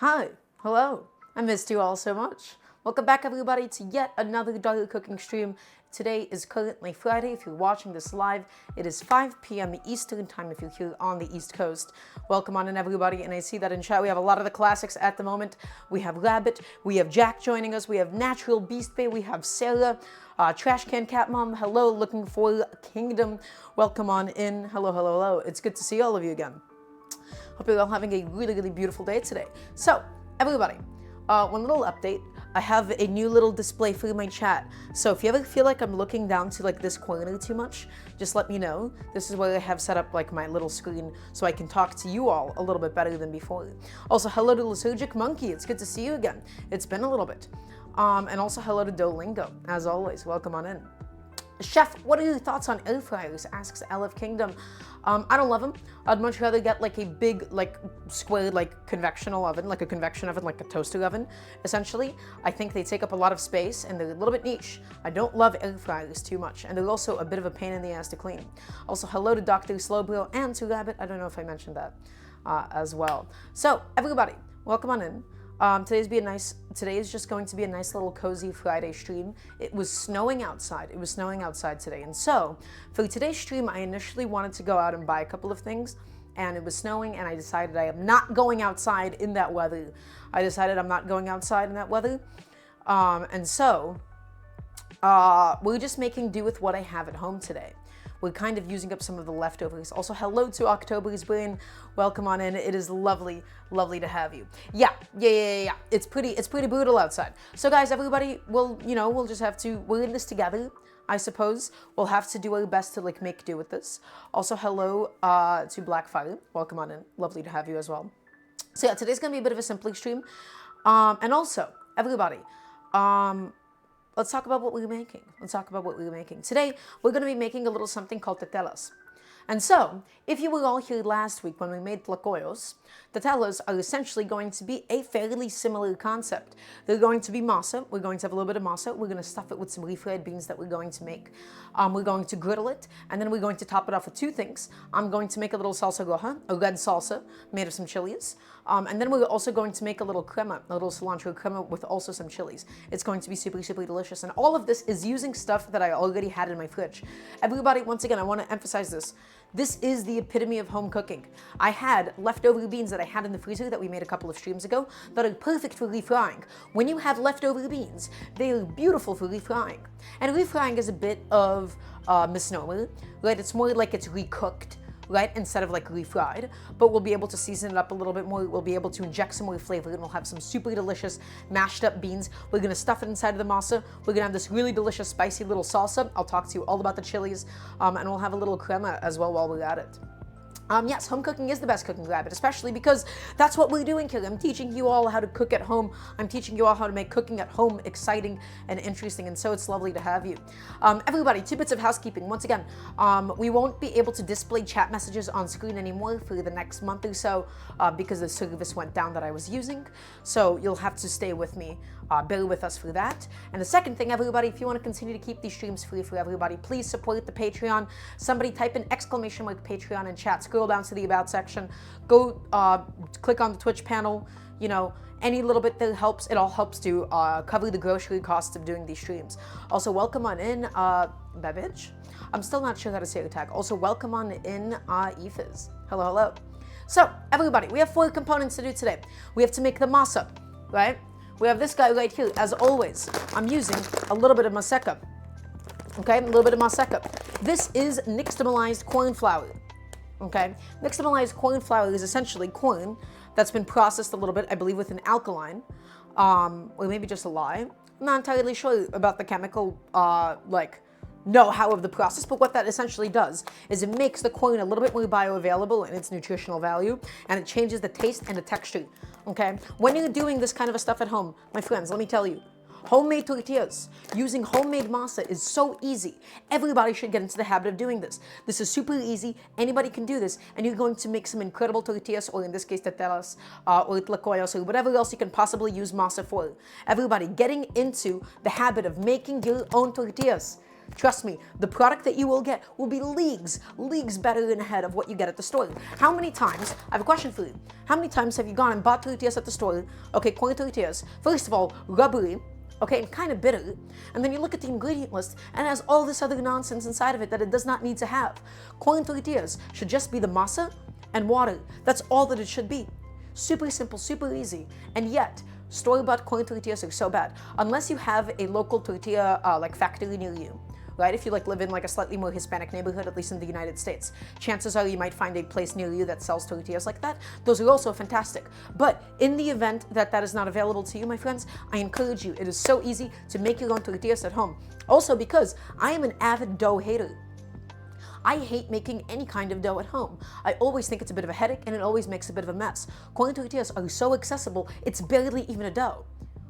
Hi, hello, I missed you all so much. Welcome back everybody to yet another daily cooking stream. Today is currently Friday. If you're watching this live, it is 5 p.m. Eastern time if you're here on the East Coast. Welcome on in everybody, and I see that in chat we have a lot of the classics at the moment. We have Rabbit, we have Jack joining us, we have Natural Beast Bay, we have Sarah, Trash Can Cat Mom, hello, looking for Kingdom. Welcome on in, hello, hello, hello. It's good to see all of you again. Hope you're all having a really beautiful day today. So, everybody, one little update. I have a new little display for my chat. So if you ever feel like I'm looking down to like this corner too much, just let me know. This is where I have set up like my little screen so I can talk to you all a little bit better than before. Also, hello to Lethargic Monkey. It's good to see you again. It's been a little bit. And also hello to Dolingo. As always, welcome on in. Chef, what are your thoughts on air fryers? Asks LF Kingdom. I don't love them. I'd much rather get like a big, like squared, like convectional oven, like a convection oven, like a toaster oven, essentially. I think they take up a lot of space and they're a little bit niche. I don't love air fryers too much, and they're also a bit of a pain in the ass to clean. Also, hello to Dr. Slowbro and to Rabbit. I don't know if I mentioned that as well. So, everybody, welcome on in. Today is just going to be a nice little cozy Friday stream. It was snowing outside. It was snowing outside today. And so for today's stream, I initially wanted to go out and buy a couple of things, and it was snowing, and I decided I am not going outside in that weather. And so we're just making do with what I have at home today. We're kind of using up some of the leftovers. Also, hello to October's Brain. Welcome on in. It is lovely to have you. Yeah. It's pretty brutal outside. So guys, everybody, we'll just have to, we're in this together, I suppose. We'll have to do our best to like make do with this. Also, hello to Blackfire. Welcome on in. Lovely to have you as well. So yeah, today's gonna be a bit of a simpler stream. And also, everybody, let's talk about what we're making. Today, we're going to be making a little something called Tetelas. And so, if you were all here last week when we made tlacoyos, Tetelas are essentially going to be a fairly similar concept. They're going to be masa. We're going to have a little bit of masa. We're going to stuff it with some refried beans that we're going to make. We're going to griddle it, and then we're going to top it off with two things. I'm going to make a little salsa roja, a red salsa made of some chilies. And then we're also going to make a little crema, a little cilantro crema with also some chilies. It's going to be super delicious. And all of this is using stuff that I already had in my fridge. Everybody, once again, I want to emphasize this. This is the epitome of home cooking. I had leftover beans that I had in the freezer that we made a couple of streams ago that are perfect for refrying. When you have leftover beans, they are beautiful for refrying. And refrying is a bit of a misnomer, right? It's more like it's recooked, right, instead of like refried, but we'll be able to season it up a little bit more. We'll be able to inject some more flavor, and we'll have some super delicious mashed up beans. We're gonna stuff it inside of the masa. We're gonna have this really delicious spicy little salsa. I'll talk to you all about the chilies, and we'll have a little crema as well while we're at it. Yes, home cooking is the best cooking, Rabbit, especially because that's what we're doing here. I'm teaching you all how to cook at home. I'm teaching you all how to make cooking at home exciting and interesting, and so it's lovely to have you. Everybody, 2 bits of housekeeping. Once again, we won't be able to display chat messages on screen anymore for the next month or so because the service went down that I was using, so you'll have to stay with me. Bear with us for that. And the second thing, everybody, if you want to continue to keep these streams free for everybody, please support the Patreon. Somebody type in exclamation mark Patreon in chat. Scroll down to the About section. Go click on the Twitch panel. You know, any little bit that helps. It all helps to cover the grocery costs of doing these streams. Also, welcome on in, Babbage. I'm still not sure how to say your tag. Also, welcome on in, Ephiz. Hello. So, everybody, we have 4 components to do today. We have to make the masa, right? We have this guy right here. As always, I'm using a little bit of maseca. Okay, a little bit of maseca. This is nixtamalized corn flour. Okay, nixtamalized corn flour is essentially corn that's been processed a little bit, I believe, with an alkaline, or maybe just a lye. I'm not entirely sure about the chemical, know-how of the process, but what that essentially does is it makes the corn a little bit more bioavailable in its nutritional value, and it changes the taste and the texture. Okay, when you're doing this kind of a stuff at home, my friends, let me tell you, homemade tortillas, using homemade masa is so easy. Everybody should get into the habit of doing this. This is super easy. Anybody can do this, and you're going to make some incredible tortillas, or in this case, tetelas, or tlacoyos, or whatever else you can possibly use masa for. Everybody, getting into the habit of making your own tortillas. Trust me, the product that you will get will be leagues better and ahead of what you get at the store. How many times, I have a question for you. How many times have you gone and bought tortillas at the store? Okay, corn tortillas. First of all, rubbery, okay, and kind of bitter. And then you look at the ingredient list and it has all this other nonsense inside of it that it does not need to have. Corn tortillas should just be the masa and water. That's all that it should be. Super simple, super easy. And yet, store-bought corn tortillas are so bad. Unless you have a local tortilla like factory near you, right? If you like live in like a slightly more Hispanic neighborhood, at least in the United States, chances are you might find a place near you that sells tortillas like that. Those are also fantastic. But in the event that that is not available to you, my friends, I encourage you. It is so easy to make your own tortillas at home. Also because I am an avid dough hater. I hate making any kind of dough at home. I always think it's a bit of a headache and it always makes a bit of a mess. Corn tortillas are so accessible, it's barely even a dough.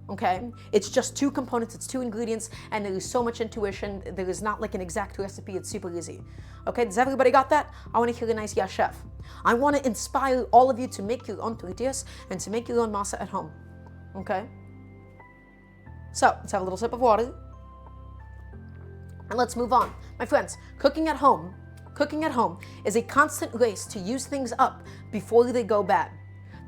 Okay? It's just two components, it's two ingredients, and there is so much intuition. There is not like an exact recipe, it's super easy. Okay, does everybody got that? I want to hear a nice yes, chef. I want to inspire all of you to make your own tortillas and to make your own masa at home. Okay? So, let's have a little sip of water. And let's move on. My friends, cooking at home is a constant race to use things up before they go bad.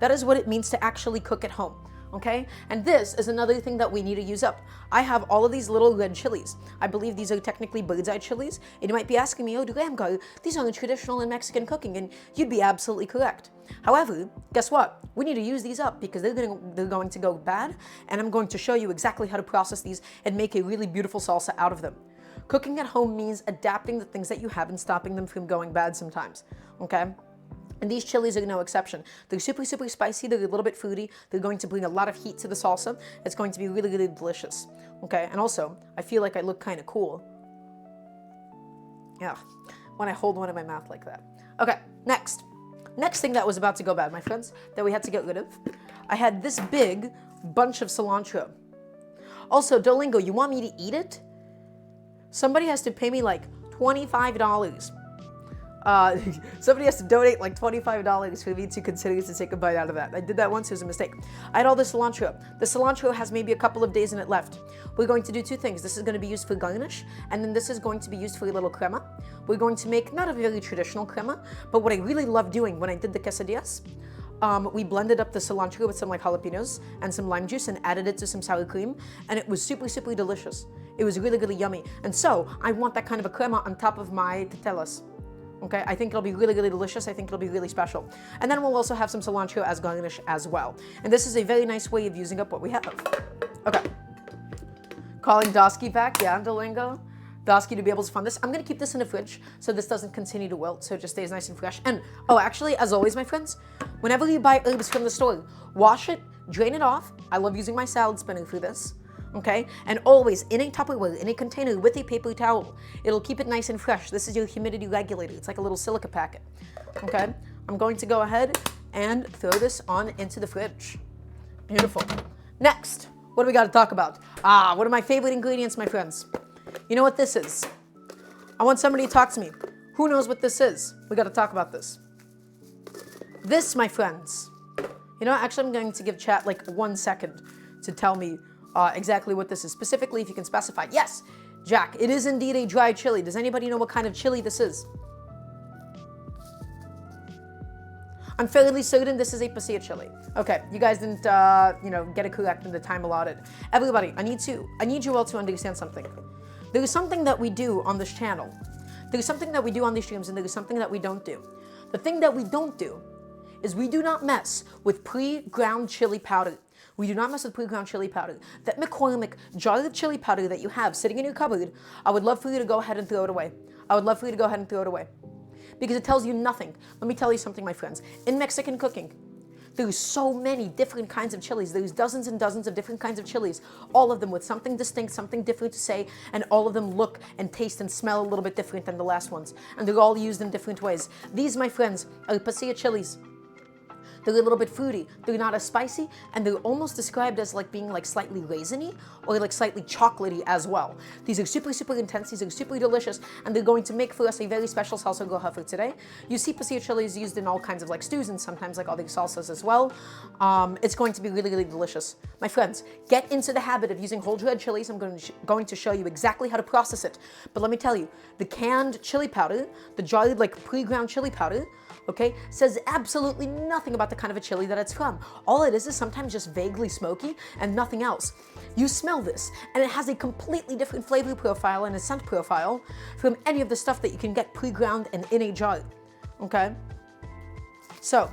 That is what it means to actually cook at home. Okay? And this is another thing that we need to use up. I have all of these little red chilies. I believe these are technically bird's eye chilies. And you might be asking me, oh, Daramgar, these aren't traditional in Mexican cooking, and you'd be absolutely correct. However, guess what? We need to use these up because they're going to go bad, and I'm going to show you exactly how to process these and make a really beautiful salsa out of them. Cooking at home means adapting the things that you have and stopping them from going bad sometimes, okay? And these chilies are no exception. They're super, super spicy. They're a little bit fruity. They're going to bring a lot of heat to the salsa. It's going to be really, really delicious, okay? And also, I feel like I look kind of cool. Yeah, when I hold one in my mouth like that. Okay, next. Next thing that was about to go bad, my friends, that we had to get rid of. I had this big bunch of cilantro. Also, Duolingo, you want me to eat it? Somebody has to pay me like $25. Somebody has to donate like $25 for me to consider to take a bite out of that. I did that once, it was a mistake. I had all the cilantro. The cilantro has maybe a couple of days in it left. We're going to do two things. This is going to be used for garnish, and then this is going to be used for a little crema. We're going to make not a very traditional crema, but what I really love doing when I did the quesadillas, we blended up the cilantro with some like jalapenos and some lime juice and added it to some sour cream, and it was super, super delicious. It was really, really yummy. And so I want that kind of a crema on top of my tetelas. Okay, I think it'll be really, really delicious. I think it'll be really special. And then we'll also have some cilantro as garnish as well. And this is a very nice way of using up what we have. Okay. Calling Dosky back, yeah, Duolingo. Dosky to be able to fund this. I'm gonna keep this in the fridge so this doesn't continue to wilt, so it just stays nice and fresh. And, oh, actually, as always, my friends, whenever you buy herbs from the store, wash it, drain it off. I love using my salad spinner for this. Okay, and always in a Tupperware, in a container with a paper towel. It'll keep it nice and fresh. This is your humidity regulator. It's like a little silica packet. Okay, I'm going to go ahead and throw this on into the fridge. Beautiful. Next, what do we got to talk about? One of my favorite ingredients, my friends. You know what this is? I want somebody to talk to me. Who knows what this is? We got to talk about this. This, my friends. You know, actually, I'm going to give chat like 1 second to tell me exactly what this is. Specifically, if you can specify. Yes, Jack, it is indeed a dry chili. Does anybody know what kind of chili this is? I'm fairly certain this is a pasilla chili. Okay, you guys didn't, get it correct in the time allotted. Everybody, I need you all to understand something. There is something that we do on this channel. There is something that we do on these streams, and there is something that we don't do. The thing that we don't do is we do not mess with pre-ground chili powder. We do not mess with pre-ground chili powder. That McCormick jar of chili powder that you have sitting in your cupboard, I would love for you to go ahead and throw it away. I would love for you to go ahead and throw it away. Because it tells you nothing. Let me tell you something, my friends. In Mexican cooking, there's so many different kinds of chilies. There's dozens and dozens of different kinds of chilies, all of them with something distinct, something different to say, and all of them look and taste and smell a little bit different than the last ones. And they're all used in different ways. These, my friends, are pasilla chilies. They're a little bit fruity. They're not as spicy, and they're almost described as like being like slightly raisiny or like slightly chocolatey as well. These are super, super intense. These are super delicious, and they're going to make for us a very special salsa roja for today. You see pasilla chili is used in all kinds of like stews and sometimes like other salsas as well. It's going to be really, really delicious. My friends, get into the habit of using whole red chilies. I'm going to show you exactly how to process it. But let me tell you, the canned chili powder, the jarred like pre-ground chili powder, okay, says absolutely nothing about the kind of a chili that it's from. All it is sometimes just vaguely smoky and nothing else. You smell this, and it has a completely different flavor profile and a scent profile from any of the stuff that you can get pre-ground and in a jar, okay? So,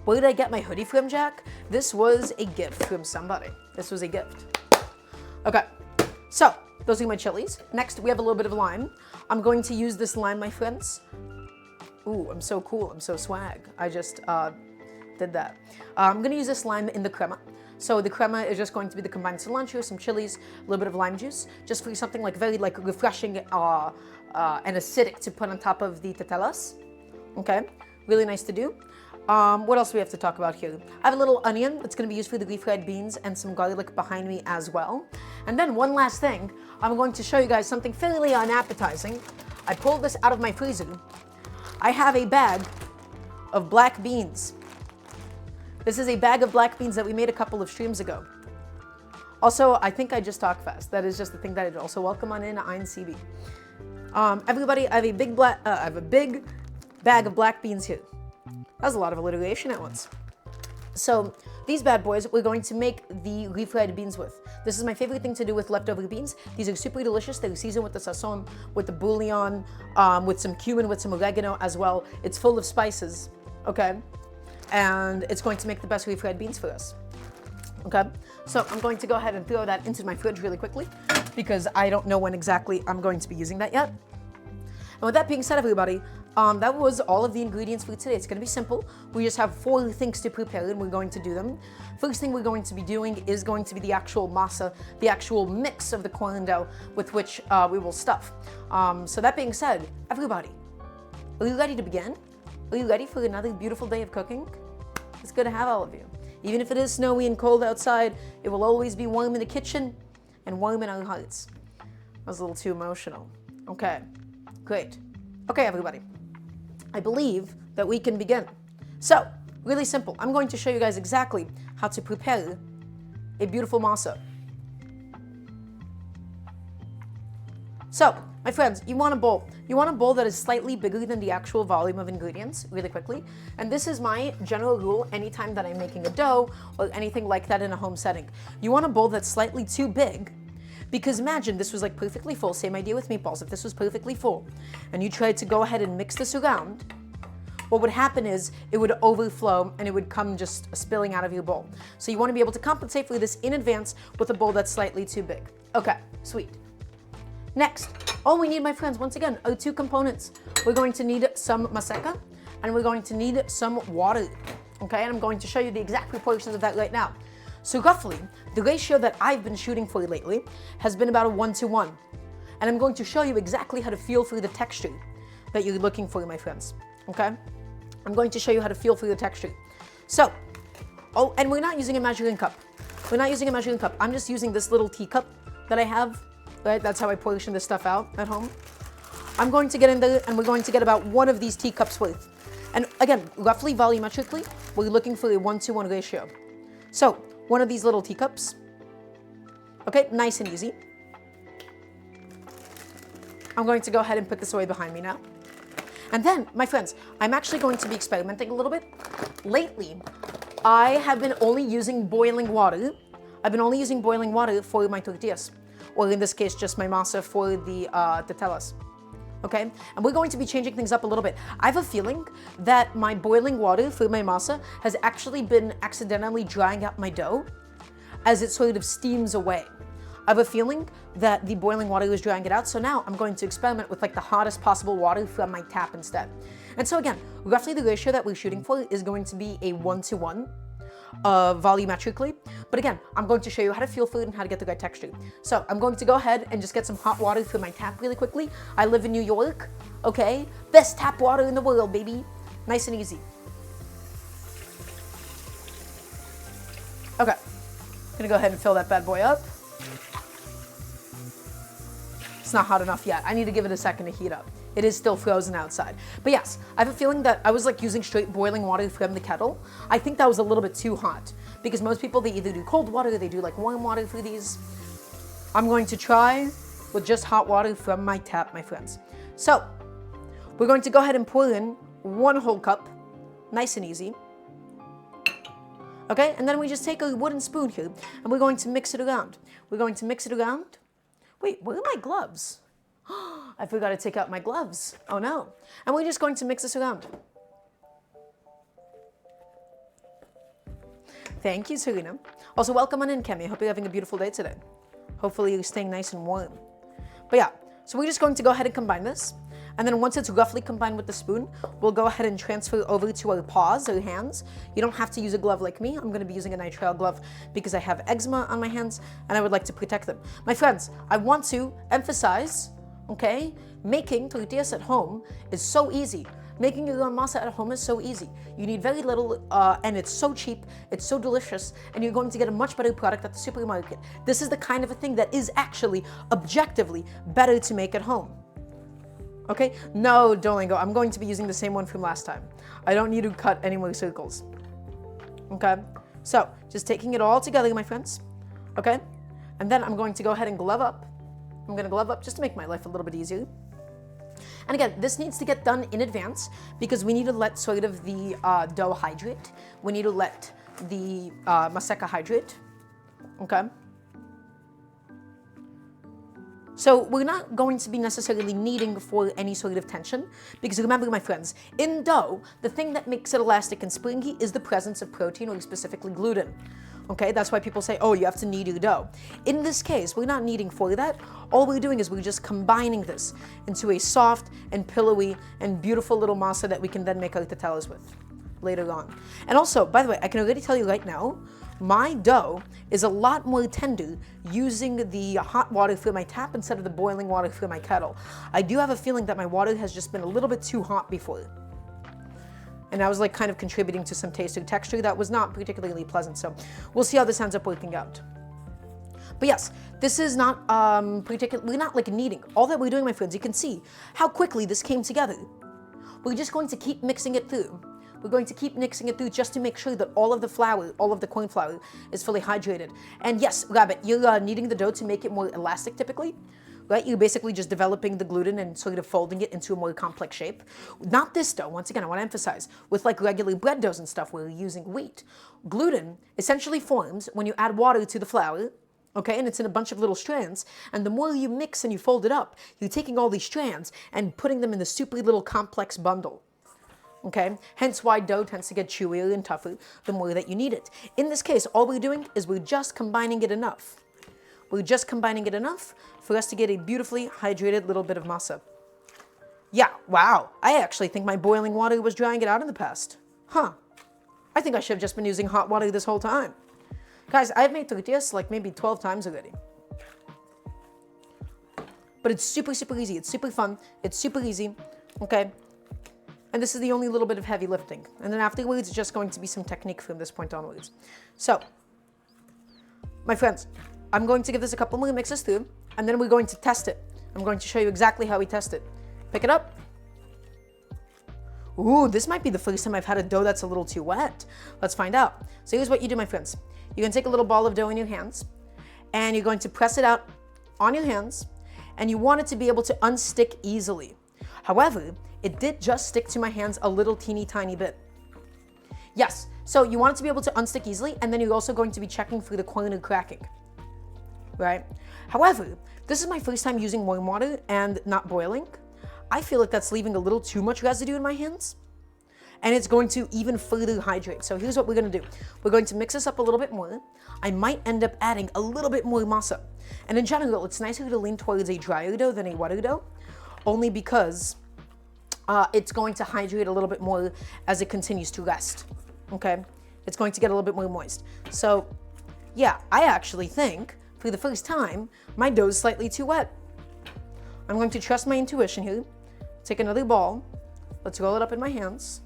where did I get my hoodie from, Jack? This was a gift from somebody. This was a gift. Okay, so those are my chilies. Next, we have a little bit of lime. I'm going to use this lime, my friends. Ooh, I'm so cool, I'm so swag. I just did that. I'm gonna use this lime in the crema. So the crema is just going to be the combined cilantro, some chilies, a little bit of lime juice, just for something like very like refreshing and acidic to put on top of the tetelas. Okay, really nice to do. What else do we have to talk about here? I have a little onion that's going to be used for the refried beans and some garlic behind me as well. And then one last thing, I'm going to show you guys something fairly unappetizing. I pulled this out of my freezer. I have a bag of black beans. This is a bag of black beans that we made a couple of streams ago. Also, I think I just talk fast. That is just the thing that I did. Also, welcome on in, Ein CB. Everybody, I have a big bag of black beans here. That was a lot of alliteration at once. So these bad boys we're going to make the refried beans with. This is my favorite thing to do with leftover beans. These are super delicious. They're seasoned with the sazon, with the bouillon, with some cumin, with some oregano as well. It's full of spices, okay? And it's going to make the best refried beans for us, okay? So I'm going to go ahead and throw that into my fridge really quickly because I don't know when exactly I'm going to be using that yet. And with that being said, everybody, that was all of the ingredients for today. It's going to be simple. We just have 4 things to prepare and we're going to do them. First thing we're going to be doing is going to be the actual masa, the actual mix of the corn dough with which we will stuff. So that being said, everybody, are you ready to begin? Are you ready for another beautiful day of cooking? It's good to have all of you. Even if it is snowy and cold outside, it will always be warm in the kitchen and warm in our hearts. I was a little too emotional. Okay, great. Okay, everybody. I believe that we can begin. So, really simple. I'm going to show you guys exactly how to prepare a beautiful masa. So, my friends, you want a bowl. You want a bowl that is slightly bigger than the actual volume of ingredients, really quickly. And this is my general rule anytime that I'm making a dough or anything like that in a home setting. You want a bowl that's slightly too big, because imagine this was like perfectly full, same idea with meatballs. If this was perfectly full and you tried to go ahead and mix this around, what would happen is it would overflow and it would come just spilling out of your bowl. So you want to be able to compensate for this in advance with a bowl that's slightly too big. Okay, sweet. Next, all we need, my friends, once again, are 2 components. We're going to need some maseca and we're going to need some water. Okay, and I'm going to show you the exact proportions of that right now. So roughly, the ratio that I've been shooting for lately has been about a 1-to-1. And I'm going to show you exactly how to feel for the texture that you're looking for, my friends, okay? I'm going to show you how to feel for the texture. So, oh, and we're not using a measuring cup. We're not using a measuring cup. I'm just using this little teacup that I have, right? That's how I portion this stuff out at home. I'm going to get in there and we're going to get about 1 of these teacups worth. And again, roughly volumetrically, we're looking for a 1-to-1 ratio. So, 1 of these little teacups. Okay, nice and easy. I'm going to go ahead and put this away behind me now. And then, my friends, I'm actually going to be experimenting a little bit. Lately, I have been only using boiling water. I've been only using boiling water for my tortillas, or in this case, just my masa for the tetelas. Okay, and we're going to be changing things up a little bit. I have a feeling that my boiling water for my masa has actually been accidentally drying out my dough as it sort of steams away. I have a feeling that the boiling water is drying it out, so now I'm going to experiment with like the hottest possible water from my tap instead. And so again, roughly the ratio that we're shooting for is going to be a 1-to-1 volumetrically. But again, I'm going to show you how to feel for it and how to get the right texture. So I'm going to go ahead and just get some hot water from my tap really quickly. I live in New York, okay? Best tap water in the world, baby. Nice and easy. Okay, gonna go ahead and fill that bad boy up. It's not hot enough yet. I need to give it a second to heat up. It is still frozen outside. But yes, I have a feeling that I was like using straight boiling water from the kettle. I think that was a little bit too hot because most people, they either do cold water or they do like warm water for these. I'm going to try with just hot water from my tap, my friends. So we're going to go ahead and pour in 1 whole cup, nice and easy. Okay, and then we just take a wooden spoon here and we're going to mix it around. We're going to mix it around. Wait, where are my gloves? I forgot to take out my gloves. Oh no. And we're just going to mix this around. Thank you, Serena. Also, welcome on in, Kemi. I hope you're having a beautiful day today. Hopefully you're staying nice and warm. But yeah, so we're just going to go ahead and combine this. And then once it's roughly combined with the spoon, we'll go ahead and transfer over to our paws, our hands. You don't have to use a glove like me. I'm going to be using a nitrile glove because I have eczema on my hands and I would like to protect them. My friends, I want to emphasize, okay, making tortillas at home is so easy. Making your own masa at home is so easy. You need very little and it's so cheap, it's so delicious, and you're going to get a much better product at the supermarket. This is the kind of a thing that is actually objectively better to make at home. Okay, no, Duolingo, I'm going to be using the same one from last time. I don't need to cut any more circles. Okay, so just taking it all together, my friends. Okay, and then I'm going to go ahead and glove up. I'm going to glove up just to make my life a little bit easier. And again, this needs to get done in advance because we need to let sort of the dough hydrate. We need to let the maseka hydrate. Okay. So we're not going to be necessarily kneading for any sort of tension because remember, my friends, in dough, the thing that makes it elastic and springy is the presence of protein or specifically gluten. Okay, that's why people say, oh, you have to knead your dough. In this case, we're not kneading for that. All we're doing is we're just combining this into a soft and pillowy and beautiful little masa that we can then make our tetelas with later on. And also, by the way, I can already tell you right now, my dough is a lot more tender using the hot water for my tap instead of the boiling water for my kettle. I do have a feeling that my water has just been a little bit too hot before. And I was like kind of contributing to some taste or texture that was not particularly pleasant. So we'll see how this ends up working out. But yes, this is not we're not like kneading. All that we're doing, my friends, you can see how quickly this came together. We're just going to keep mixing it through. We're going to keep mixing it through just to make sure that all of the flour, all of the corn flour is fully hydrated. And yes, Rabbit, you're kneading the dough to make it more elastic typically, right? You're basically just developing the gluten and sort of folding it into a more complex shape. Not this dough, once again, I want to emphasize, with like regular bread doughs and stuff where you're using wheat. Gluten essentially forms when you add water to the flour, okay, and it's in a bunch of little strands, and the more you mix and you fold it up, you're taking all these strands and putting them in the super little complex bundle. Okay, hence why dough tends to get chewier and tougher the more that you knead it. In this case, all we're doing is we're just combining it enough. We're just combining it enough for us to get a beautifully hydrated little bit of masa. Yeah, wow, I actually think my boiling water was drying it out in the past. Huh, I think I should have just been using hot water this whole time. Guys, I've made tortillas like maybe 12 times already. But it's super, super easy. It's super fun. It's super easy, okay? And this is the only little bit of heavy lifting. And then afterwards, it's just going to be some technique from this point onwards. So, my friends, I'm going to give this a couple more mixes through, and then we're going to test it. I'm going to show you exactly how we test it. Pick it up. Ooh, this might be the first time I've had a dough that's a little too wet. Let's find out. So here's what you do, my friends. You're going to take a little ball of dough in your hands, and you're going to press it out on your hands, and you want it to be able to unstick easily. However, it did just stick to my hands a little teeny tiny bit. Yes, so you want it to be able to unstick easily, and then you're also going to be checking for the corner cracking, right? However, this is my first time using warm water and not boiling. I feel like that's leaving a little too much residue in my hands, and it's going to even further hydrate. So here's what we're gonna do. We're going to mix this up a little bit more. I might end up adding a little bit more masa. And in general, it's nicer to lean towards a drier dough than a wetter dough, only because it's going to hydrate a little bit more as it continues to rest, okay? It's going to get a little bit more moist. So yeah, I actually think for the first time, my dough is slightly too wet. I'm going to trust my intuition here. Take another ball. Let's roll it up in my hands.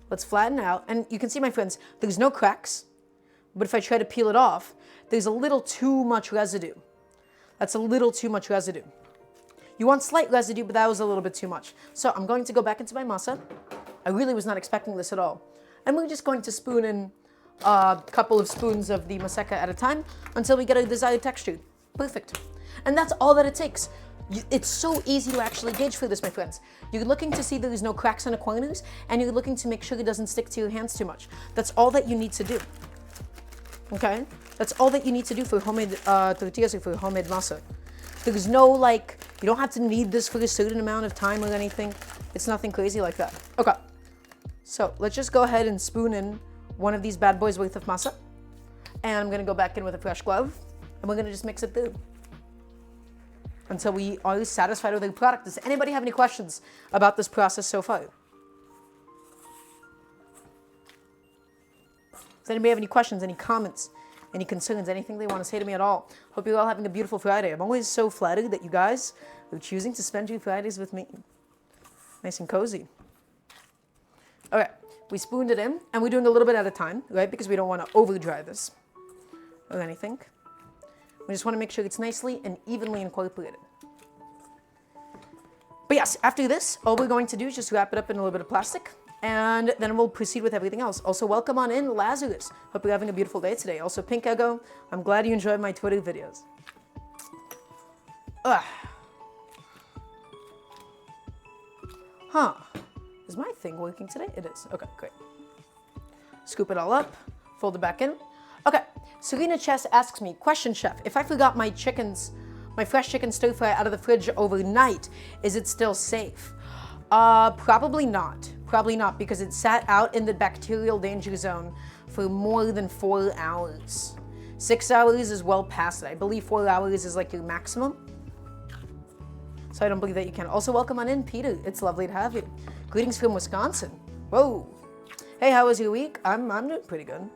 Let's flatten out. And you can see, my friends, there's no cracks. But if I try to peel it off, there's a little too much residue. That's a little too much residue. You want slight residue, but that was a little bit too much. So I'm going to go back into my masa. I really was not expecting this at all. And we're just going to spoon in a couple of spoons of the maseka at a time until we get a desired texture. Perfect. And that's all that it takes. It's so easy to actually gauge for this, my friends. You're looking to see there's no cracks in the corners, and you're looking to make sure it doesn't stick to your hands too much. That's all that you need to do. Okay? That's all that you need to do for homemade tortillas or for homemade masa. There's no, like, you don't have to knead this for a certain amount of time or anything. It's nothing crazy like that. Okay. So let's just go ahead and spoon in one of these bad boys worth of masa. And I'm going to go back in with a fresh glove, and we're going to just mix it through until we are satisfied with the product. Does anybody have any questions about this process so far? Does anybody have any questions, any comments, any concerns, anything they want to say to me at all? Hope you're all having a beautiful Friday. I'm always so flattered that you guys are choosing to spend your Fridays with me. Nice and cozy. Okay, we spooned it in, and we're doing a little bit at a time, right? Because we don't want to over dry this or anything. We just want to make sure it's nicely and evenly incorporated. But yes, after this, all we're going to do is just wrap it up in a little bit of plastic, and then we'll proceed with everything else. Also, welcome on in, Lazarus. Hope you're having a beautiful day today. Also, Pink Ego, I'm glad you enjoyed my Twitter videos. Ugh. Huh. Is my thing working today? It is. Okay, great. Scoop it all up, fold it back in. Okay, Serena Chess asks me, question, chef, if I forgot my fresh chicken stir fry out of the fridge overnight, is it still safe? Probably not. Probably not, because it sat out in the bacterial danger zone for more than 4 hours. 6 hours is well past it. I believe 4 hours is like your maximum. So I don't believe that you can. Also, welcome on in, Peter. It's lovely to have you. Greetings from Wisconsin. Whoa. Hey, how was your week? I'm doing pretty good.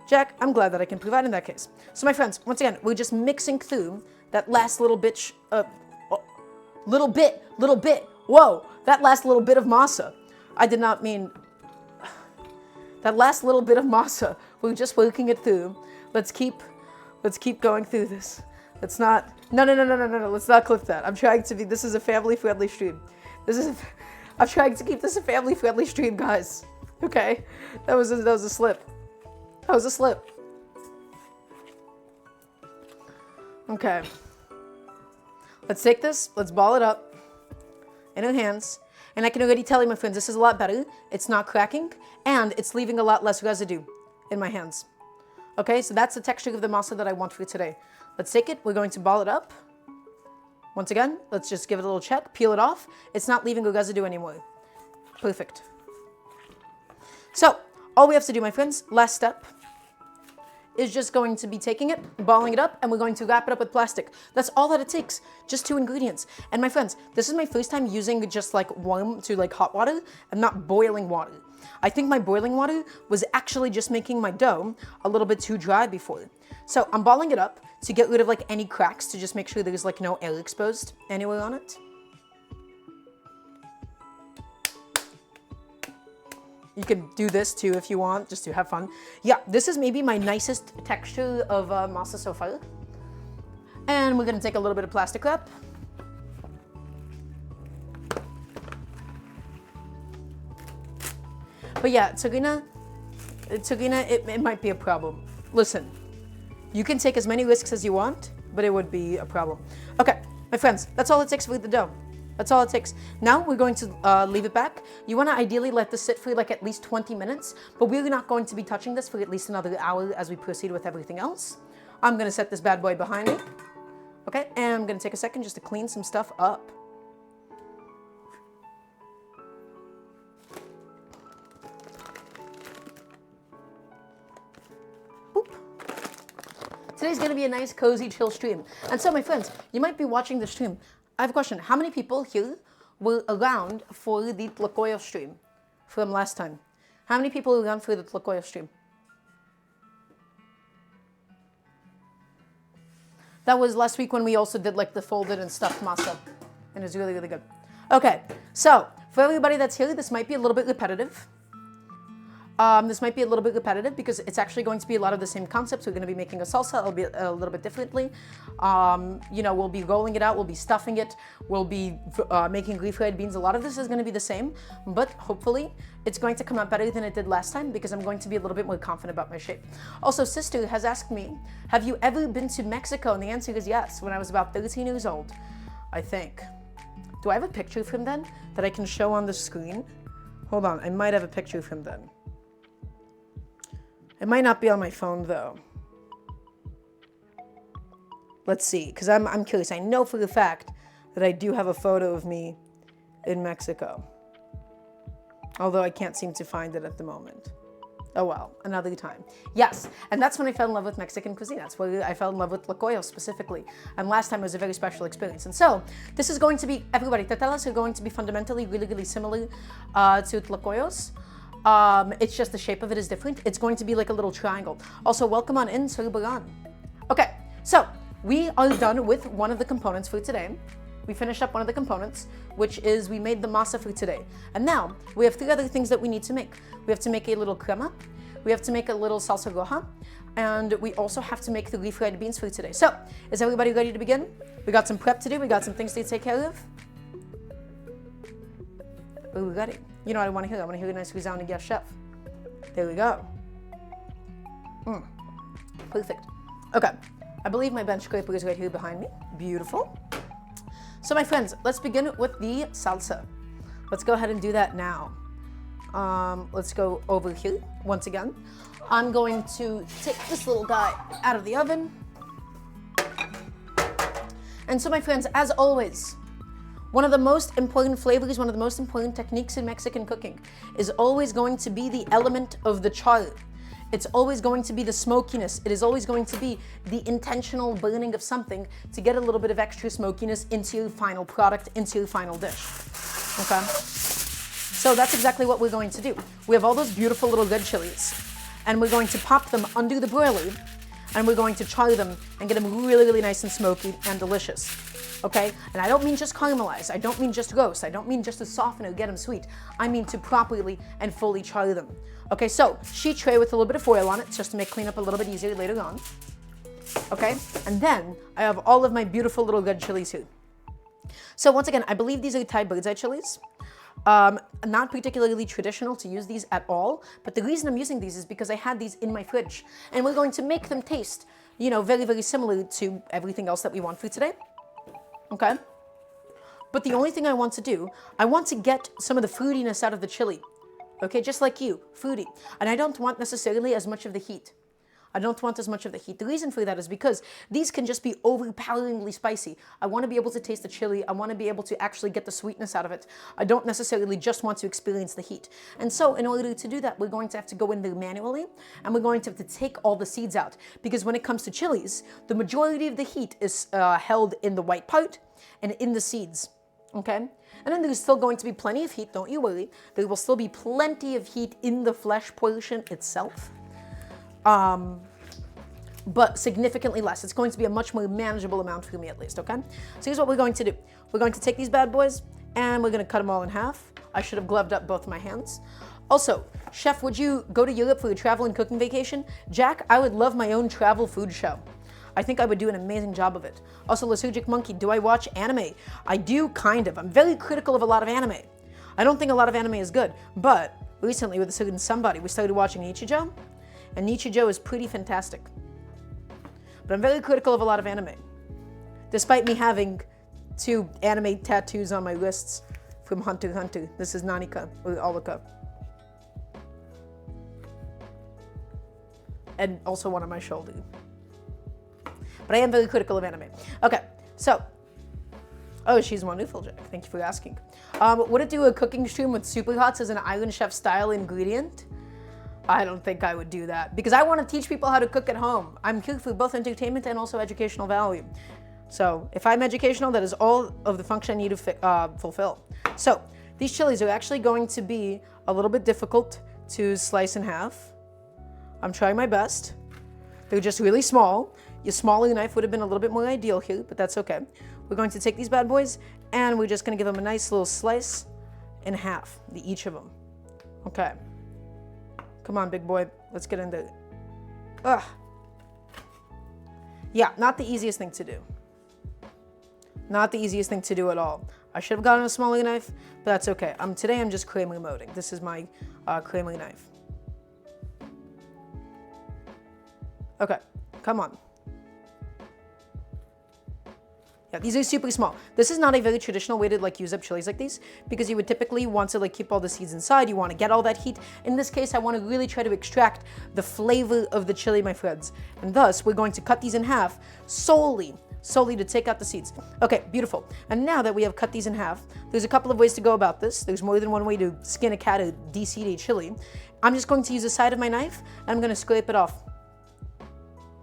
Jack, I'm glad that I can provide in that case. So my friends, once again, we're just mixing through that last little bit, little bit. Whoa, that last little bit of masa. I did not mean that last little bit of masa. We're just working it through. Let's keep going through this. Let's not, no, let's not clip that. I'm trying to be, this is a family-friendly stream. I'm trying to keep this a family-friendly stream, guys. Okay? That was a slip. That was a slip. Okay. Let's take this, let's ball it up in our hands. And I can already tell you, my friends, this is a lot better. It's not cracking, and it's leaving a lot less residue in my hands. Okay, so that's the texture of the masa that I want for today. Let's take it, we're going to ball it up. Once again, let's just give it a little check, peel it off. It's not leaving a residue anymore. Perfect. So, all we have to do, my friends, last step, is just going to be taking it, balling it up, and we're going to wrap it up with plastic. That's all that it takes, just 2 ingredients. And my friends, this is my first time using just like warm to like hot water and not boiling water. I think my boiling water was actually just making my dough a little bit too dry before. So I'm balling it up to get rid of like any cracks, to just make sure there's like no air exposed anywhere on it. You can do this too if you want, just to have fun. Yeah, this is maybe my nicest texture of masa so far. And we're gonna take a little bit of plastic wrap. But yeah, Tsugina, it might be a problem. Listen, you can take as many risks as you want, but it would be a problem. Okay, my friends, that's all it takes for the dough. That's all it takes. Now we're going to leave it back. You want to ideally let this sit for like at least 20 minutes, but we're not going to be touching this for at least another hour as we proceed with everything else. I'm going to set this bad boy behind me. Okay, and I'm going to take a second just to clean some stuff up. Boop. Today's going to be a nice, cozy, chill stream. And so, my friends, you might be watching the stream. I have a question. How many people here were around for the Tlakoyo stream from last time? How many people were around for the Tlakoyo stream? That was last week when we also did like the folded and stuffed masa. And it was really, really good. Okay, so For everybody that's here, this might be a little bit repetitive. This might be a little bit repetitive because it's actually going to be a lot of the same concepts. We're going to be making a salsa, it'll be a little bit differently. We'll be rolling it out, we'll be stuffing it, we'll be making refried beans. A lot of this is going to be the same, but hopefully it's going to come out better than it did last time because I'm going to be a little bit more confident about my shape. Also, sister has asked me, have you ever been to Mexico? And the answer is yes, when I was about 13 years old, I think. Do I have a picture of him then that I can show on the screen? Hold on, I might have a picture of him then. It might not be on my phone though. Let's see, because I'm curious. I know for the fact that I do have a photo of me in Mexico. Although I can't seem to find it at the moment. Oh well, another time. Yes, and that's when I fell in love with Mexican cuisine. That's where I fell in love with tlacoyos specifically. And last time was a very special experience. And so, this is going to be, everybody, tetelas are going to be fundamentally really, really similar to tlacoyos. It's just the shape of it is different. It's going to be like a little triangle. Also, welcome on in, Sir Baran. Okay, so we are done with one of the components for today. We finished up one of the components, which is we made the masa for today. And now we have 3 other things that we need to make. We have to make a little crema. We have to make a little salsa roja. And we also have to make the refried beans for today. So, is everybody ready to begin? We got some prep to do. We got some things to take care of. Are we ready? You know what I want to hear? I want to hear a nice resounding yes, chef. There we go. Perfect. Okay. I believe my bench scraper is right here behind me. Beautiful. So my friends, let's begin with the salsa. Let's go ahead and do that now. Let's go over here once again. I'm going to take this little guy out of the oven. And so my friends, as always, one of the most important flavors, one of the most important techniques in Mexican cooking is always going to be the element of the charred. It's always going to be the smokiness. It is always going to be the intentional burning of something to get a little bit of extra smokiness into your final product, into your final dish. Okay? So that's exactly what we're going to do. We have all those beautiful little red chilies, and we're going to pop them under the broiler, and we're going to char them and get them really, really nice and smoky and delicious. Okay? And I don't mean just caramelize. I don't mean just roast. I don't mean just to soften or get them sweet. I mean to properly and fully char them. Okay, so sheet tray with a little bit of foil on it, just to make cleanup a little bit easier later on. Okay? And then I have all of my beautiful little red chilies here. So once again, I believe these are Thai bird's eye chilies. Not particularly traditional to use these at all, but the reason I'm using these is because I had these in my fridge. And we're going to make them taste, very, very similar to everything else that we want for today. Okay? But the only thing I want to do, I want to get some of the fruitiness out of the chili. Okay, just like you, fruity. And I don't want necessarily as much of the heat. I don't want as much of the heat. The reason for that is because these can just be overpoweringly spicy. I want to be able to taste the chili. I want to be able to actually get the sweetness out of it. I don't necessarily just want to experience the heat. And so in order to do that, we're going to have to go in there manually, and we're going to have to take all the seeds out. Because when it comes to chilies, the majority of the heat is held in the white part and in the seeds. Okay? And then there's still going to be plenty of heat, don't you worry. There will still be plenty of heat in the flesh portion itself. But significantly less. It's going to be a much more manageable amount for me at least, okay? So here's what we're going to do. We're going to take these bad boys and we're going to cut them all in half. I should have gloved up both my hands. Also, chef, would you go to Europe for a travel and cooking vacation? Jack, I would love my own travel food show. I think I would do an amazing job of it. Also, Lethargic Monkey, do I watch anime? I do, kind of. I'm very critical of a lot of anime. I don't think a lot of anime is good, but recently with a certain somebody, we started watching Nichijou, and Nichijou is pretty fantastic. But I'm very critical of a lot of anime, despite me having 2 anime tattoos on my wrists from Hunter x Hunter. This is Nanika, or Alika. And also one on my shoulder. But I am very critical of anime. Okay, so. Oh, she's wonderful, Jack. Thank you for asking. Would it do a cooking stream with super hots as an Iron Chef style ingredient? I don't think I would do that because I want to teach people how to cook at home. I'm here for both entertainment and also educational value. So if I'm educational, that is all of the function I need to fulfill. So these chilies are actually going to be a little bit difficult to slice in half. I'm trying my best. They're just really small. Your smaller knife would have been a little bit more ideal here, but that's okay. We're going to take these bad boys and we're just going to give them a nice little slice in half, each of them. Okay. Come on, big boy. Let's get into it. Ugh. Yeah, not the easiest thing to do. Not the easiest thing to do at all. I should have gotten a smaller knife, but that's okay. Today I'm just Crema moding. This is my Crema knife. Okay, come on. Yeah, these are super small. This is not a very traditional way to like use up chilies like these, because you would typically want to like keep all the seeds inside. You want to get all that heat. In this case, I want to really try to extract the flavor of the chili, my friends. And thus, we're going to cut these in half solely to take out the seeds. Okay, beautiful. And now that we have cut these in half, there's a couple of ways to go about this. There's more than one way to skin a cat or de-seed a chili. I'm just going to use the side of my knife, and I'm going to scrape it off.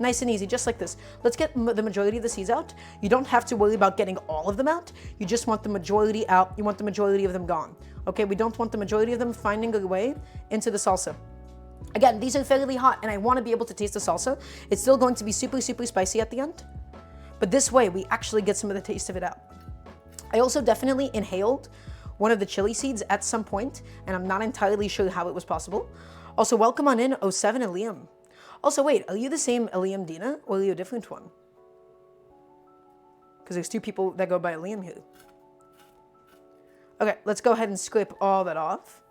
Nice and easy, just like this. Let's get the majority of the seeds out. You don't have to worry about getting all of them out. You just want the majority out. You want the majority of them gone. Okay, we don't want the majority of them finding their way into the salsa. Again, these are fairly hot, and I want to be able to taste the salsa. It's still going to be super, super spicy at the end. But this way, we actually get some of the taste of it out. I also definitely inhaled one of the chili seeds at some point, and I'm not entirely sure how it was possible. Also, welcome on in, 07 Liam. Also, wait, are you the same Liam Dina, or are you a different one? Because there's two people that go by Liam here. Okay, let's go ahead and scrape all that off.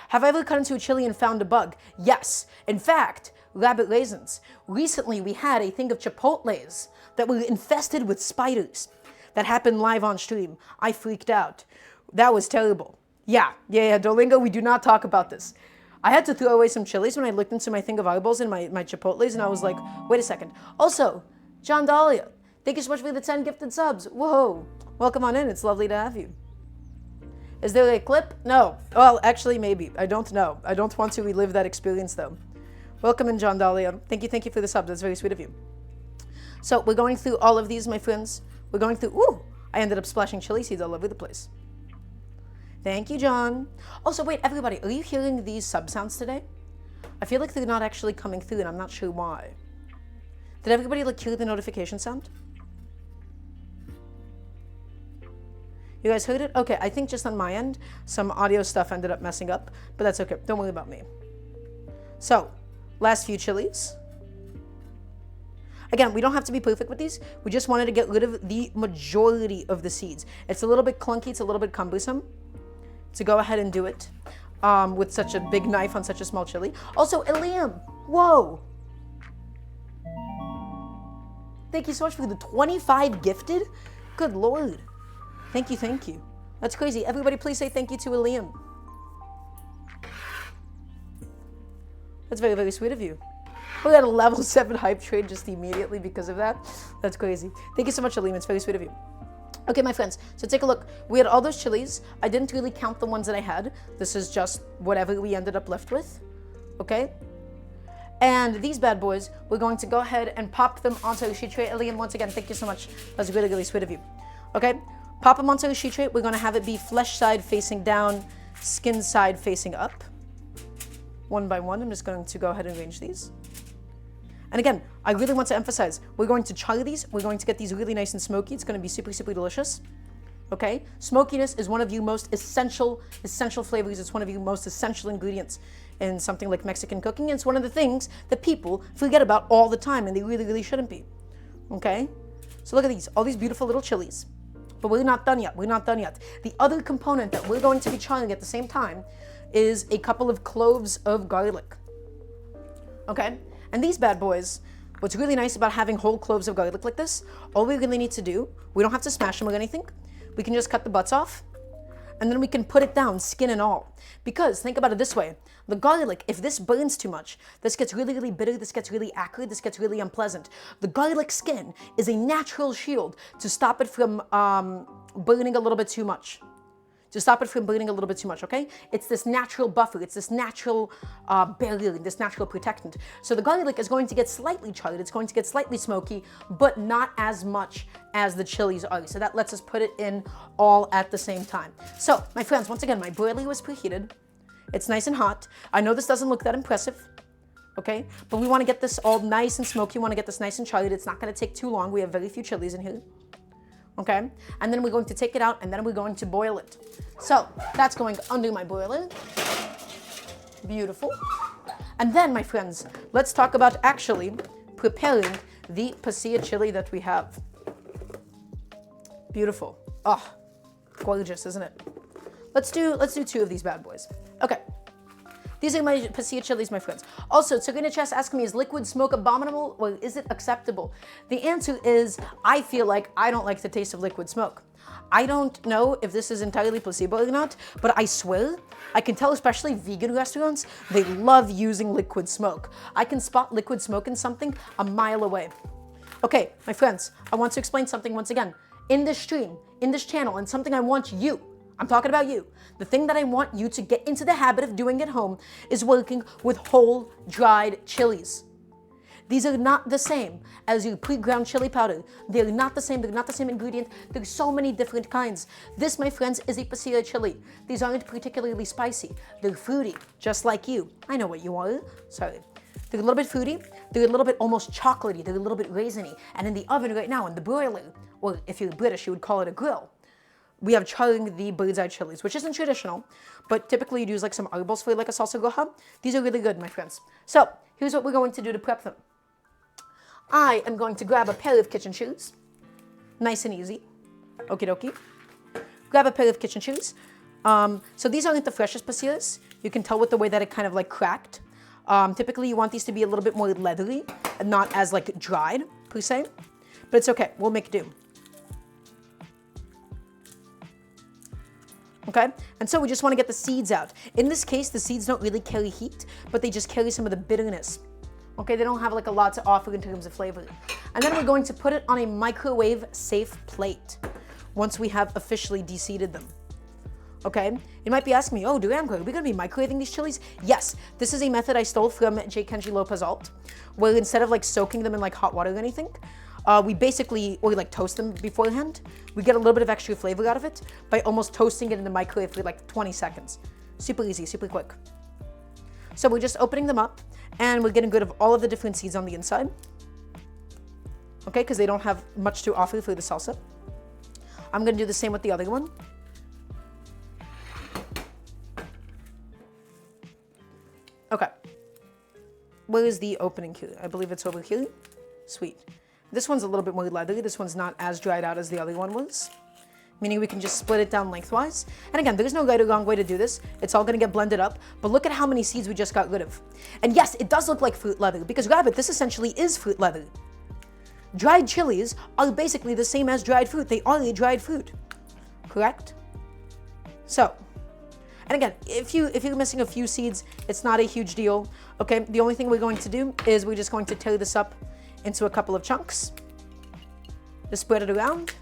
Have I ever cut into a chili and found a bug? Yes. In fact, rabbit raisins. Recently, we had a thing of chipotles that were infested with spiders. That happened live on stream. I freaked out. That was terrible. Yeah, Duolingo, we do not talk about this. I had to throw away some chilies when I looked into my thing of eyeballs and my chipotles, and I was like, wait a second. Also, John Dahlia, thank you so much for the 10 gifted subs. Whoa, welcome on in. It's lovely to have you. Is there a clip? No. Well, actually, maybe. I don't know. I don't want to relive that experience, though. Welcome in, John Dahlia. Thank you for the subs. That's very sweet of you. So we're going through all of these, my friends. We're going through, ooh, I ended up splashing chili seeds all over the place. Thank you, John. Also, wait, everybody, are you hearing these sub sounds today? I feel like they're not actually coming through, and I'm not sure why. Did everybody like hear the notification sound? You guys heard it? Okay, I think just on my end, some audio stuff ended up messing up, but that's okay. Don't worry about me. So, last few chilies. Again, we don't have to be perfect with these. We just wanted to get rid of the majority of the seeds. It's a little bit clunky. It's a little bit cumbersome to go ahead and do it with such a big knife on such a small chili. Also, Eliam, whoa. Thank you so much for the 25 gifted. Good Lord. Thank you. That's crazy. Everybody please say thank you to Eliam. That's very, very sweet of you. We got a level 7 hype trade just immediately because of that. That's crazy. Thank you so much, Eliam. It's very sweet of you. Okay, my friends, so take a look. We had all those chilies. I didn't really count the ones that I had. This is just whatever we ended up left with, okay? And these bad boys, we're going to go ahead and pop them onto the sheet tray. Eliam, once again, thank you so much. That's really, really sweet of you. Okay, pop them onto the sheet tray. We're gonna have it be flesh side facing down, skin side facing up. One by one, I'm just going to go ahead and arrange these. And again, I really want to emphasize, we're going to char these. We're going to get these really nice and smoky. It's going to be super, super delicious. Okay? Smokiness is one of your most essential flavors. It's one of your most essential ingredients in something like Mexican cooking. And it's one of the things that people forget about all the time, and they really, really shouldn't be. Okay? So look at these, all these beautiful little chilies. But we're not done yet. The other component that we're going to be charring at the same time is a couple of cloves of garlic. Okay? And these bad boys, what's really nice about having whole cloves of garlic like this, all we really need to do, we don't have to smash them or anything. We can just cut the butts off, and then we can put it down, skin and all. Because think about it this way, the garlic, if this burns too much, this gets really, really bitter, this gets really acrid, this gets really unpleasant. The garlic skin is a natural shield to stop it from burning a little bit too much. Okay? It's this natural buffer, it's this natural barrier, this natural protectant. So the garlic is going to get slightly charred, it's going to get slightly smoky, but not as much as the chilies are. So that lets us put it in all at the same time. So, my friends, once again, my broiler was preheated. It's nice and hot. I know this doesn't look that impressive, okay? But we want to get this all nice and smoky. We want to get this nice and charred. It's not going to take too long. We have very few chilies in here. okay? And then we're going to take it out and then we're going to boil it. So that's going under my boiler. Beautiful. And then, my friends, let's talk about actually preparing the pasilla chili that we have. Beautiful. Oh, gorgeous, isn't it? Let's do 2 of these bad boys. Okay. These are my pasilla chilies, my friends. Also, Serena Chess asking me, is liquid smoke abominable or is it acceptable? The answer is, I feel like I don't like the taste of liquid smoke. I don't know if this is entirely placebo or not, but I swear, I can tell especially vegan restaurants, they love using liquid smoke. I can spot liquid smoke in something a mile away. Okay, my friends, I want to explain something once again. In this stream, in this channel, and something I want you, I'm talking about you. The thing that I want you to get into the habit of doing at home is working with whole dried chilies. These are not the same as your pre-ground chili powder. They're not the same. They're not the same ingredient. There's so many different kinds. This, my friends, is a pasilla chili. These aren't particularly spicy. They're fruity, just like you. I know what you are. Sorry. They're a little bit fruity. They're a little bit almost chocolatey. They're a little bit raisiny. And in the oven right now, in the broiler, or if you're British, you would call it a grill, we have charring the bird's eye chilies, which isn't traditional, but typically you'd use like some herbals for like a salsa roja. These are really good, my friends. So here's what we're going to do to prep them. I am going to grab a pair of kitchen shoes. Nice and easy. Okie dokie. Grab a pair of kitchen shoes. So these aren't the freshest pasillas. You can tell with the way that it kind of like cracked. Typically you want these to be a little bit more leathery and not as like dried per se, but it's okay. We'll make do. Okay, and so we just want to get the seeds out. In this case, the seeds don't really carry heat, but they just carry some of the bitterness. Okay, they don't have like a lot to offer in terms of flavor. And then we're going to put it on a microwave safe plate once we have officially de-seeded them. Okay, you might be asking me, oh, Daramgar, are we going to be microwaving these chilies? Yes, this is a method I stole from J. Kenji Lopez Alt, where instead of like soaking them in like hot water or anything, we basically, or like toast them beforehand. We get a little bit of extra flavor out of it by almost toasting it in the microwave for like 20 seconds. Super easy, super quick. So we're just opening them up and we're getting rid of all of the different seeds on the inside. Okay, because they don't have much to offer for the salsa. I'm gonna do the same with the other one. Okay. Where is the opening here? I believe it's over here. Sweet. This one's a little bit more leathery. This one's not as dried out as the other one was, meaning we can just split it down lengthwise. And again, there's no right or wrong way to do this. It's all gonna get blended up, but look at how many seeds we just got rid of. And yes, it does look like fruit leather because rabbit, this essentially is fruit leather. Dried chilies are basically the same as dried fruit. They are a dried fruit, correct? So, and again, if you're missing a few seeds, it's not a huge deal. Okay, the only thing we're going to do is we're just going to tear this up into a couple of chunks. Just spread it around.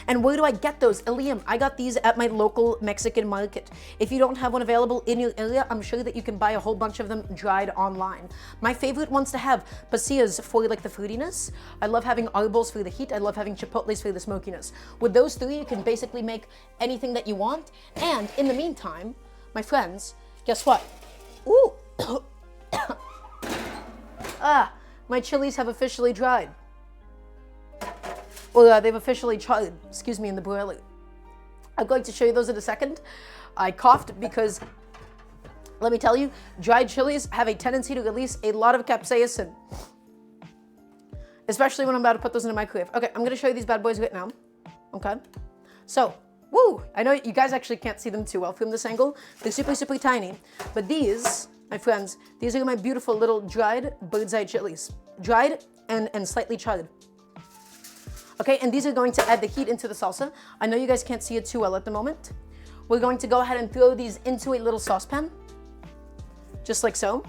And where do I get those? Eliam, I got these at my local Mexican market. If you don't have one available in your area, I'm sure that you can buy a whole bunch of them dried online. My favorite ones to have, pasillas for like the fruitiness. I love having arbos for the heat. I love having chipotles for the smokiness. With those 3, you can basically make anything that you want. And in the meantime, my friends, guess what? Ooh. My chilies have officially dried. Well, they've officially charred, excuse me, in the broiler. I'm going to show you those in a second. I coughed because, let me tell you, dried chilies have a tendency to release a lot of capsaicin, especially when I'm about to put those in a microwave. Okay, I'm gonna show you these bad boys right now, okay? So, woo, I know you guys actually can't see them too well from this angle. They're super, super tiny, but these, my friends, these are my beautiful little dried bird's eye chilies. Dried and slightly charred. Okay, and these are going to add the heat into the salsa. I know you guys can't see it too well at the moment. We're going to go ahead and throw these into a little saucepan, just like so.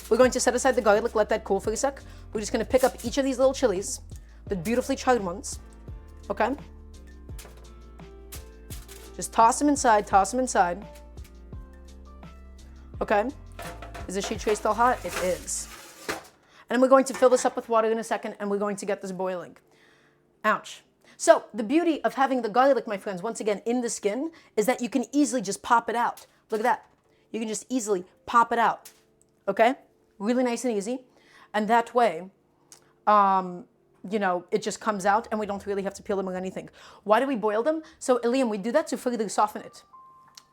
We're going to set aside the garlic, let that cool for a sec. We're just gonna pick up each of these little chilies, the beautifully charred ones, okay? Just toss them inside, toss them inside. Okay, is the sheet tray still hot? It is. And we're going to fill this up with water in a second and we're going to get this boiling. Ouch. So the beauty of having the garlic, my friends, once again, in the skin is that you can easily just pop it out. Look at that. You can just easily pop it out, okay? Really nice and easy. And that way, you know, it just comes out and we don't really have to peel them or anything. Why do we boil them? So Liam, we do that to further soften it.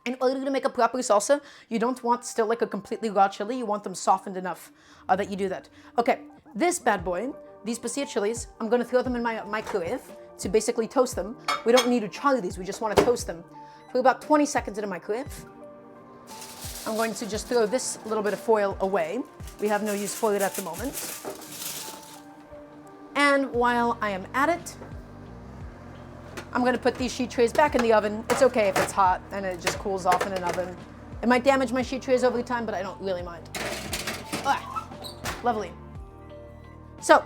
In order to make a proper salsa, you don't want still like a completely raw chili. You want them softened enough that you do that. Okay, this bad boy, these pasilla chilies, I'm going to throw them in my microwave to basically toast them. We don't need to char these. We just want to toast them for about 20 seconds in the microwave. I'm going to just throw this little bit of foil away. We have no use for it at the moment. And while I am at it, I'm going to put these sheet trays back in the oven. It's okay if it's hot and it just cools off in an oven. It might damage my sheet trays over time, but I don't really mind. Ah, lovely. So,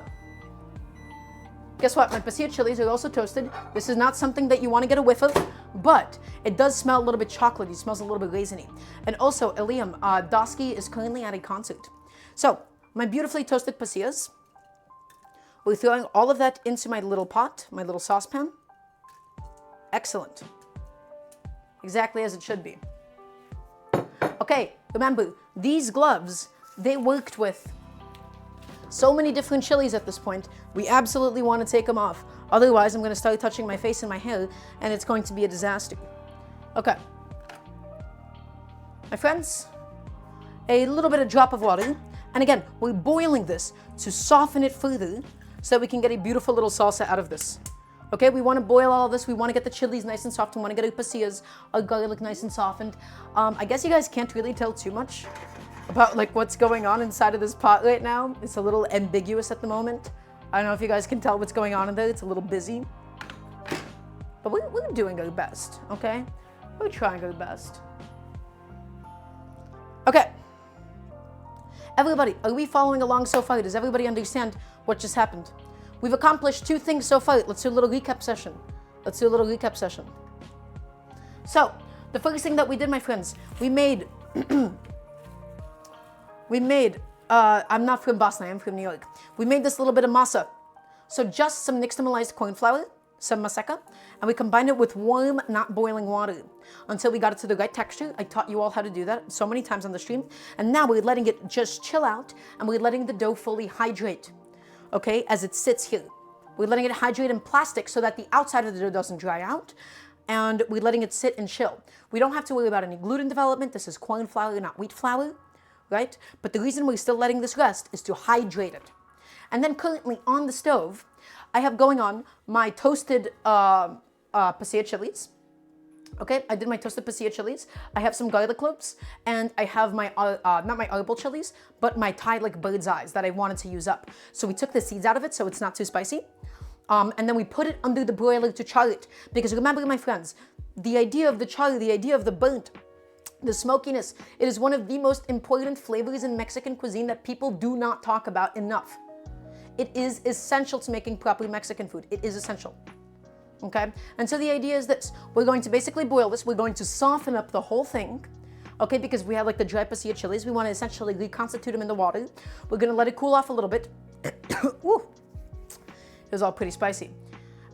guess what? My pasilla chilies are also toasted. This is not something that you want to get a whiff of, but it does smell a little bit chocolatey. It smells a little bit raisiny. And also, Liam, Dosky is currently at a concert. So, my beautifully toasted pasillas. We're throwing all of that into my little pot, my little saucepan. Excellent. Exactly as it should be. Okay, remember, these gloves, they worked with so many different chilies at this point. We absolutely want to take them off. Otherwise, I'm going to start touching my face and my hair, and it's going to be a disaster. Okay. My friends, a little bit of drop of water. And again, we're boiling this to soften it further so that we can get a beautiful little salsa out of this. Okay, we want to boil all of this. We want to get the chilies nice and soft. We want to get our pasillas, our garlic nice and softened. I guess you guys can't really tell too much about like what's going on inside of this pot right now. It's a little ambiguous at the moment. I don't know if you guys can tell what's going on in there. It's a little busy. But we're doing our best, okay? We're trying our best. Okay. Everybody, are we following along so far? Does everybody understand what just happened? We've accomplished 2 things so far. Let's do a little recap session. So, the first thing that we did, my friends, we made, I'm not from Boston, I'm from New York. We made this little bit of masa. So just some nixtamalized corn flour, some maseca, and we combined it with warm, not boiling water until we got it to the right texture. I taught you all how to do that so many times on the stream. And now we're letting it just chill out and we're letting the dough fully hydrate. Okay, as it sits here. We're letting it hydrate in plastic so that the outside of the dough doesn't dry out, and we're letting it sit and chill. We don't have to worry about any gluten development. This is corn flour, not wheat flour, right? But the reason we're still letting this rest is to hydrate it. And then currently on the stove, I have going on my toasted pasilla chilies. Okay, I did my toasted pasilla chilies. I have some garlic cloves, and I have my, not my herbal chilies, but my Thai like bird's eyes that I wanted to use up. So we took the seeds out of it so it's not too spicy. And then we put it under the broiler to char it. Because remember, my friends, the idea of the char, the idea of the burnt, the smokiness, it is one of the most important flavors in Mexican cuisine that people do not talk about enough. It is essential to making proper Mexican food. It is essential. Okay, and so the idea is this. We're going to basically boil this. We're going to soften up the whole thing, okay, because we have like the dry pasilla chilies. We want to essentially reconstitute them in the water. We're going to let it cool off a little bit. Ooh, it was all pretty spicy.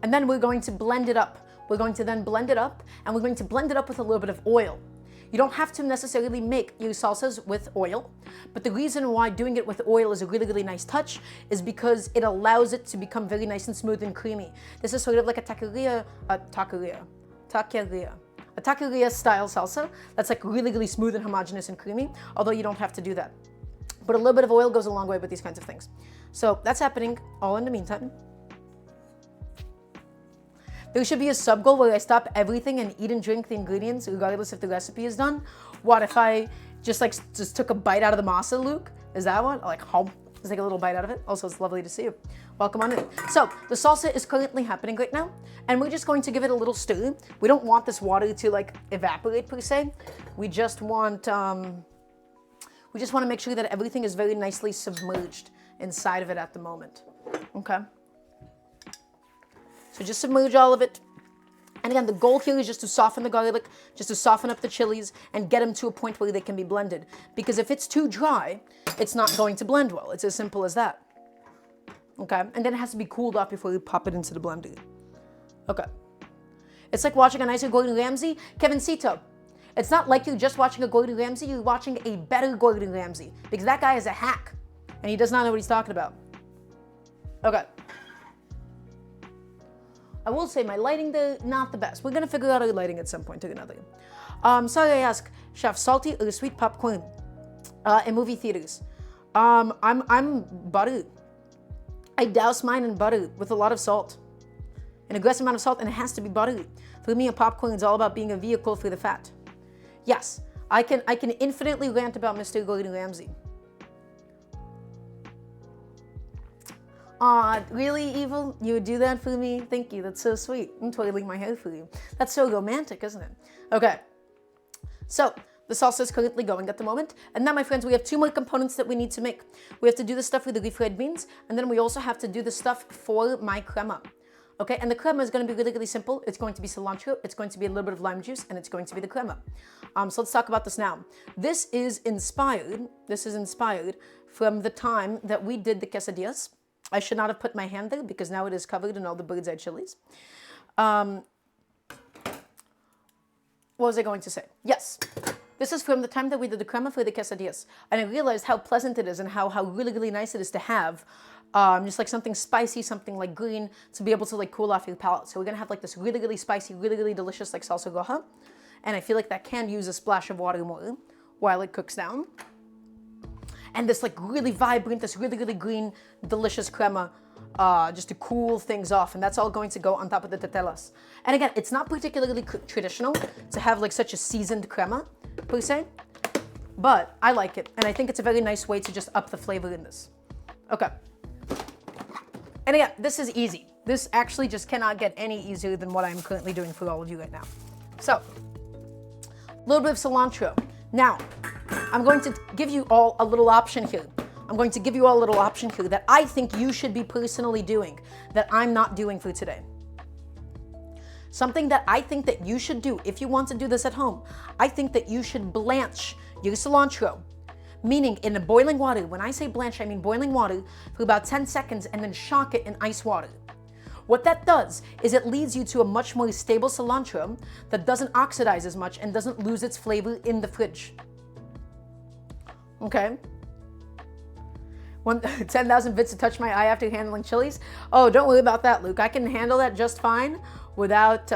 And then we're going to blend it up. We're going to then blend it up, and we're going to blend it up with a little bit of oil. You don't have to necessarily make your salsas with oil, but the reason why doing it with oil is a really, really nice touch is because it allows it to become very nice and smooth and creamy. This is sort of like a taqueria style salsa that's like really, really smooth and homogeneous and creamy, although you don't have to do that. But a little bit of oil goes a long way with these kinds of things. So that's happening all in the meantime. There should be a sub goal where I stop everything and eat and drink the ingredients regardless if the recipe is done. What if I just took a bite out of the masa, Luke? Is that one? Like, just take a little bite out of it. Also, it's lovely to see you. Welcome on in. So, the salsa is currently happening right now, and we're just going to give it a little stir. We don't want this water to like evaporate per se. We just want to make sure that everything is very nicely submerged inside of it at the moment. Okay. So just submerge all of it. And again, the goal here is just to soften the garlic, just to soften up the chilies and get them to a point where they can be blended. Because if it's too dry, it's not going to blend well. It's as simple as that. Okay, and then it has to be cooled off before you pop it into the blender. Okay. It's like watching a nicer Gordon Ramsay. Kevin Cito, it's not like you're just watching a Gordon Ramsay, you're watching a better Gordon Ramsay. Because that guy is a hack, and he does not know what he's talking about. Okay. I will say my lighting there, not the best. We're gonna figure out our lighting at some point or another. Sorry, I ask, chef, salty or sweet popcorn in movie theaters? I'm butter. I douse mine in butter with a lot of salt, an aggressive amount of salt, and it has to be buttery. For me, a popcorn is all about being a vehicle for the fat. Yes, I can infinitely rant about Mr. Gordon Ramsay. Aw, really, Evil? You would do that for me? Thank you, that's so sweet. I'm twirling my hair for you. That's so romantic, isn't it? Okay, so the salsa is currently going at the moment. And now, my friends, we have 2 more components that we need to make. We have to do the stuff with the refried beans, and then we also have to do the stuff for my crema. Okay, and the crema is going to be really, really simple. It's going to be cilantro, it's going to be a little bit of lime juice, and it's going to be the crema. So let's talk about this now. This is inspired from the time that we did the quesadillas. I should not have put my hand there because now it is covered in all the bird's eye chilies. What was I going to say? Yes. This is from the time that we did the crema for the quesadillas. And I realized how pleasant it is and how really, really nice it is to have just like something spicy, something like green, to be able to like cool off your palate. So we're going to have like this really, really spicy, really, really delicious like salsa roja. And I feel like that can use a splash of water more while it cooks down. And this like really vibrant, this really, really green, delicious crema just to cool things off. And that's all going to go on top of the tetelas. And again, it's not particularly traditional to have like such a seasoned crema per se, but I like it. And I think it's a very nice way to just up the flavor in this. Okay. And again, this is easy. This actually just cannot get any easier than what I'm currently doing for all of you right now. So, a little bit of cilantro. Now, I'm going to give you all a little option here. I'm going to give you all a little option here that I think you should be personally doing that I'm not doing for today. Something that I think that you should do if you want to do this at home. I think that you should blanch your cilantro, meaning in the boiling water. When I say blanch, I mean boiling water for about 10 seconds and then shock it in ice water. What that does is it leads you to a much more stable cilantro that doesn't oxidize as much and doesn't lose its flavor in the fridge. Okay? 10,000 bits to touch my eye after handling chilies. Oh, don't worry about that, Luke. I can handle that just fine without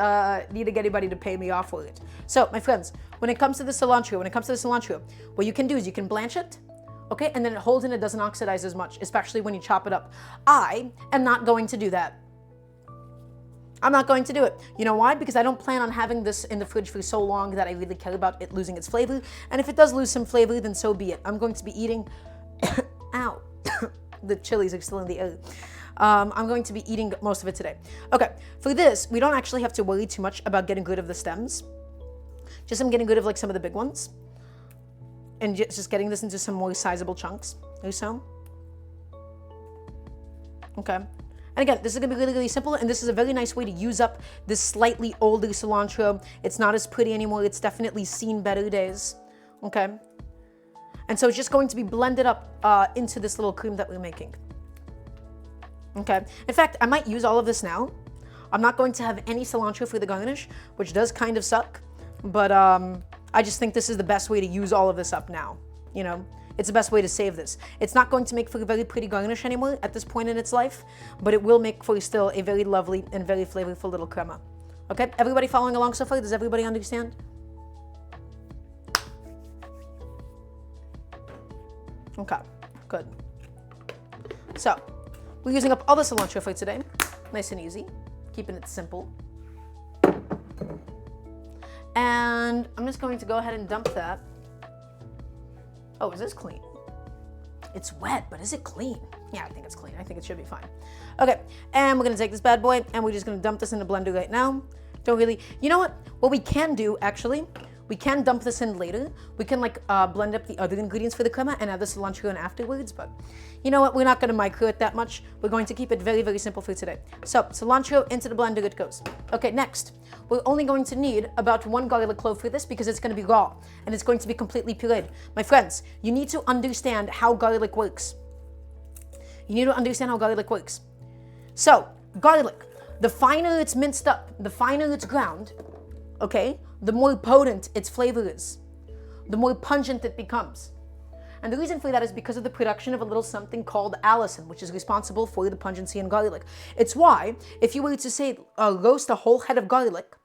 needing anybody to pay me off for it. So, my friends, when it comes to the cilantro, what you can do is you can blanch it, okay, and then it holds and it doesn't oxidize as much, especially when you chop it up. I am not going to do that. I'm not going to do it. You know why? Because I don't plan on having this in the fridge for so long that I really care about it losing its flavor. And if it does lose some flavor, then so be it. I'm going to be eating... Ow. The chilies are still in the air. I'm going to be eating most of it today. Okay, for this, we don't actually have to worry too much about getting rid of the stems. Just I'm getting rid of like some of the big ones. And just getting this into some more sizable chunks or so. Okay. And again, this is going to be really, really simple, and this is a very nice way to use up this slightly older cilantro. It's not as pretty anymore. It's definitely seen better days, okay? And so it's just going to be blended up into this little cream that we're making, okay? In fact, I might use all of this now. I'm not going to have any cilantro for the garnish, which does kind of suck, but I just think this is the best way to use all of this up now, you know? It's the best way to save this. It's not going to make for a very pretty garnish anymore at this point in its life, but it will make for still a very lovely and very flavorful little crema. Okay, everybody following along so far? Does everybody understand? Okay, good. So, we're using up all the cilantro for today. Nice and easy, keeping it simple. And I'm just going to go ahead and dump that. Oh, is this clean? It's wet, but is it clean? Yeah, I think it's clean. I think it should be fine. Okay, and we're gonna take this bad boy and we're just gonna dump this in the blender right now. Don't really, you know what? What we can do, actually, we can dump this in later. We can like blend up the other ingredients for the crema and add the cilantro in afterwards, but you know what? We're not gonna micro it that much. We're going to keep it very, very simple for today. So, cilantro into the blender it goes. Okay, next, we're only going to need about 1 garlic clove for this because it's gonna be raw and it's going to be completely pureed. My friends, you need to understand how garlic works. You need to understand how garlic works. So, garlic, the finer it's minced up, the finer it's ground, okay, the more potent its flavor is, the more pungent it becomes. And the reason for that is because of the production of a little something called allicin, which is responsible for the pungency in garlic. It's why, if you were to say roast a whole head of garlic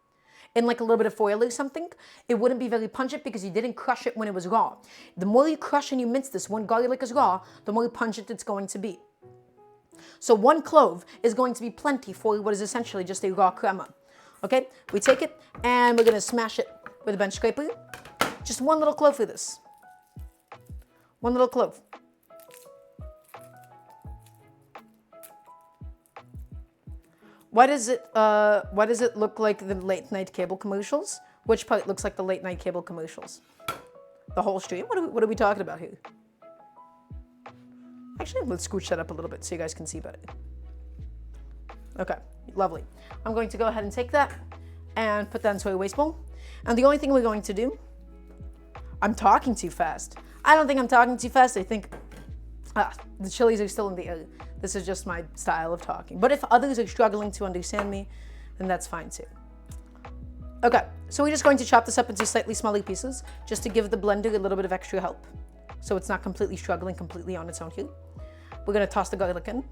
in like a little bit of foil or something, it wouldn't be very pungent because you didn't crush it when it was raw. The more you crush and you mince this when garlic is raw, the more pungent it's going to be. So 1 clove is going to be plenty for what is essentially just a raw crema. Okay, we take it and we're gonna smash it with a bench scraper. Just 1 little clove for this. 1 little clove. Why does it look like the late night cable commercials? Which part looks like the late night cable commercials? The whole stream? What are we talking about here? Actually, let's scooch that up a little bit so you guys can see better. Okay, lovely. I'm going to go ahead and take that and put that into a waste bowl. And the only thing we're going to do, I'm talking too fast. I don't think I'm talking too fast. I think the chilies are still in the air. This is just my style of talking. But if others are struggling to understand me, then that's fine too. Okay, so we're just going to chop this up into slightly smaller pieces just to give the blender a little bit of extra help. So it's not completely struggling completely on its own here. We're gonna toss the garlic in.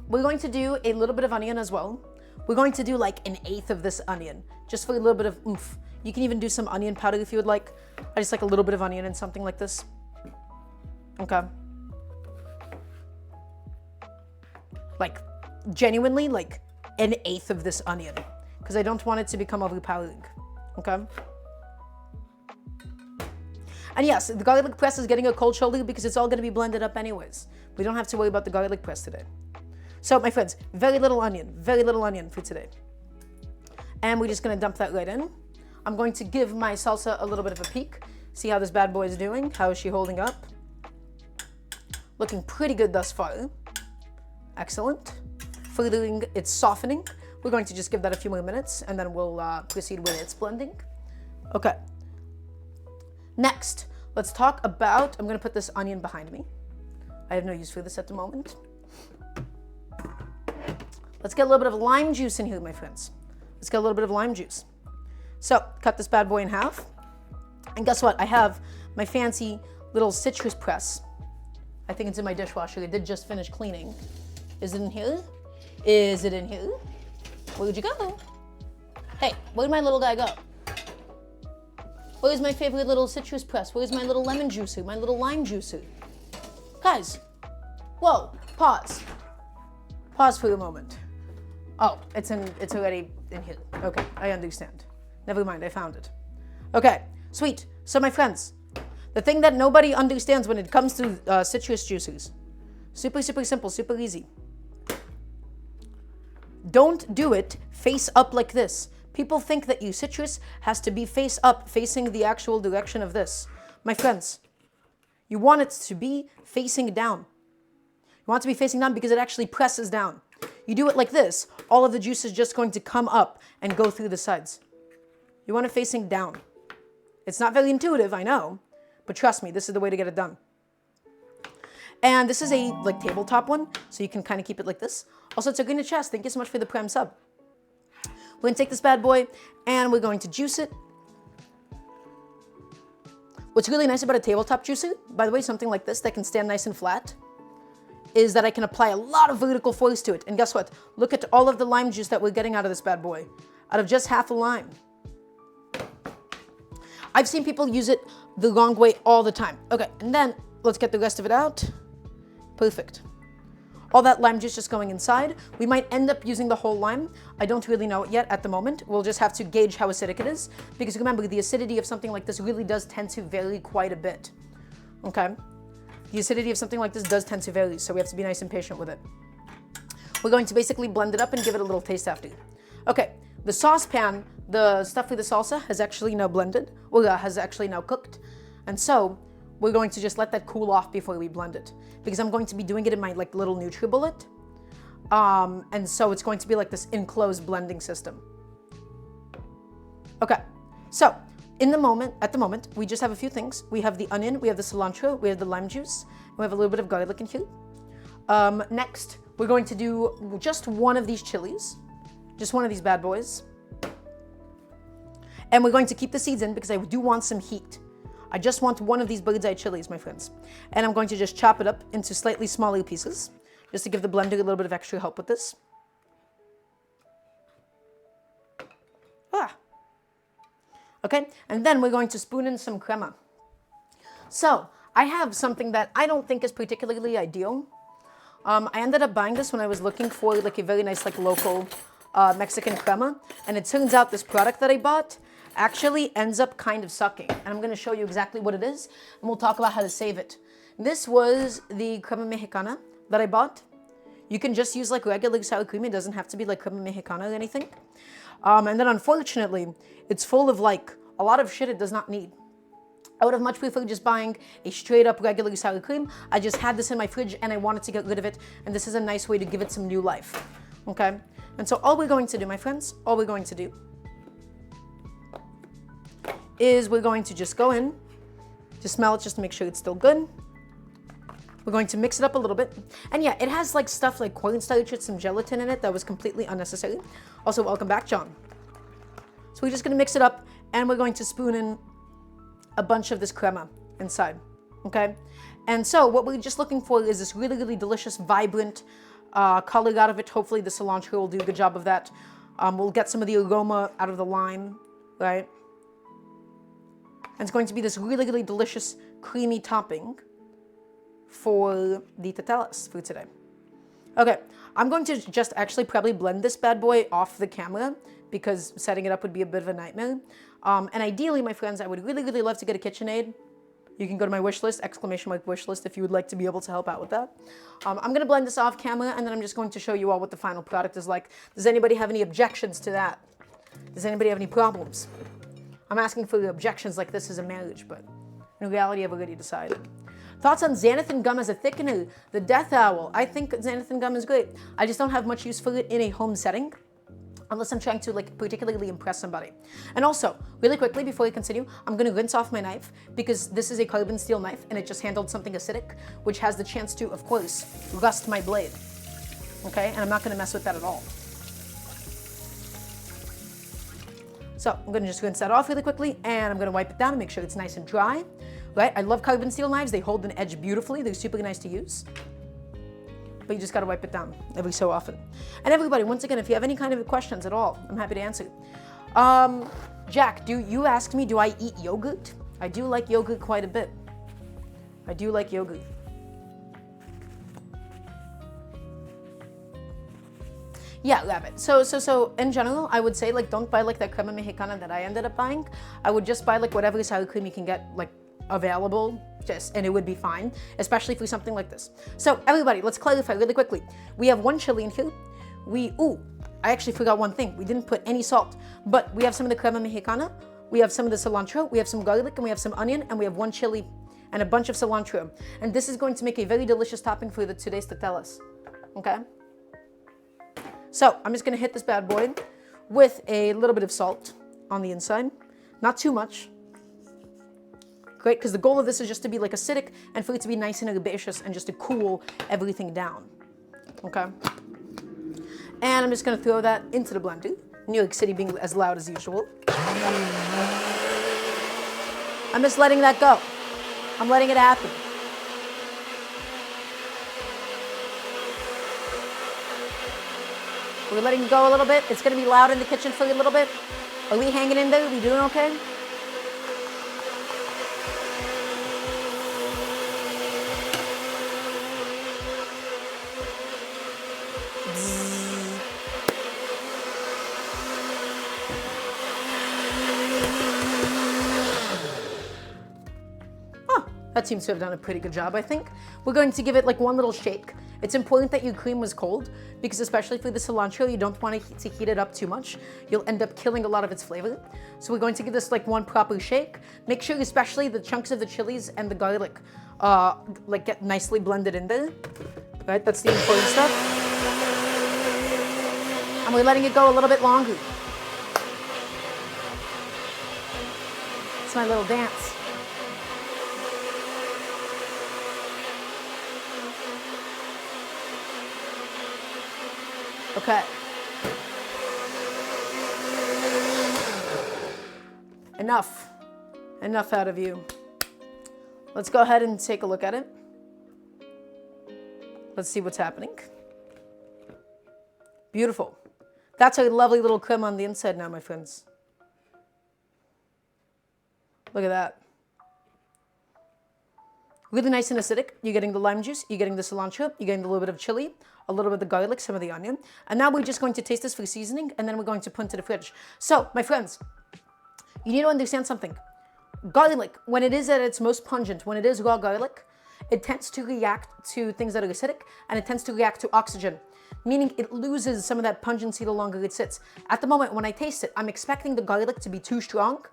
We're going to do a little bit of onion as well. We're going to do like 1/8 of this onion, just for a little bit of oomph. You can even do some onion powder if you would like. I just like a little bit of onion in something like this. Okay. Like, genuinely, like 1/8 of this onion, because I don't want it to become overpowering. Okay. And yes, the garlic press is getting a cold shoulder because it's all going to be blended up anyways. We don't have to worry about the garlic press today. So, my friends, very little onion for today. And we're just going to dump that right in. I'm going to give my salsa a little bit of a peek. See how this bad boy is doing. How is she holding up? Looking pretty good thus far. Excellent. Furthering its softening. We're going to just give that a few more minutes and then we'll proceed with its blending. Okay. Next, let's talk about, I'm going to put this onion behind me. I have no use for this at the moment. Let's get a little bit of lime juice in here, my friends. Let's get a little bit of lime juice. So, cut this bad boy in half. And guess what? I have my fancy little citrus press. I think it's in my dishwasher. I did just finish cleaning. Is it in here? Is it in here? Where'd you go? Hey, where'd my little guy go? Where's my favorite little citrus press? Where's my little lemon juicer? My little lime juicer? Guys, whoa, pause. Pause for a moment. Oh, it's already in here. Okay, I understand. Never mind, I found it. Okay, sweet. So my friends, the thing that nobody understands when it comes to citrus juices, super, super simple, super easy. Don't do it face up like this. People think that your citrus has to be face up, facing the actual direction of this. My friends, you want it to be facing down. You want it to be facing down because it actually presses down. You do it like this, all of the juice is just going to come up and go through the sides. You want it facing down. It's not very intuitive, I know, but trust me, this is the way to get it done. And this is a like tabletop one, so you can kind of keep it like this. Also, it's a green chest. Thank you so much for the Prem sub. We're gonna take this bad boy and we're going to juice it. What's really nice about a tabletop juicer, by the way, something like this that can stand nice and flat, is that I can apply a lot of vertical force to it. And guess what? Look at all of the lime juice that we're getting out of this bad boy. Out of just half a lime. I've seen people use it the wrong way all the time. Okay, and then let's get the rest of it out. Perfect. All that lime juice just going inside. We might end up using the whole lime. I don't really know it yet at the moment. We'll just have to gauge how acidic it is. Because remember, the acidity of something like this really does tend to vary quite a bit. Okay? The acidity of something like this does tend to vary, so we have to be nice and patient with it. We're going to basically blend it up and give it a little taste after. Okay, the saucepan, the stuff for the salsa has actually now blended, or has actually now cooked. And so, we're going to just let that cool off before we blend it. Because I'm going to be doing it in my like little NutriBullet. And so it's going to be like this enclosed blending system. Okay, so at the moment, we just have a few things. We have the onion, we have the cilantro, we have the lime juice, and we have a little bit of garlic in here. Next, we're going to do just one of these chilies. Just one of these bad boys. And we're going to keep the seeds in because I do want some heat. I just want one of these bird's eye chilies, my friends. And I'm going to just chop it up into slightly smaller pieces, just to give the blender a little bit of extra help with this. Okay, and then we're going to spoon in some crema. So I have something that I don't think is particularly ideal. I ended up buying this when I was looking for like a very nice like local Mexican crema, and it turns out this product that I bought actually ends up kind of sucking. And I'm going to show you exactly what it is, and we'll talk about how to save it. This was the Crema Mexicana that I bought. You can just use like regular sour cream. It doesn't have to be like Crema Mexicana or anything. And then unfortunately, it's full of like a lot of shit it does not need. I would have much preferred just buying a straight up regular sour cream. I just had this in my fridge and I wanted to get rid of it. And this is a nice way to give it some new life. Okay? And so all we're going to do, my friends, all we're going to do is we're going to just go in, just smell it just to make sure it's still good. We're going to mix it up a little bit. And yeah, it has like stuff like cornstarch with some gelatin in it that was completely unnecessary. Also, welcome back, John. So we're just going to mix it up and we're going to spoon in a bunch of this crema inside, okay? And so what we're just looking for is this really, really delicious, vibrant color out of it. Hopefully the cilantro will do a good job of that. We'll get some of the aroma out of the lime, right? And it's going to be this really, really delicious, creamy topping for the Tetelas for today. Okay, I'm going to just actually probably blend this bad boy off the camera because setting it up would be a bit of a nightmare. And ideally, my friends, I would really, really love to get a KitchenAid. You can go to my wish list, !wish list, if you would like to be able to help out with that. I'm going to blend this off camera, and then I'm just going to show you all what the final product is like. Does anybody have any objections to that? Does anybody have any problems? I'm asking for objections like this is a marriage, but in reality, I've already decided. Thoughts on xanthan gum as a thickener? The death owl. I think xanthan gum is great. I just don't have much use for it in a home setting, unless I'm trying to like particularly impress somebody. And also, really quickly before I continue, I'm gonna rinse off my knife because this is a carbon steel knife and it just handled something acidic, which has the chance to, of course, rust my blade. Okay, and I'm not gonna mess with that at all. So I'm gonna just rinse that off really quickly and I'm gonna wipe it down and make sure it's nice and dry. Right, I love carbon steel knives. They hold an edge beautifully. They're super nice to use. But you just gotta wipe it down every so often. And everybody, once again, if you have any kind of questions at all, I'm happy to answer. Jack, you asked me, do I eat yogurt? I do like yogurt quite a bit. I do like yogurt. Yeah, rabbit. So in general, I would say like don't buy like that Crema Mexicana that I ended up buying. I would just buy like whatever sour cream you can get like available, and it would be fine, especially for something like this. So everybody, let's clarify really quickly. We have one chili in here. I actually forgot one thing. We didn't put any salt, but we have some of the Crema Mexicana, we have some of the cilantro, we have some garlic, and we have some onion, and we have one chili and a bunch of cilantro. And this is going to make a very delicious topping for today's Tetelas, okay? So I'm just gonna hit this bad boy with a little bit of salt on the inside, not too much. Great, because the goal of this is just to be like acidic and for it to be nice and herbaceous and just to cool everything down, okay? And I'm just gonna throw that into the blender. New York City being as loud as usual. I'm just letting that go. I'm letting it happen. We're letting it go a little bit. It's gonna be loud in the kitchen for a little bit. Are we hanging in there? Are we doing okay? That seems to have done a pretty good job, I think. We're going to give it like one little shake. It's important that your cream was cold because especially for the cilantro, you don't want to heat it up too much. You'll end up killing a lot of its flavor. So we're going to give this like one proper shake. Make sure especially the chunks of the chilies and the garlic like get nicely blended in there. Right, that's the important stuff. And we're letting it go a little bit longer. It's my little dance. Okay. Enough out of you. Let's go ahead and take a look at it. Let's see what's happening. Beautiful. That's a lovely little crema on the inside now, my friends. Look at that. Really nice and acidic. You're getting the lime juice, you're getting the cilantro, you're getting a little bit of chili, a little bit of the garlic, some of the onion. And now we're just going to taste this for seasoning, and then we're going to put into the fridge. So, my friends, you need to understand something. Garlic, when it is at its most pungent, when it is raw garlic, it tends to react to things that are acidic, and it tends to react to oxygen, meaning it loses some of that pungency the longer it sits. At the moment, when I taste it, I'm expecting the garlic to be too strong,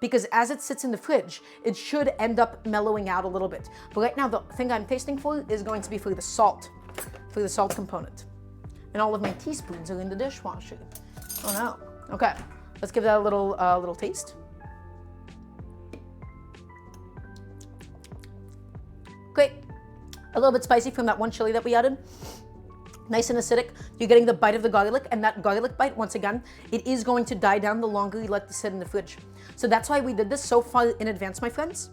because as it sits in the fridge, it should end up mellowing out a little bit. But right now, the thing I'm tasting for is going to be for the salt component. And all of my teaspoons are in the dishwasher. Oh no. Okay, let's give that a little taste. Great. A little bit spicy from that one chili that we added. Nice and acidic. You're getting the bite of the garlic, and that garlic bite, once again, it is going to die down the longer you let this sit in the fridge. So that's why we did this so far in advance, my friends.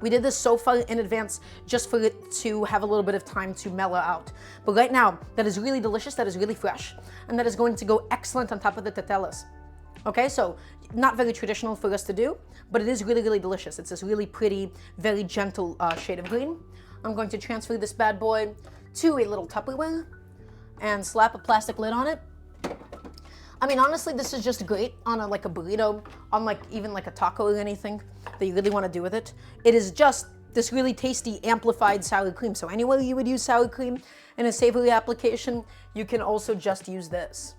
We did this so far in advance just for it to have a little bit of time to mellow out. But right now, that is really delicious, that is really fresh, and that is going to go excellent on top of the tetelas. Okay, so not very traditional for us to do, but it is really, really delicious. It's this really pretty, very gentle shade of green. I'm going to transfer this bad boy to a little Tupperware and slap a plastic lid on it. I mean, honestly, this is just great on a burrito, on even a taco or anything that you really want to do with it. It is just this really tasty amplified sour cream. So anywhere you would use sour cream in a savory application, you can also just use this.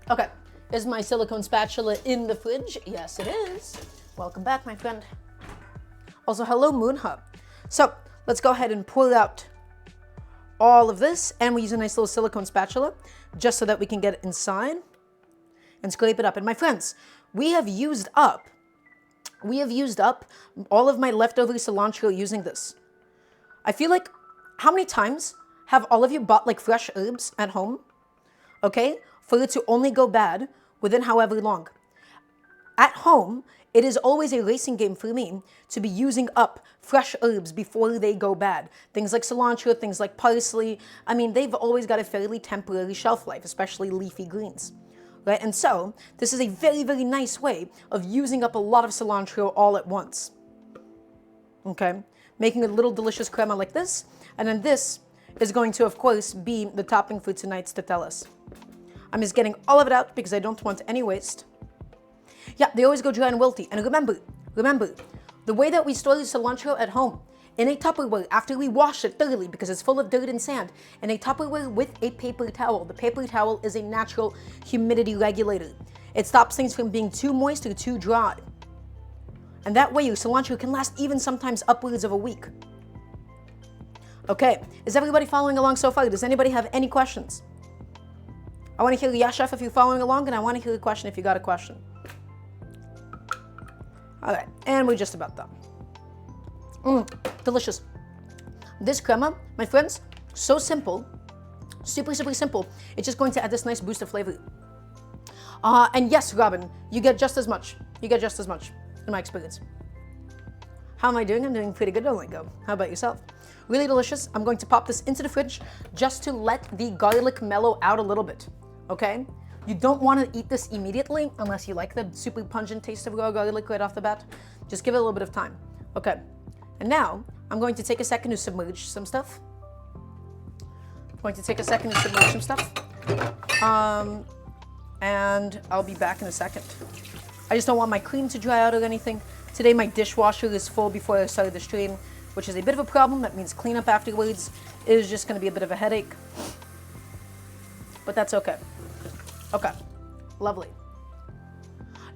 Okay, is my silicone spatula in the fridge? Yes, it is. Welcome back, my friend. Also, hello, Moon Hub. So let's go ahead and pull out all of this, and we use a nice little silicone spatula just so that we can get it inside and scrape it up. And my friends, we have used up all of my leftover cilantro using this. I feel like, how many times have all of you bought fresh herbs at home, okay, for it to only go bad within however long? At home, it is always a racing game for me to be using up fresh herbs before they go bad. Things like cilantro, things like parsley. I mean, they've always got a fairly temporary shelf life, especially leafy greens, right? And so this is a very, very nice way of using up a lot of cilantro all at once, okay? Making a little delicious crema like this. And then this is going to, of course, be the topping for tonight's tetelas. I'm just getting all of it out because I don't want any waste. Yeah, they always go dry and wilty. And remember, the way that we store the cilantro at home, in a Tupperware, after we wash it thoroughly because it's full of dirt and sand, in a Tupperware with a paper towel. The paper towel is a natural humidity regulator. It stops things from being too moist or too dry. And that way your cilantro can last even sometimes upwards of a week. Okay, is everybody following along so far? Does anybody have any questions? I want to hear yes, chef, if you're following along, and I want to hear a question if you got a question. All right, and we're just about done. Delicious. This crema, my friends, so simple, super, super simple. It's just going to add this nice boost of flavor. And yes, Robin, you get just as much. You get just as much, in my experience. How am I doing? I'm doing pretty good, don't let go. How about yourself? Really delicious. I'm going to pop this into the fridge just to let the garlic mellow out a little bit, okay? You don't want to eat this immediately unless you like the super pungent taste of raw garlic right off the bat. Just give it a little bit of time. Okay, and now I'm going to take a second to submerge some stuff. And I'll be back in a second. I just don't want my cream to dry out or anything. Today my dishwasher is full before I started the stream, which is a bit of a problem. That means cleanup afterwards is just going to be a bit of a headache. But that's okay. Okay, lovely.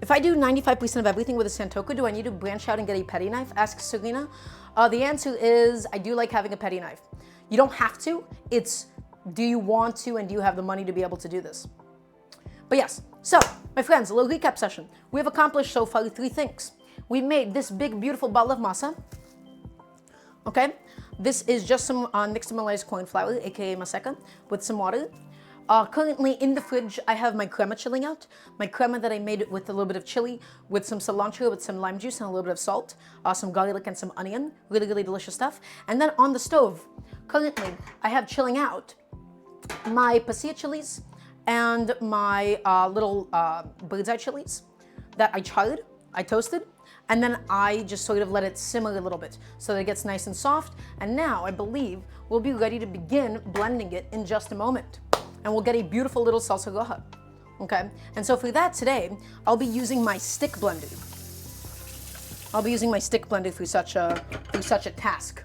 If I do 95% of everything with a santoku, do I need to branch out and get a petty knife? Asks Serena. The answer is I do like having a petty knife. You don't have to. It's do you want to and do you have the money to be able to do this? But yes, so my friends, a little recap session. We have accomplished so far 3 things. We made this big, beautiful ball of masa. Okay, this is just some nixtamalized corn flour, aka maseka, with some water. Currently in the fridge, I have my crema chilling out. My crema that I made with a little bit of chili, with some cilantro, with some lime juice, and a little bit of salt, some garlic and some onion. Really, really delicious stuff. And then on the stove, currently, I have chilling out my pasilla chilies and my little bird's eye chilies that I charred, I toasted, and then I just sort of let it simmer a little bit so that it gets nice and soft. And now I believe we'll be ready to begin blending it in just a moment. And we'll get a beautiful little salsa roja, okay? And so for that today, I'll be using my stick blender. I'll be using my stick blender for such a task.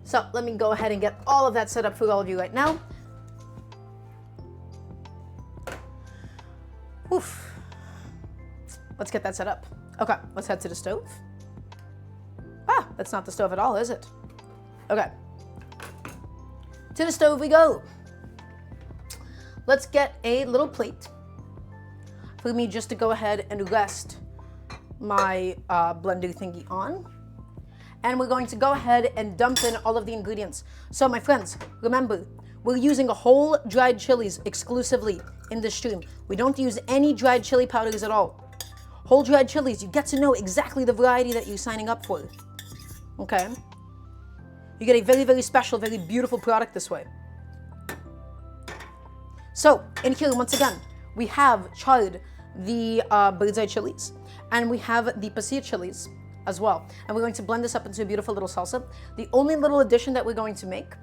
So let me go ahead and get all of that set up for all of you right now. Oof. Let's get that set up. Okay, let's head to the stove. Ah, that's not the stove at all, is it? Okay. To the stove we go. Let's get a little plate for me just to go ahead and rest my blender thingy on. And we're going to go ahead and dump in all of the ingredients. So my friends, remember, we're using whole dried chilies exclusively in this stream. We don't use any dried chili powders at all. Whole dried chilies, you get to know exactly the variety that you're signing up for. Okay? You get a very, very special, very beautiful product this way. So, in here, once again, we have charred the bird's eye chilies, and we have the pasilla chilies as well. And we're going to blend this up into a beautiful little salsa. The only little addition that we're going to make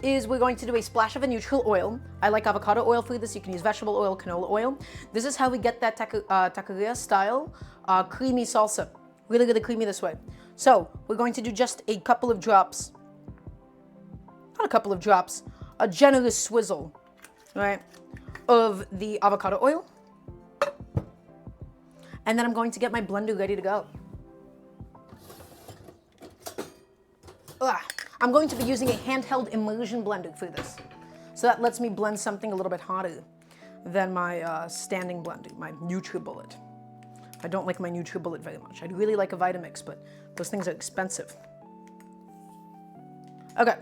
is we're going to do a splash of a neutral oil. I like avocado oil for this. You can use vegetable oil, canola oil. This is how we get that taqueria style creamy salsa. Really, really creamy this way. So, we're going to do just a couple of drops. Not a couple of drops. A generous swizzle, right, of the avocado oil. And then I'm going to get my blender ready to go. I'm going to be using a handheld immersion blender for this. So that lets me blend something a little bit hotter than my standing blender, my NutriBullet. I don't like my NutriBullet very much. I'd really like a Vitamix, but those things are expensive. Okay.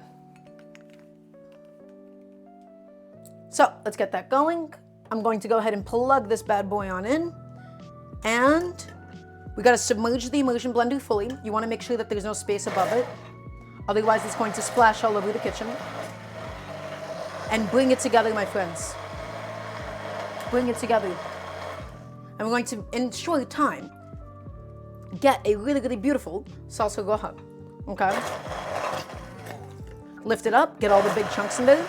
So let's get that going. I'm going to go ahead and plug this bad boy on in. And we gotta submerge the immersion blender fully. You wanna make sure that there's no space above it. Otherwise it's going to splash all over the kitchen. And bring it together, my friends. Bring it together. And we're going to, in short time, get a really, really beautiful salsa roja. Okay? Lift it up, get all the big chunks in there.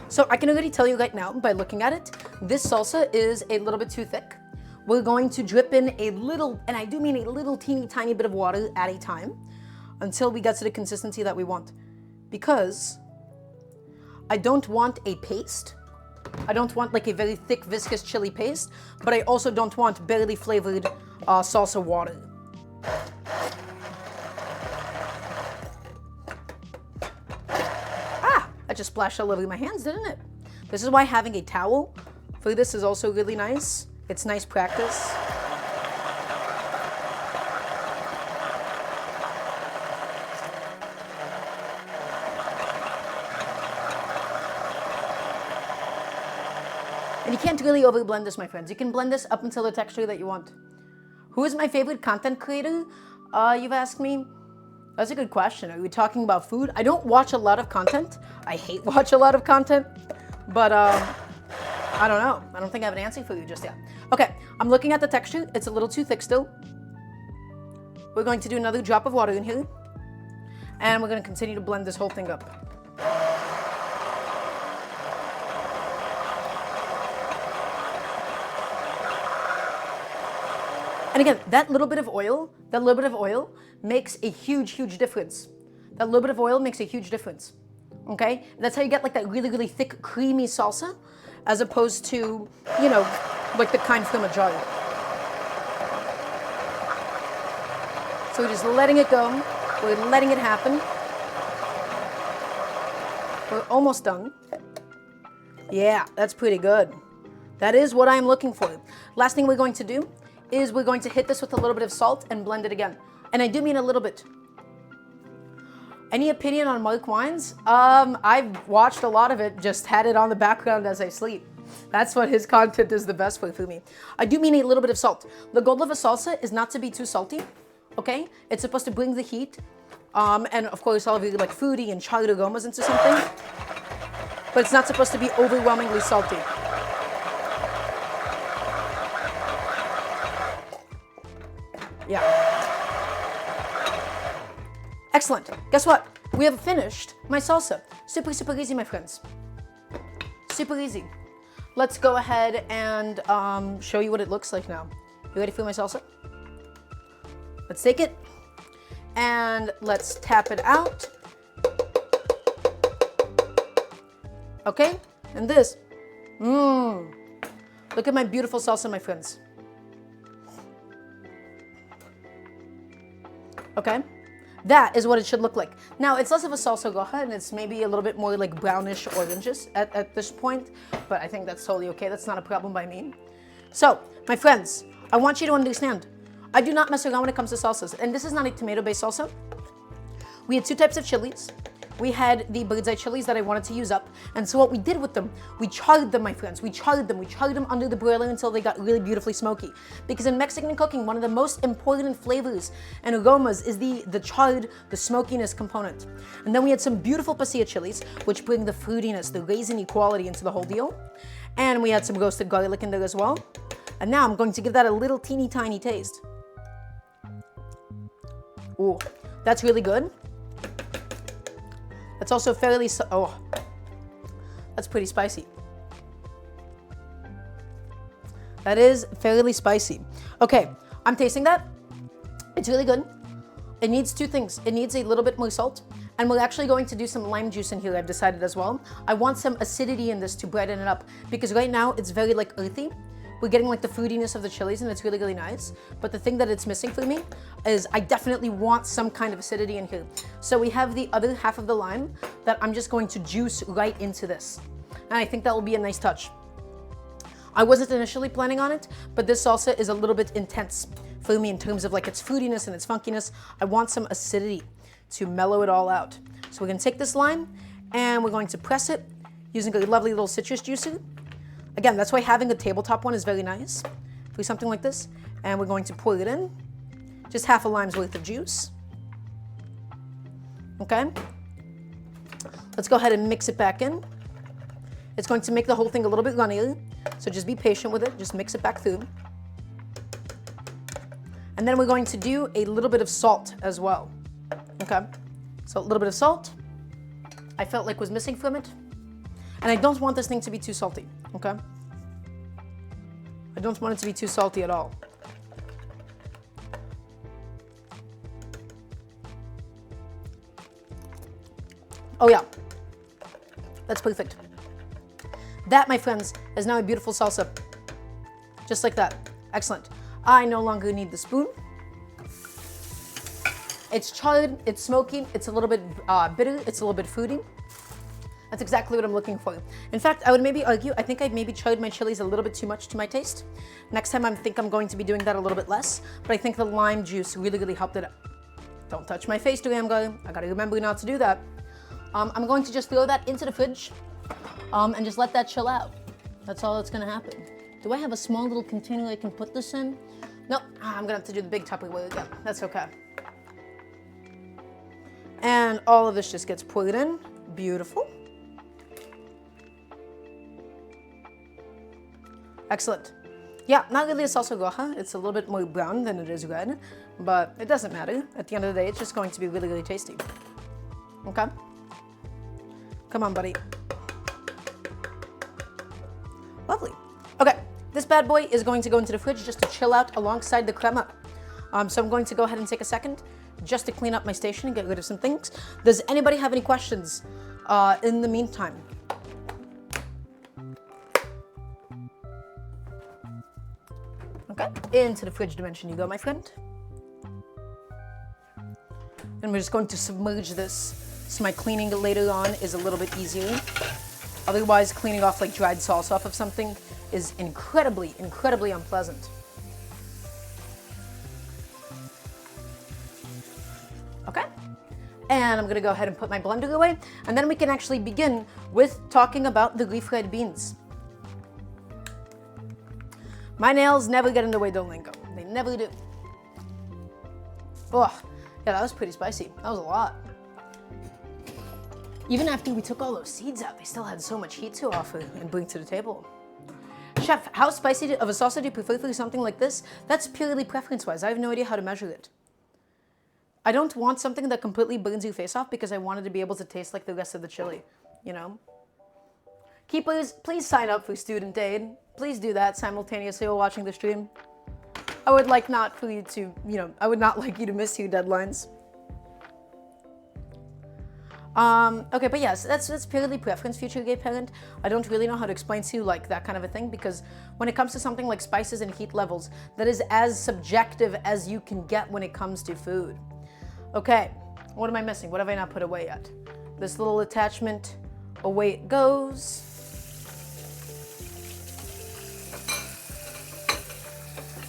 So I can already tell you right now by looking at it, this salsa is a little bit too thick. We're going to drip in a little, and I do mean a little teeny tiny bit of water at a time until we get to the consistency that we want. Because I don't want a paste. I don't want like a very thick viscous chili paste, but I also don't want barely flavored salsa water. That just splashed all over my hands, didn't it? This is why having a towel for this is also really nice. It's nice practice. And you can't really overblend this, my friends. You can blend this up until the texture that you want. Who is my favorite content creator? You've asked me. That's a good question. Are we talking about food? I don't watch a lot of content. I hate watch a lot of content, but I don't know. I don't think I have an answer for you just yet. Okay, I'm looking at the texture. It's a little too thick still. We're going to do another drop of water in here, and we're going to continue to blend this whole thing up. And again, that little bit of oil makes a huge, huge difference. That little bit of oil makes a huge difference. Okay? That's how you get like that really, really thick, creamy salsa, as opposed to, you know, like the kind from a jar. So we're just letting it go. We're letting it happen. We're almost done. Yeah, that's pretty good. That is what I'm looking for. Last thing we're going to do is we're going to hit this with a little bit of salt and blend it again. And I do mean a little bit. Any opinion on Mark Wines? I've watched a lot of it, just had it on the background as I sleep. That's what his content is the best way for me. I do mean a little bit of salt. The goal of a salsa is not to be too salty, okay? It's supposed to bring the heat, and of course all of you like fruity and charred aromas into something, but it's not supposed to be overwhelmingly salty. Yeah. Excellent. Guess what? We have finished my salsa. Super, super easy, my friends. Super easy. Let's go ahead and show you what it looks like now. You ready for my salsa? Let's take it and let's tap it out. Okay, and this. Look at my beautiful salsa, my friends. Okay, that is what it should look like. Now, it's less of a salsa roja, and it's maybe a little bit more like brownish oranges at this point, but I think that's totally okay. That's not a problem by me. So, my friends, I want you to understand, I do not mess around when it comes to salsas, and this is not a tomato-based salsa. We had two types of chilies. We had the bird's eye chilies that I wanted to use up, and so what we did with them, we charred them, my friends. We charred them under the broiler until they got really beautifully smoky. Because in Mexican cooking, one of the most important flavors and aromas is the charred, the smokiness component. And then we had some beautiful pasilla chilies, which bring the fruitiness, the raisiny quality into the whole deal. And we had some roasted garlic in there as well. And now I'm going to give that a little teeny tiny taste. Ooh, that's really good. It's also fairly, oh, that's pretty spicy. That is fairly spicy. Okay, I'm tasting that. It's really good. It needs two things. It needs a little bit more salt, and we're actually going to do some lime juice in here, I've decided as well. I want some acidity in this to brighten it up, because right now it's very like earthy. We're getting like the fruitiness of the chilies, and it's really, really nice. But the thing that it's missing for me is I definitely want some kind of acidity in here. So we have the other half of the lime that I'm just going to juice right into this. And I think that will be a nice touch. I wasn't initially planning on it, but this salsa is a little bit intense for me in terms of like its fruitiness and its funkiness. I want some acidity to mellow it all out. So we're gonna take this lime and we're going to press it using a lovely little citrus juicer. Again, that's why having a tabletop one is very nice for something like this. And we're going to pour it in. Just half a lime's worth of juice. Okay. Let's go ahead and mix it back in. It's going to make the whole thing a little bit runnier, so just be patient with it. Just mix it back through. And then we're going to do a little bit of salt as well. Okay. So a little bit of salt, I felt like was missing from it. And I don't want this thing to be too salty, okay? I don't want it to be too salty at all. Oh yeah, that's perfect. That, my friends, is now a beautiful salsa. Just like that, excellent. I no longer need the spoon. It's charred, it's smoky, it's a little bit bitter, it's a little bit fruity. That's exactly what I'm looking for. In fact, I would maybe argue, I think I maybe charred my chilies a little bit too much to my taste. Next time I think I'm going to be doing that a little bit less, but I think the lime juice really, really helped it out. Don't touch my face, Daramgar. I gotta remember not to do that. I'm going to just throw that into the fridge and just let that chill out. That's all that's gonna happen. Do I have a small little container I can put this in? Nope, I'm gonna have to do the big Tupperware again. That's okay. And all of this just gets poured in. Beautiful. Excellent. Yeah, not really a salsa roja. It's a little bit more brown than it is red, but it doesn't matter. At the end of the day, it's just going to be really, really tasty. Okay? Come on, buddy. Lovely. Okay, this bad boy is going to go into the fridge just to chill out alongside the crema. So I'm going to go ahead and take a second just to clean up my station and get rid of some things. Does anybody have any questions in the meantime? Okay, into the fridge dimension you go, my friend. And we're just going to submerge this so my cleaning later on is a little bit easier. Otherwise, cleaning off like dried salsa off of something is incredibly, incredibly unpleasant. And I'm gonna go ahead and put my blender away, and then we can actually begin with talking about the refried beans. My nails never get in the way, Duolingo. They never do. Oh, yeah, that was pretty spicy. That was a lot. Even after we took all those seeds out, they still had so much heat to offer and bring to the table. Chef, how spicy of a sauce do you prefer for something like this? That's purely preference-wise. I have no idea how to measure it. I don't want something that completely burns your face off because I wanted to be able to taste like the rest of the chili, you know? Keepers, please sign up for student aid. Please do that simultaneously while watching the stream. I would like not for you to, I would not like you to miss your deadlines. Okay, but yes, that's purely preference, future gay parent. I don't really know how to explain to you like that kind of a thing, because when it comes to something like spices and heat levels, that is as subjective as you can get when it comes to food. Okay, what am I missing? What have I not put away yet? This little attachment, away it goes.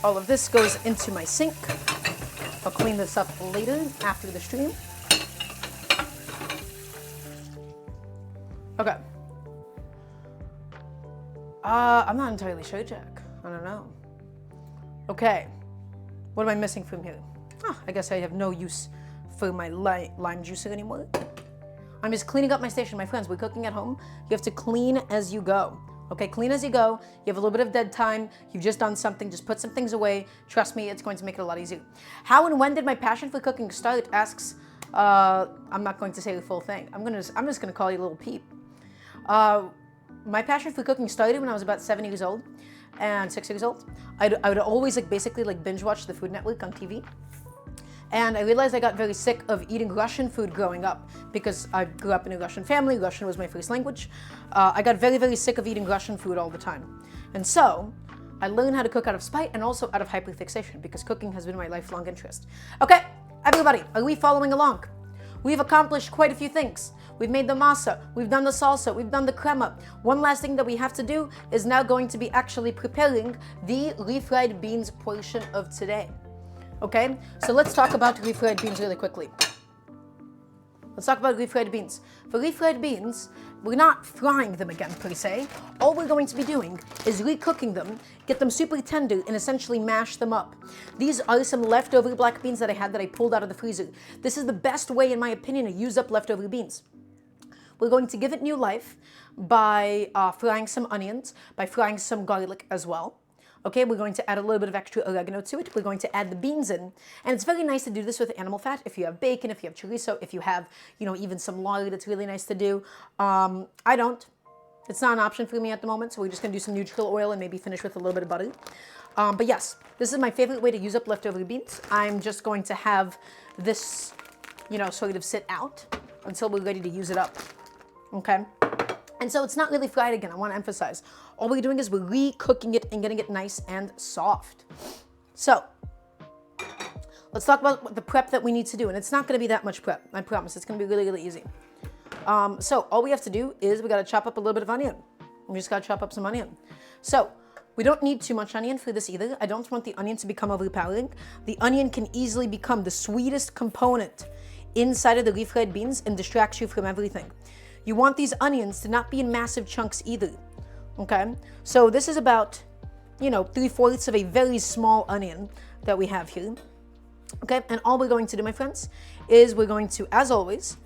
All of this goes into my sink. I'll clean this up later after the stream. Okay. I'm not entirely sure, Jack. I don't know. Okay. What am I missing from here? Oh, I guess I have no use for my lime juicer anymore. I'm just cleaning up my station, my friends. We're cooking at home. You have to clean as you go. Okay, clean as you go. You have a little bit of dead time. You've just done something. Just put some things away. Trust me, it's going to make it a lot easier. How and when did my passion for cooking start? Asks. I'm not going to say the full thing. I'm just gonna call you a little peep. My passion for cooking started when I was about 7 years old and 6 years old. I would always basically binge watch the Food Network on TV. And I realized I got very sick of eating Russian food growing up because I grew up in a Russian family. Russian was my first language. I got very, very sick of eating Russian food all the time. And so I learned how to cook out of spite and also out of hyperfixation because cooking has been my lifelong interest. Okay, everybody, are we following along? We've accomplished quite a few things. We've made the masa, we've done the salsa, we've done the crema. One last thing that we have to do is now going to be actually preparing the refried beans portion of today. Okay, so let's talk about refried beans really quickly. Let's talk about refried beans. For refried beans, we're not frying them again per se. All we're going to be doing is recooking them, get them super tender, and essentially mash them up. These are some leftover black beans that I had that I pulled out of the freezer. This is the best way, in my opinion, to use up leftover beans. We're going to give it new life by frying some onions, by frying some garlic as well. Okay, we're going to add a little bit of extra oregano to it. We're going to add the beans in. And it's very nice to do this with animal fat. If you have bacon, if you have chorizo, if you have, even some lard, it's really nice to do. I don't. It's not an option for me at the moment, so we're just going to do some neutral oil and maybe finish with a little bit of butter. But yes, this is my favorite way to use up leftover beans. I'm just going to have this, sort of sit out until we're ready to use it up. Okay? And so it's not really fried again, I want to emphasize. All we're doing is we're re-cooking it and getting it nice and soft. So, let's talk about the prep that we need to do. And it's not going to be that much prep, I promise. It's going to be really, really easy. So all we have to do is we got to chop up a little bit of onion. We just got to chop up some onion. So, we don't need too much onion for this either. I don't want the onion to become overpowering. The onion can easily become the sweetest component inside of the refried beans and distract you from everything. You want these onions to not be in massive chunks either, okay? So this is about, 3/4 of a very small onion that we have here, okay? And all we're going to do, my friends, is we're going to, as always,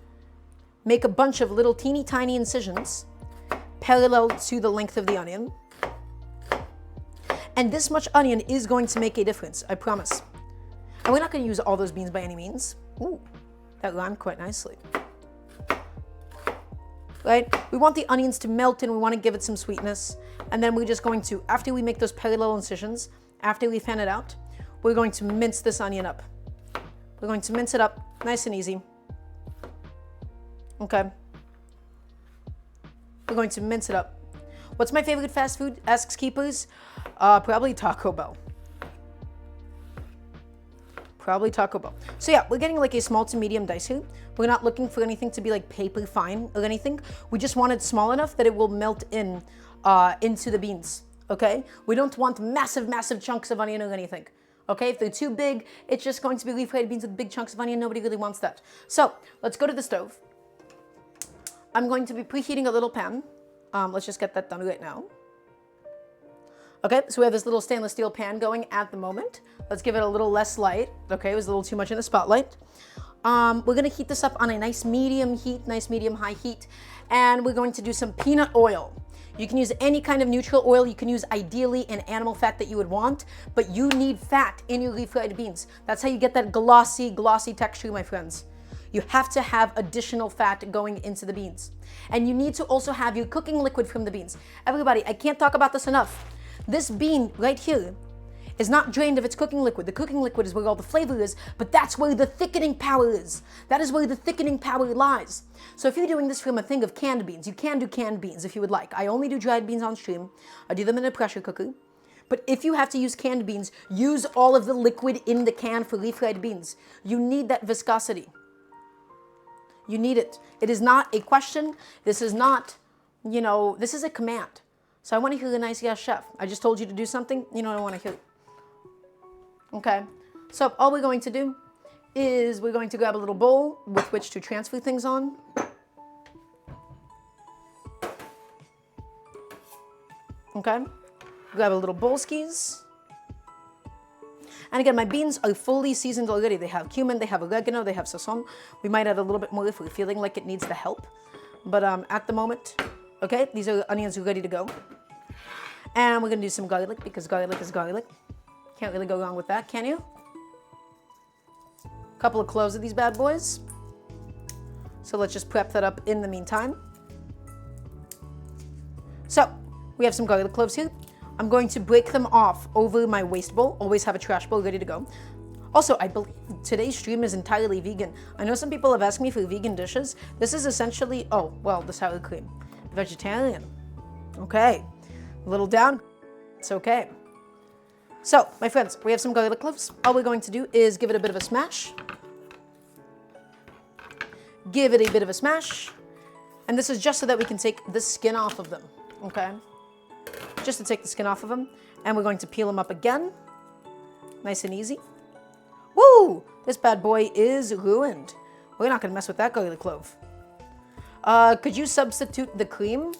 make a bunch of little teeny tiny incisions parallel to the length of the onion. And this much onion is going to make a difference, I promise. And we're not going to use all those beans by any means. Ooh, that rhymed quite nicely. Right? We want the onions to melt and we want to give it some sweetness. And then we're just going to, after we make those parallel incisions, after we fan it out, we're going to mince this onion up. We're going to mince it up nice and easy. Okay. We're going to mince it up. What's my favorite fast food? Asks Keepers. Probably Taco Bell. Probably Taco Bell. So yeah, we're getting like a small to medium dice here. We're not looking for anything to be like paper fine or anything. We just want it small enough that it will melt into the beans, okay? We don't want massive, massive chunks of onion or anything, Okay, if they're too big, it's just going to be refried beans with big chunks of onion. Nobody really wants that. So let's go to the stove. I'm going to be preheating a little pan. Let's just get that done right now. Okay, so we have this little stainless steel pan going at the moment. Let's give it a little less light. Okay, it was a little too much in the spotlight. We're gonna heat this up on a nice medium heat, nice medium high heat, and we're going to do some peanut oil. You can use any kind of neutral oil. You can use ideally an animal fat that you would want, but you need fat in your refried beans. That's how you get that glossy texture, my friends. You have to have additional fat going into the beans. And you need to also have your cooking liquid from the beans. Everybody, I can't talk about this enough. This bean right here is not drained of its cooking liquid. The cooking liquid is where all the flavor is, but that's where the thickening power is. That is where the thickening power lies. So if you're doing this from a thing of canned beans, you can do canned beans if you would like. I only do dried beans on stream. I do them in a pressure cooker. But if you have to use canned beans, use all of the liquid in the can for refried beans. You need that viscosity. You need it. It is not a question. This is not, this is a command. So I want to hear a nice yes, chef. I just told you to do something, I want to hear it. Okay, so all we're going to do is we're going to grab a little bowl with which to transfer things on. Okay, grab a little bowl skis. And again, my beans are fully seasoned already. They have cumin, they have oregano, they have sazon. We might add a little bit more if we're feeling like it needs the help. But at the moment, okay, these are onions ready to go. And we're gonna do some garlic because garlic is garlic. Can't really go wrong with that, can you? A couple of cloves of these bad boys. So let's just prep that up in the meantime. So we have some garlic cloves here. I'm going to break them off over my waste bowl. Always have a trash bowl ready to go. Also, I believe today's stream is entirely vegan. I know some people have asked me for vegan dishes. This is essentially, the sour cream. Vegetarian. Okay. A little down. It's okay. So, my friends, we have some garlic cloves. All we're going to do is give it a bit of a smash. Give it a bit of a smash. And this is just so that we can take the skin off of them. Okay? Just to take the skin off of them. And we're going to peel them up again. Nice and easy. Woo! This bad boy is ruined. We're not going to mess with that garlic clove. Could you substitute the cream?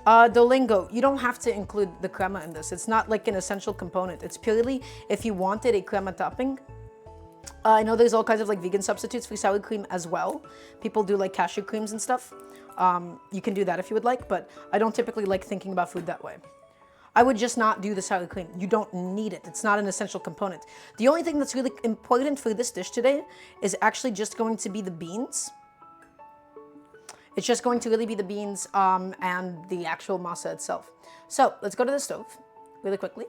Dolingo, you don't have to include the crema in this. It's not like an essential component. It's purely if you wanted a crema topping. I know there's all kinds of like vegan substitutes for sour cream as well. People do like cashew creams and stuff. You can do that if you would like, but I don't typically like thinking about food that way. I would just not do the sour cream. You don't need it. It's not an essential component. The only thing that's really important for this dish today is actually just going to be the beans. It's just going to really be the beans and the actual masa itself. So let's go to the stove really quickly.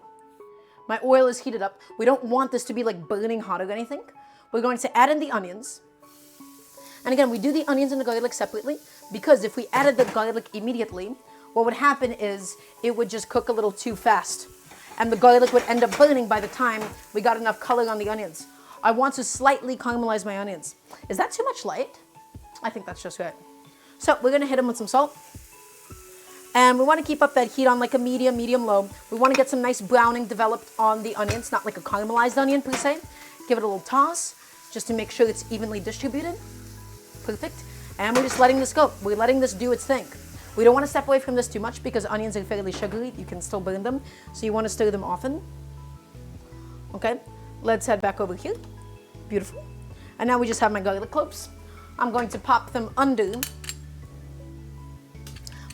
My oil is heated up. We don't want this to be like burning hot or anything. We're going to add in the onions. And again, we do the onions and the garlic separately because if we added the garlic immediately, what would happen is it would just cook a little too fast. And the garlic would end up burning by the time we got enough color on the onions. I want to slightly caramelize my onions. Is that too much light? I think that's just right. So we're gonna hit them with some salt. And we wanna keep up that heat on like a medium low. We wanna get some nice browning developed on the onions, not like a caramelized onion per se. Give it a little toss, just to make sure it's evenly distributed. Perfect. And we're just letting this go. We're letting this do its thing. We don't wanna step away from this too much because onions are fairly sugary. You can still burn them. So you wanna stir them often. Okay, let's head back over here. Beautiful. And now we just have my garlic cloves. I'm going to pop them under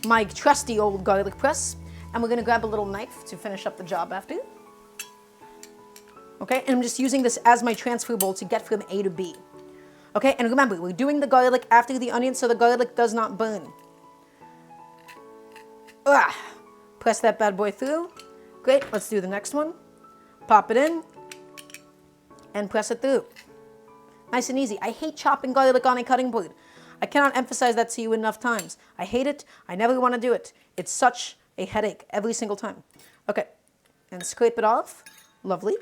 my trusty old garlic press, and we're gonna grab a little knife to finish up the job after. Okay, and I'm just using this as my transfer bowl to get from A to B. Okay, and remember, we're doing the garlic after the onion so the garlic does not burn. Press that bad boy through. Great, let's do the next one. Pop it in, and press it through. Nice and easy. I hate chopping garlic on a cutting board. I cannot emphasize that to you enough times. I hate it. I never want to do it. It's such a headache every single time. Okay, and scrape it off. Lovely.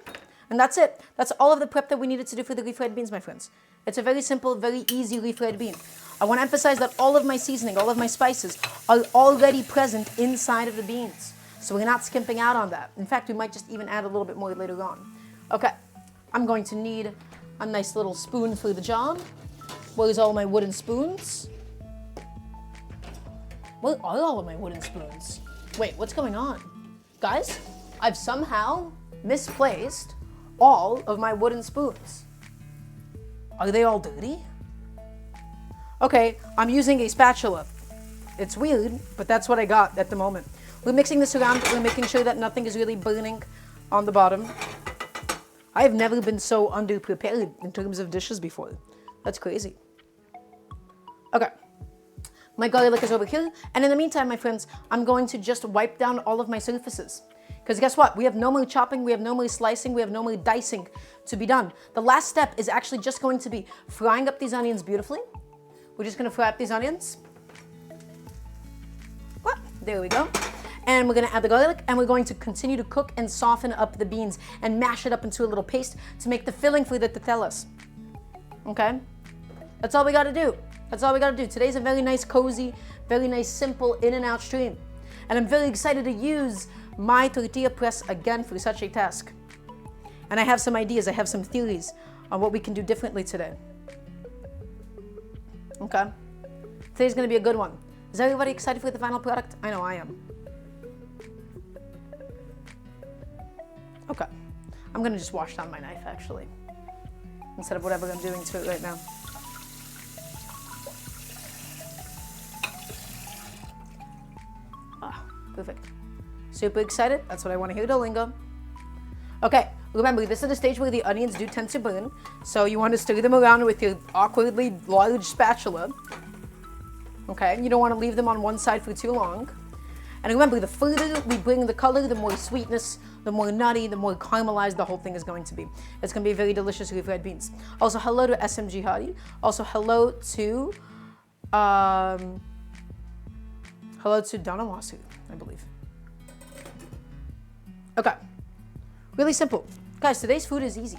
And that's it. That's all of the prep that we needed to do for the refried beans, my friends. It's a very simple, very easy refried bean. I want to emphasize that all of my seasoning, all of my spices are already present inside of the beans. So we're not skimping out on that. In fact, we might just even add a little bit more later on. Okay, I'm going to need a nice little spoon for the job. Where's all my wooden spoons? Where are all of my wooden spoons? Wait, what's going on? Guys, I've somehow misplaced all of my wooden spoons. Are they all dirty? Okay, I'm using a spatula. It's weird, but that's what I got at the moment. We're mixing this around. We're making sure that nothing is really burning on the bottom. I have never been so underprepared in terms of dishes before. That's crazy. Okay. My garlic is over here. And in the meantime, my friends, I'm going to just wipe down all of my surfaces. Because guess what? We have no more chopping, we have no more slicing, we have no more dicing to be done. The last step is actually just going to be frying up these onions beautifully. We're just going to fry up these onions. There we go. And we're going to add the garlic, and we're going to continue to cook and soften up the beans and mash it up into a little paste to make the filling for the tetelas. Okay? That's all we got to do. That's all we got to do. Today's a very nice, cozy, very nice, simple in and out stream. And I'm very excited to use my tortilla press again for such a task. And I have some ideas, I have some theories on what we can do differently today. Okay? Today's going to be a good one. Is everybody excited for the final product? I know I am. Okay. I'm going to just wash down my knife, actually, instead of whatever I'm doing to it right now. Ah, perfect. Super excited. That's what I want to hear, Duolingo. Okay, remember, this is the stage where the onions do tend to burn, so you want to stir them around with your awkwardly large spatula. Okay, you don't want to leave them on one side for too long. And remember, the further we bring the color, the more sweetness, the more nutty, the more caramelized the whole thing is going to be. It's going to be very delicious refried beans. Also, hello to SMG Hadi. Also, hello to Donamasu, I believe. Okay, really simple. Guys, today's food is easy.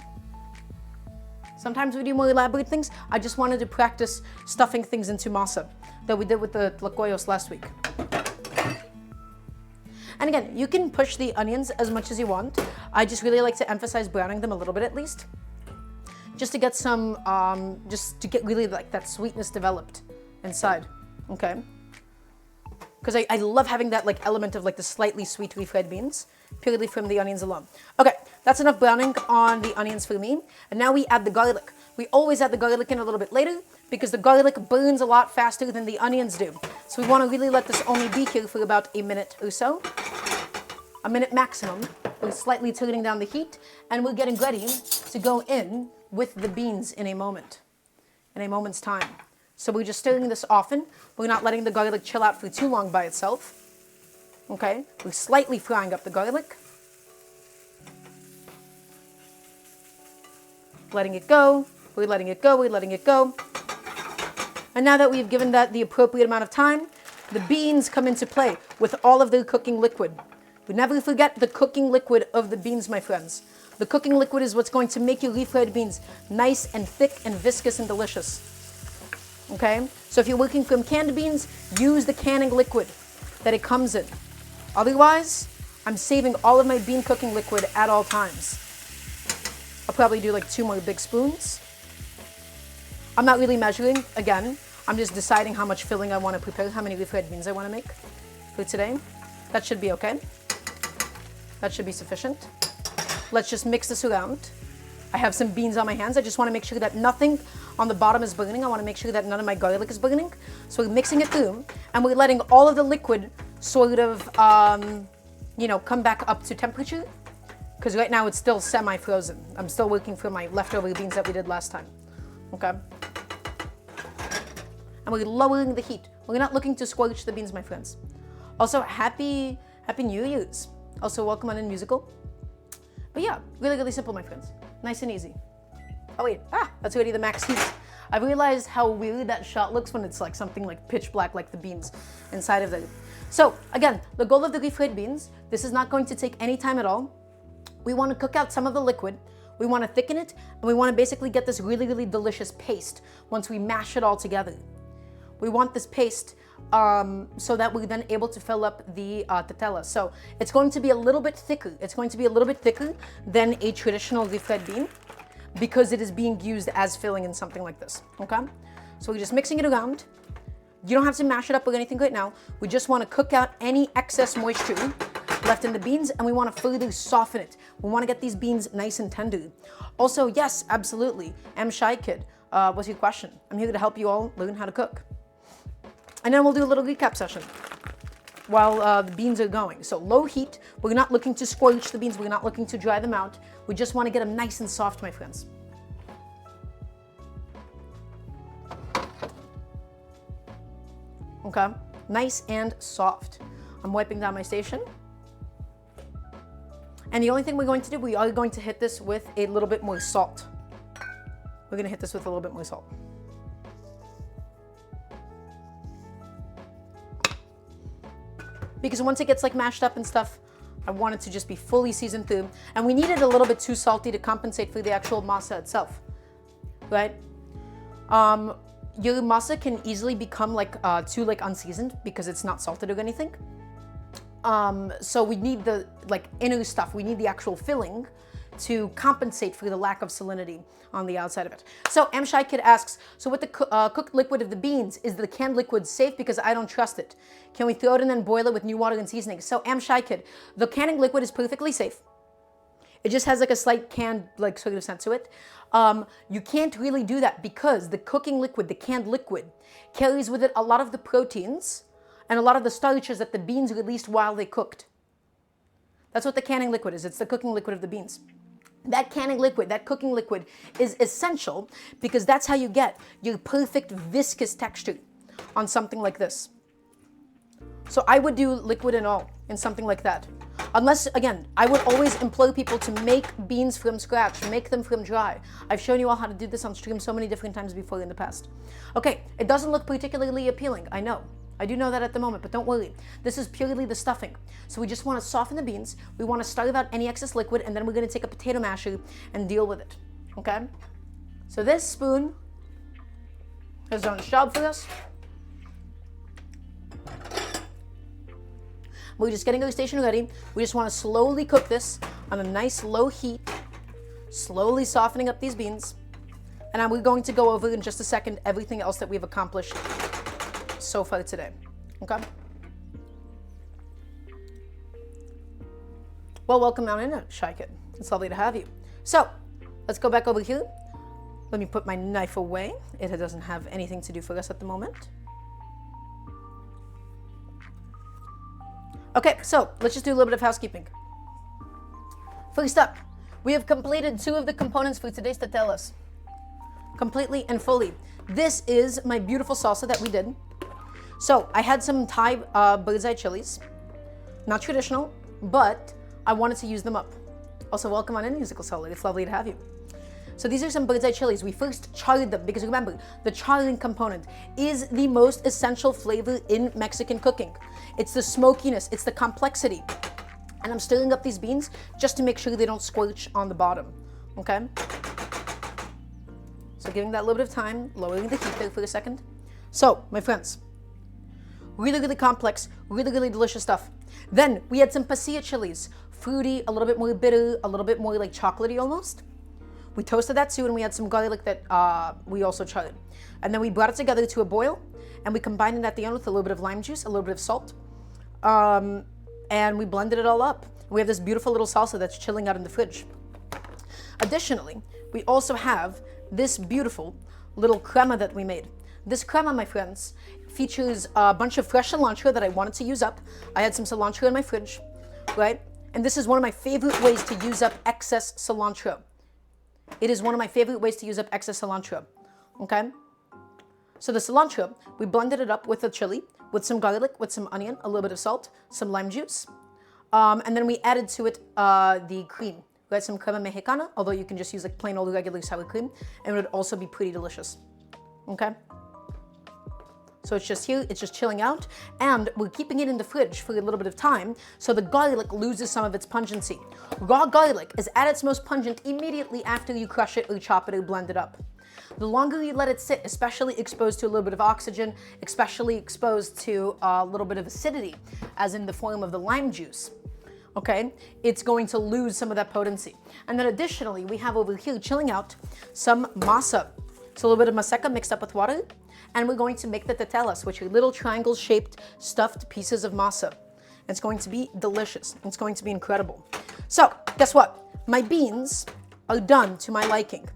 Sometimes we do more elaborate things. I just wanted to practice stuffing things into masa that we did with the tlacoyos last week. And again, you can push the onions as much as you want. I just really like to emphasize browning them a little bit at least. Just to get some, just to get really like that sweetness developed inside, okay? Because I love having that like element of like the slightly sweet refried beans, purely from the onions alone. Okay, that's enough browning on the onions for me. And now we add the garlic. We always add the garlic in a little bit later because the garlic burns a lot faster than the onions do. So we want to really let this only be here for about a minute or so. A minute maximum. We're slightly turning down the heat and we're getting ready to go in with the beans in a moment, in a moment's time. So we're just stirring this often. We're not letting the garlic chill out for too long by itself. Okay, we're slightly frying up the garlic. Letting it go, we're letting it go, we're letting it go. And now that we've given that the appropriate amount of time, the beans come into play with all of their cooking liquid. We never forget the cooking liquid of the beans, my friends. The cooking liquid is what's going to make your refried beans nice and thick and viscous and delicious. Okay, so if you're working from canned beans, use the canning liquid that it comes in. Otherwise, I'm saving all of my bean cooking liquid at all times. I'll probably do like 2 more big spoons. I'm not really measuring, again, I'm just deciding how much filling I want to prepare, how many refried beans I want to make for today. That should be okay. That should be sufficient. Let's just mix this around. I have some beans on my hands. I just want to make sure that nothing on the bottom is burning. I want to make sure that none of my garlic is burning. So we're mixing it through and we're letting all of the liquid sort of, you know, come back up to temperature. Because right now it's still semi-frozen. I'm still working from my leftover beans that we did last time. Okay? And we're lowering the heat. We're not looking to scorch the beans, my friends. Also, happy New Year's. Also, welcome on in musical. But yeah, really, really simple, my friends. Nice and easy. Oh wait, that's already the max heat. I've realized how weird that shot looks when it's like something like pitch black like the beans inside of it. So again, the goal of the refried beans, this is not going to take any time at all. We want to cook out some of the liquid, we want to thicken it, and we want to basically get this really, really delicious paste once we mash it all together. We want this paste so that we're then able to fill up the tetelas. So it's going to be a little bit thicker. It's going to be a little bit thicker than a traditional refried bean. because it is being used as filling in something like this, okay? So we're just mixing it around. You don't have to mash it up or anything right now. We just want to cook out any excess moisture left in the beans, and we want to further soften it. We want to get these beans nice and tender. Also, yes, absolutely. I'm Shy Kid. What's your question? I'm here to help you all learn how to cook. And then we'll do a little recap session while the beans are going. So low heat. We're not looking to scorch the beans. We're not looking to dry them out. We just want to get them nice and soft, my friends. Okay, nice and soft. I'm wiping down my station. And the only thing we're going to do, we are going to hit this with a little bit more salt. We're going to hit this with a little bit more salt. Because once it gets like mashed up and stuff, I want it to just be fully seasoned through. And we need it a little bit too salty to compensate for the actual masa itself, right? Your masa can easily become like too like unseasoned because it's not salted or anything. So we need the like inner stuff. We need the actual filling to compensate for the lack of salinity on the outside of it. So Shy Kid asks, so with the cooked liquid of the beans, is the canned liquid safe because I don't trust it? Can we throw it and then boil it with new water and seasoning? So Shy Kid, the canning liquid is perfectly safe. It just has like a slight canned like sort of scent to it. You can't really do that because the cooking liquid, the canned liquid, carries with it a lot of the proteins and a lot of the starches that the beans released while they cooked. That's what the canning liquid is. It's the cooking liquid of the beans. That canning liquid, that cooking liquid is essential because that's how you get your perfect viscous texture on something like this. So I would do liquid and all in something like that. Unless, again, I would always implore people to make beans from scratch, make them from dry. I've shown you all how to do this on stream so many different times before in the past. Okay, it doesn't look particularly appealing, I know. I do know that at the moment, but don't worry. This is purely the stuffing. So we just want to soften the beans. We want to starve out any excess liquid, and then we're going to take a potato masher and deal with it, okay? So this spoon has done its job for us. We're just getting our station ready. We just want to slowly cook this on a nice low heat, slowly softening up these beans. And we're going to go over in just a second everything else that we've accomplished so far today, okay? Well, welcome on in, Shy Kid. It's lovely to have you. So, let's go back over here. Let me put my knife away. It doesn't have anything to do for us at the moment. Okay, so let's just do a little bit of housekeeping. First up, we have completed 2 of the components for today's Tetelas. Completely and fully. This is my beautiful salsa that we did. So I had some Thai bird's eye chilies. Not traditional, but I wanted to use them up. Also, welcome on in, Musical Solar. It's lovely to have you. So these are some bird's eye chilies. We first charred them because remember, the charring component is the most essential flavor in Mexican cooking. It's the smokiness, it's the complexity. And I'm stirring up these beans just to make sure they don't scorch on the bottom, okay? So giving that a little bit of time, lowering the heat there for a second. So, my friends, really, really complex, really, really delicious stuff. Then we had some pasilla chilies, fruity, a little bit more bitter, a little bit more like chocolatey almost. We toasted that too, and we had some garlic that we also charred. And then we brought it together to a boil, and we combined it at the end with a little bit of lime juice, a little bit of salt, and we blended it all up. We have this beautiful little salsa that's chilling out in the fridge. Additionally, we also have this beautiful little crema that we made. This crema, my friends, features a bunch of fresh cilantro that I wanted to use up. I had some cilantro in my fridge, right? And this is one of my favorite ways to use up excess cilantro. It is one of my favorite ways to use up excess cilantro, okay? So the cilantro, we blended it up with the chili, with some garlic, with some onion, a little bit of salt, some lime juice, and then we added to it the cream. We had some crema mexicana, although you can just use like plain old regular sour cream, and it would also be pretty delicious, okay? So it's just here, it's just chilling out, and we're keeping it in the fridge for a little bit of time so the garlic loses some of its pungency. Raw garlic is at its most pungent immediately after you crush it or chop it or blend it up. The longer you let it sit, especially exposed to a little bit of oxygen, especially exposed to a little bit of acidity, as in the form of the lime juice, okay, it's going to lose some of that potency. And then additionally, we have over here chilling out some masa. So a little bit of maseca mixed up with water. And we're going to make the tetelas, which are little triangle-shaped stuffed pieces of masa. It's going to be delicious. It's going to be incredible. So guess what? My beans are done to my liking.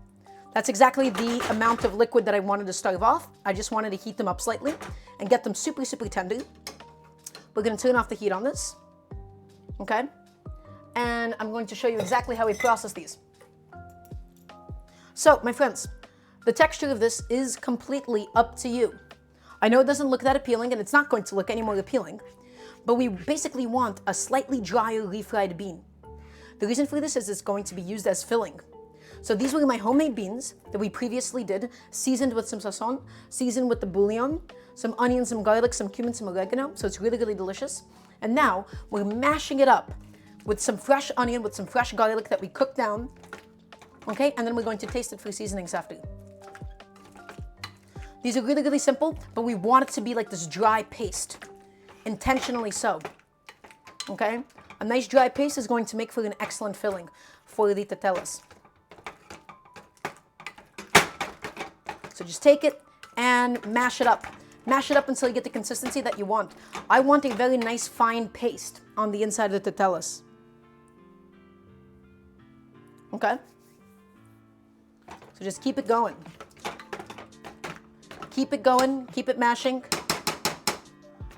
That's exactly the amount of liquid that I wanted to start off. I just wanted to heat them up slightly and get them super, super tender. We're going to turn off the heat on this. Okay? And I'm going to show you exactly how we process these. So, my friends, the texture of this is completely up to you. I know it doesn't look that appealing, and it's not going to look any more appealing, but we basically want a slightly drier refried bean. The reason for this is it's going to be used as filling. So these were my homemade beans that we previously did, seasoned with some sazon, seasoned with the bouillon, some onions, some garlic, some cumin, some oregano, so it's really, really delicious. And now we're mashing it up with some fresh onion, with some fresh garlic that we cooked down, okay? And then we're going to taste it for seasonings after. These are really, really simple, but we want it to be like this dry paste, intentionally so, okay? A nice dry paste is going to make for an excellent filling for the tetelas. So just take it and mash it up. Mash it up until you get the consistency that you want. I want a very nice fine paste on the inside of the tetelas. Okay? So just keep it going. Keep it going, keep it mashing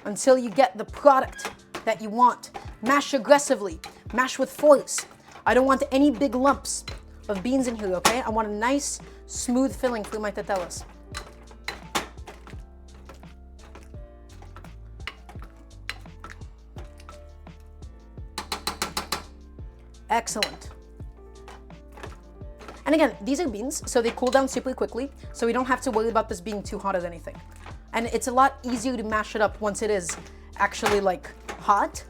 until you get the product that you want. Mash aggressively, mash with force. I don't want any big lumps of beans in here, okay? I want a nice, smooth filling for my tetelas. Excellent. And again, these are beans, so they cool down super quickly, so we don't have to worry about this being too hot or anything. And it's a lot easier to mash it up once it is actually like hot.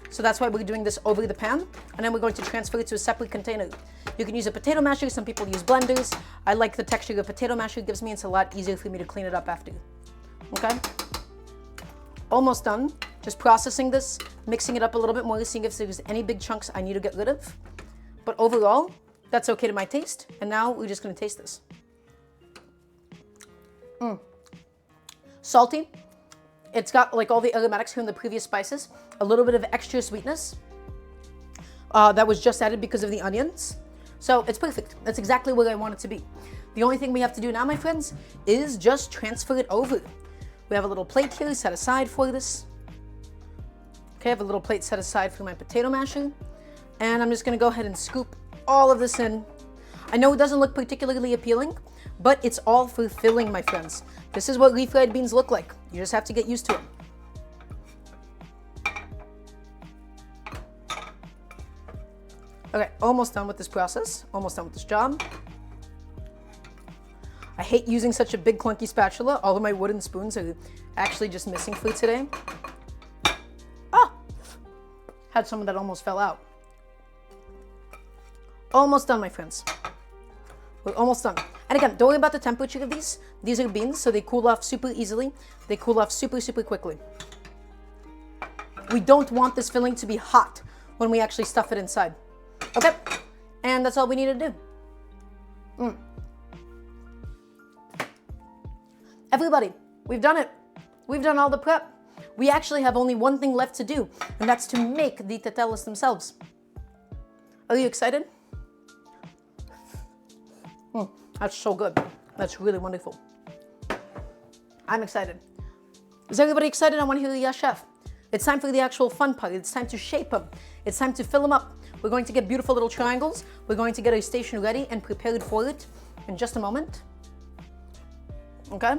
So that's why we're doing this over the pan, and then we're going to transfer it to a separate container. You can use a potato masher, some people use blenders. I like the texture a potato masher gives me, it's a lot easier for me to clean it up after. Okay? Almost done. Just processing this, mixing it up a little bit more, seeing if there's any big chunks I need to get rid of. But overall, that's okay to my taste. And now we're just gonna taste this. Salty. It's got like all the aromatics from the previous spices, a little bit of extra sweetness that was just added because of the onions. So it's perfect. That's exactly what I want it to be. The only thing we have to do now, my friends, is just transfer it over. We have a little plate here set aside for this. Okay, I have a little plate set aside for my potato masher. And I'm just gonna go ahead and scoop all of this in. I know it doesn't look particularly appealing, but it's all for filling, my friends. This is what refried beans look like. You just have to get used to them. Okay, almost done with this process. Almost done with this job. I hate using such a big clunky spatula. All of my wooden spoons are actually just missing for today. Ah! Had some that almost fell out. Almost done, my friends. We're almost done. And again, don't worry about the temperature of these. These are beans, so they cool off super easily. They cool off super, super quickly. We don't want this filling to be hot when we actually stuff it inside. Okay? And that's all we need to do. Everybody, we've done it. We've done all the prep. We actually have only one thing left to do, and that's to make the tetelas themselves. Are you excited? That's so good. That's really wonderful. I'm excited. Is everybody excited? I want to hear the yes, chef. It's time for the actual fun part. It's time to shape them. It's time to fill them up. We're going to get beautiful little triangles. We're going to get our station ready and prepared for it in just a moment. Okay?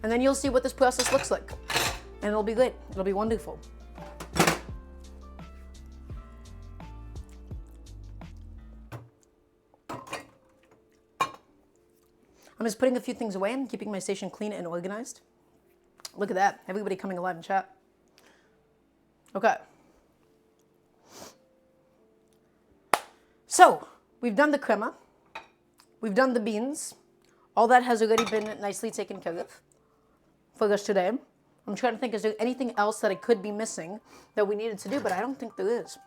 And then you'll see what this process looks like. And it'll be great. It'll be wonderful. I'm just putting a few things away and keeping my station clean and organized. Look at that. Everybody coming alive in chat. Okay. So, we've done the crema. We've done the beans. All that has already been nicely taken care of for us today. I'm trying to think, is there anything else that I could be missing that we needed to do, but I don't think there is.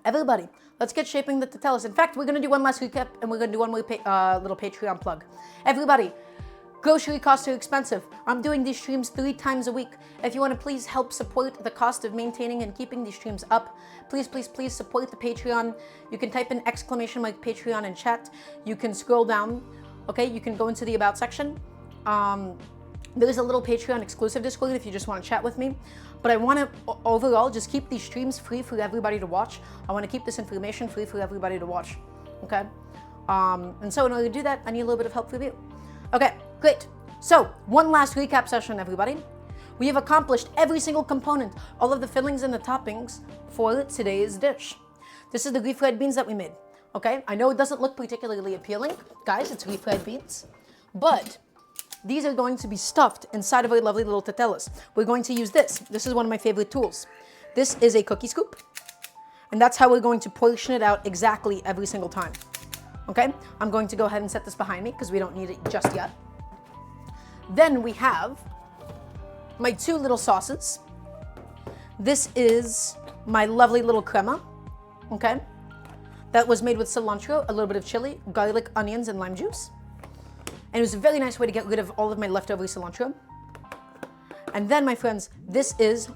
Everybody, let's get shaping the Tetelas. In fact, we're going to do one last recap, and we're going to do one more little Patreon plug. Everybody, grocery costs are expensive. I'm doing these streams 3 times a week. If you want to please help support the cost of maintaining and keeping these streams up, please, please, please support the Patreon. You can type in exclamation mark Patreon in chat. You can scroll down. Okay, you can go into the About section. There is a little Patreon exclusive Discord if you just want to chat with me. But I want to overall just keep these streams free for everybody to watch. I want to keep this information free for everybody to watch. Okay? And so in order to do that, I need a little bit of help from you. Okay, great. So one last recap session, everybody. We have accomplished every single component, all of the fillings and the toppings for today's dish. This is the refried beans that we made. Okay? I know it doesn't look particularly appealing. Guys, it's refried beans. But these are going to be stuffed inside of our lovely little Tetelas. We're going to use this. This is one of my favorite tools. This is a cookie scoop. And that's how we're going to portion it out exactly every single time. Okay? I'm going to go ahead and set this behind me because we don't need it just yet. Then we have my 2 little sauces. This is my lovely little crema. Okay? That was made with cilantro, a little bit of chili, garlic, onions, and lime juice. And it was a very nice way to get rid of all of my leftover cilantro. And then, my friends, this is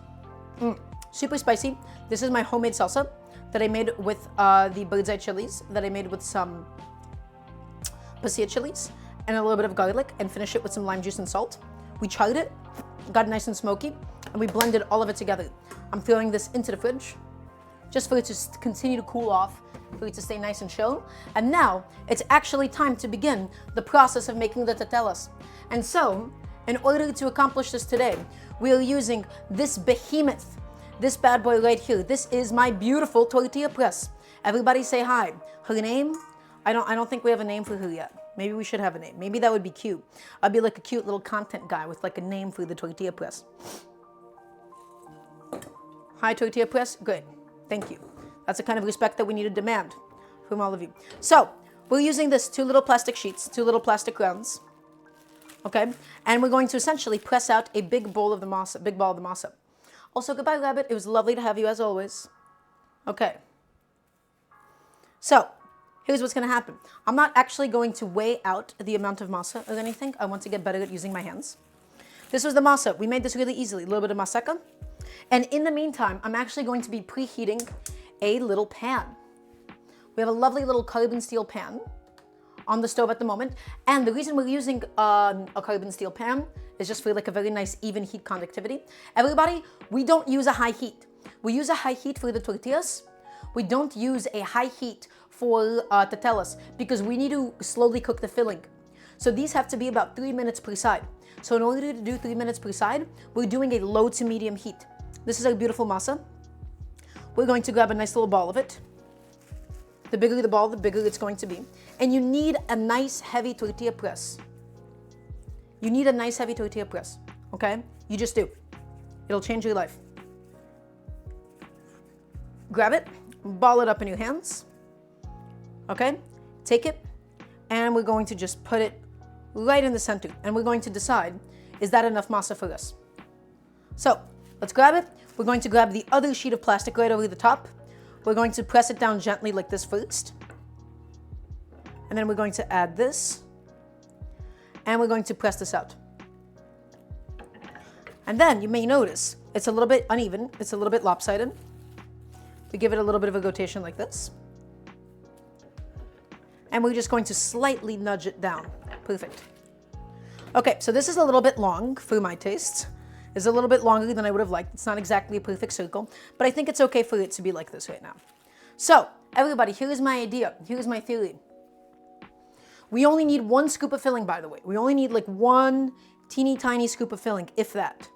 super spicy. This is my homemade salsa that I made with the bird's eye chilies, that I made with some pasilla chilies and a little bit of garlic, and finished it with some lime juice and salt. We charred it, got it nice and smoky, and we blended all of it together. I'm throwing this into the fridge just for it to continue to cool off, for it to stay nice and chill. And now it's actually time to begin the process of making the Tetelas. And so, in order to accomplish this today, we are using this behemoth, this bad boy right here. This is my beautiful tortilla press. Everybody say hi. Her name? I don't think we have a name for her yet. Maybe we should have a name. Maybe that would be cute. I'd be like a cute little content guy with like a name for the tortilla press. Hi, tortilla press. Good. Thank you. That's the kind of respect that we need to demand from all of you. So, we're using this 2 little plastic sheets, 2 little plastic rounds. Okay? And we're going to essentially press out a big bowl of the masa, big ball of the masa. Also, goodbye, Rabbit. It was lovely to have you as always. Okay. So, here's what's going to happen. I'm not actually going to weigh out the amount of masa or anything. I want to get better at using my hands. This was the masa. We made this really easily. A little bit of maseca. And in the meantime, I'm actually going to be preheating a little pan. We have a lovely little carbon steel pan on the stove at the moment. And the reason we're using a carbon steel pan is just for like a very nice even heat conductivity. Everybody, we don't use a high heat. We use a high heat for the tortillas. We don't use a high heat for Tetelas because we need to slowly cook the filling. So these have to be about 3 minutes per side. So in order to do 3 minutes per side, we're doing a low to medium heat. This is our beautiful masa. We're going to grab a nice little ball of it. The bigger the ball, the bigger it's going to be. And you need a nice heavy tortilla press. You need a nice heavy tortilla press, okay? You just do. It'll change your life. Grab it, ball it up in your hands, okay? Take it, and we're going to just put it right in the center. And we're going to decide, is that enough masa for us? So, let's grab it. We're going to grab the other sheet of plastic right over the top. We're going to press it down gently like this first. And then we're going to add this. And we're going to press this out. And then you may notice it's a little bit uneven. It's a little bit lopsided. We give it a little bit of a rotation like this. And we're just going to slightly nudge it down. Perfect. Okay, so this is a little bit long for my taste. It's a little bit longer than I would have liked. It's not exactly a perfect circle, but I think it's okay for it to be like this right now. So, everybody, here's my idea. Here's my theory. We only need 1 scoop of filling, by the way. We only need like 1 teeny tiny scoop of filling, if that.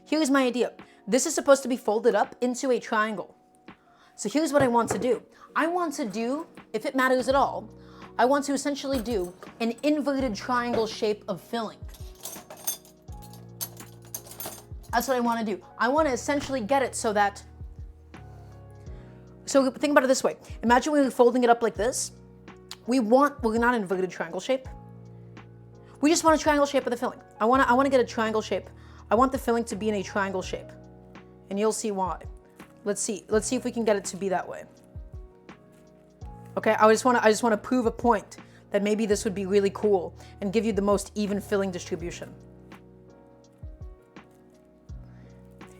Here's my idea. This is supposed to be folded up into a triangle. So here's what I want to do. I want to do, if it matters at all, I want to essentially do an inverted triangle shape of filling. That's what I want to do. I want to essentially get it so that, so think about it this way. Imagine we were folding it up like this. We're not an inverted triangle shape. We just want a triangle shape of the filling. I want to get a triangle shape. I want the filling to be in a triangle shape. And you'll see why. Let's see if we can get it to be that way. Okay, I just want to prove a point that maybe this would be really cool and give you the most even filling distribution.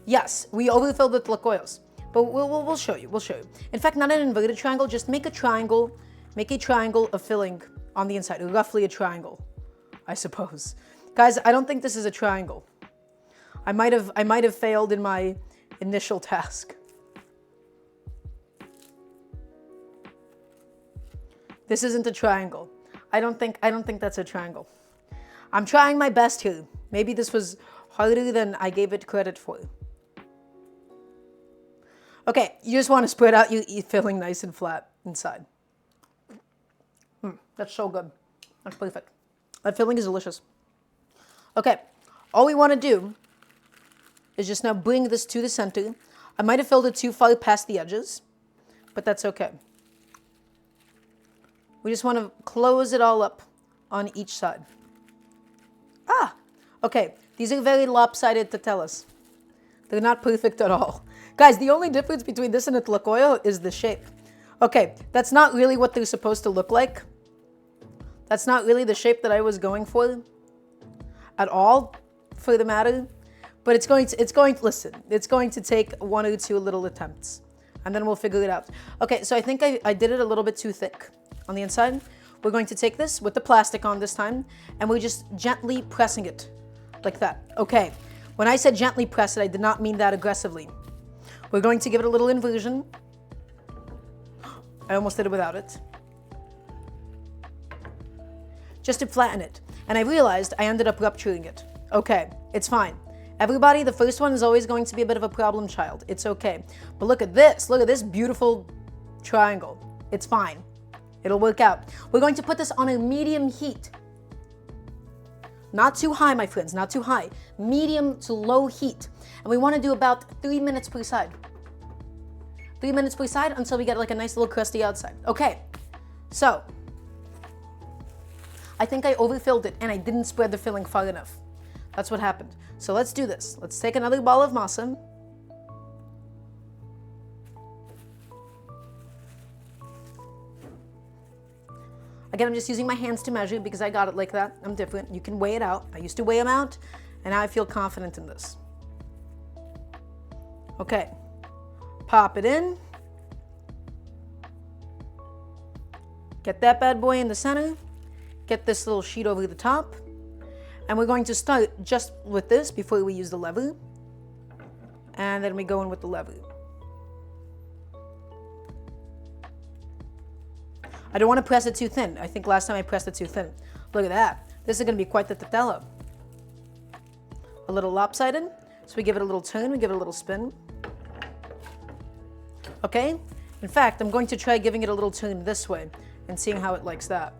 Yes, we overfilled with tlacoyos, but we'll show you. We'll show you. In fact, not an inverted triangle. Just make a triangle of filling on the inside, roughly a triangle, I suppose. Guys, I don't think this is a triangle. I might have failed in my initial task. This isn't a triangle. I don't think that's a triangle. I'm trying my best here. Maybe this was harder than I gave it credit for. Okay, you just want to spread out your filling nice and flat inside. That's so good. That's perfect. That filling is delicious. Okay, all we want to do is just now bring this to the center. I might have filled it too far past the edges, but that's okay. We just want to close it all up on each side. Okay, these are very lopsided tetelas. They're not perfect at all. Guys, the only difference between this and a tlacoyo is the shape. Okay, that's not really what they're supposed to look like. That's not really the shape that I was going for at all, for the matter. But it's going to take one or two little attempts, and then we'll figure it out. Okay, so I think I did it a little bit too thick on the inside. We're going to take this with the plastic on this time, and we're just gently pressing it like that. Okay, when I said gently press it, I did not mean that aggressively. We're going to give it a little inversion. I almost did it without it. Just to flatten it. And I realized I ended up rupturing it. Okay, it's fine. Everybody, the first one is always going to be a bit of a problem child. It's okay. But look at this. Look at this beautiful triangle. It's fine. It'll work out. We're going to put this on a medium heat. Not too high, my friends, not too high. Medium to low heat. And we want to do about 3 minutes per side. 3 minutes per side until we get like a nice little crusty outside. Okay, so I think I overfilled it and I didn't spread the filling far enough. That's what happened. So let's do this. Let's take another ball of masa. Again, I'm just using my hands to measure because I got it like that. I'm different. You can weigh it out. I used to weigh them out, and now I feel confident in this. Okay, pop it in. Get that bad boy in the center. Get this little sheet over the top. And we're going to start just with this before we use the lever. And then we go in with the lever. I don't want to press it too thin. I think last time I pressed it too thin. Look at that. This is going to be quite the tetela. A little lopsided. So we give it a little turn. We give it a little spin. Okay. In fact, I'm going to try giving it a little turn this way and seeing how it likes that.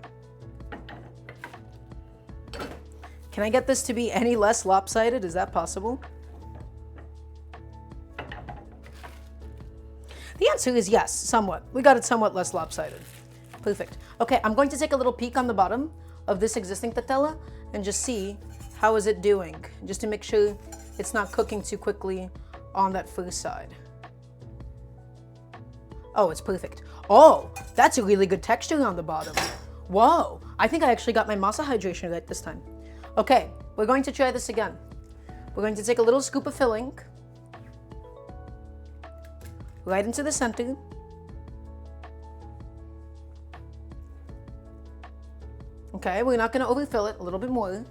Can I get this to be any less lopsided? Is that possible? The answer is yes, somewhat. We got it somewhat less lopsided. Perfect. Okay, I'm going to take a little peek on the bottom of this existing tetela and just see how is it doing, just to make sure it's not cooking too quickly on that first side. Oh, it's perfect. Oh, that's a really good texture on the bottom. Whoa, I think I actually got my masa hydration right this time. Okay, we're going to try this again. We're going to take a little scoop of filling right into the center. Okay, we're not going to overfill it. A little bit more.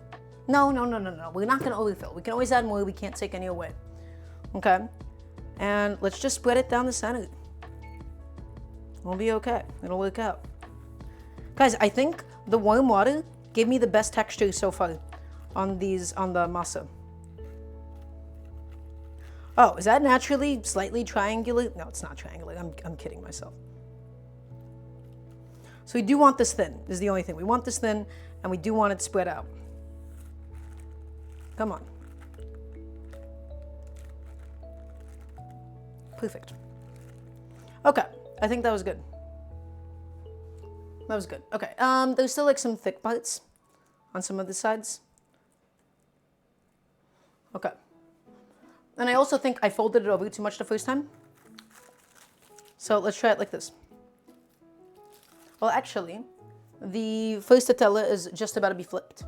No. We're not going to overfill. We can always add more. We can't take any away. Okay, and let's just spread it down the center. It'll be okay. It'll work out. Guys, I think the warm water gave me the best texture so far on the masa. Oh, is that naturally slightly triangular? No, it's not triangular. I'm kidding myself. So we do want this thin, is the only thing. We want this thin, and we do want it spread out. Come on. Perfect. Okay, I think that was good. That was good. Okay, there's still like some thick parts on some of the sides. Okay. And I also think I folded it over too much the first time. So let's try it like this. Well, actually, the first Tetela is just about to be flipped.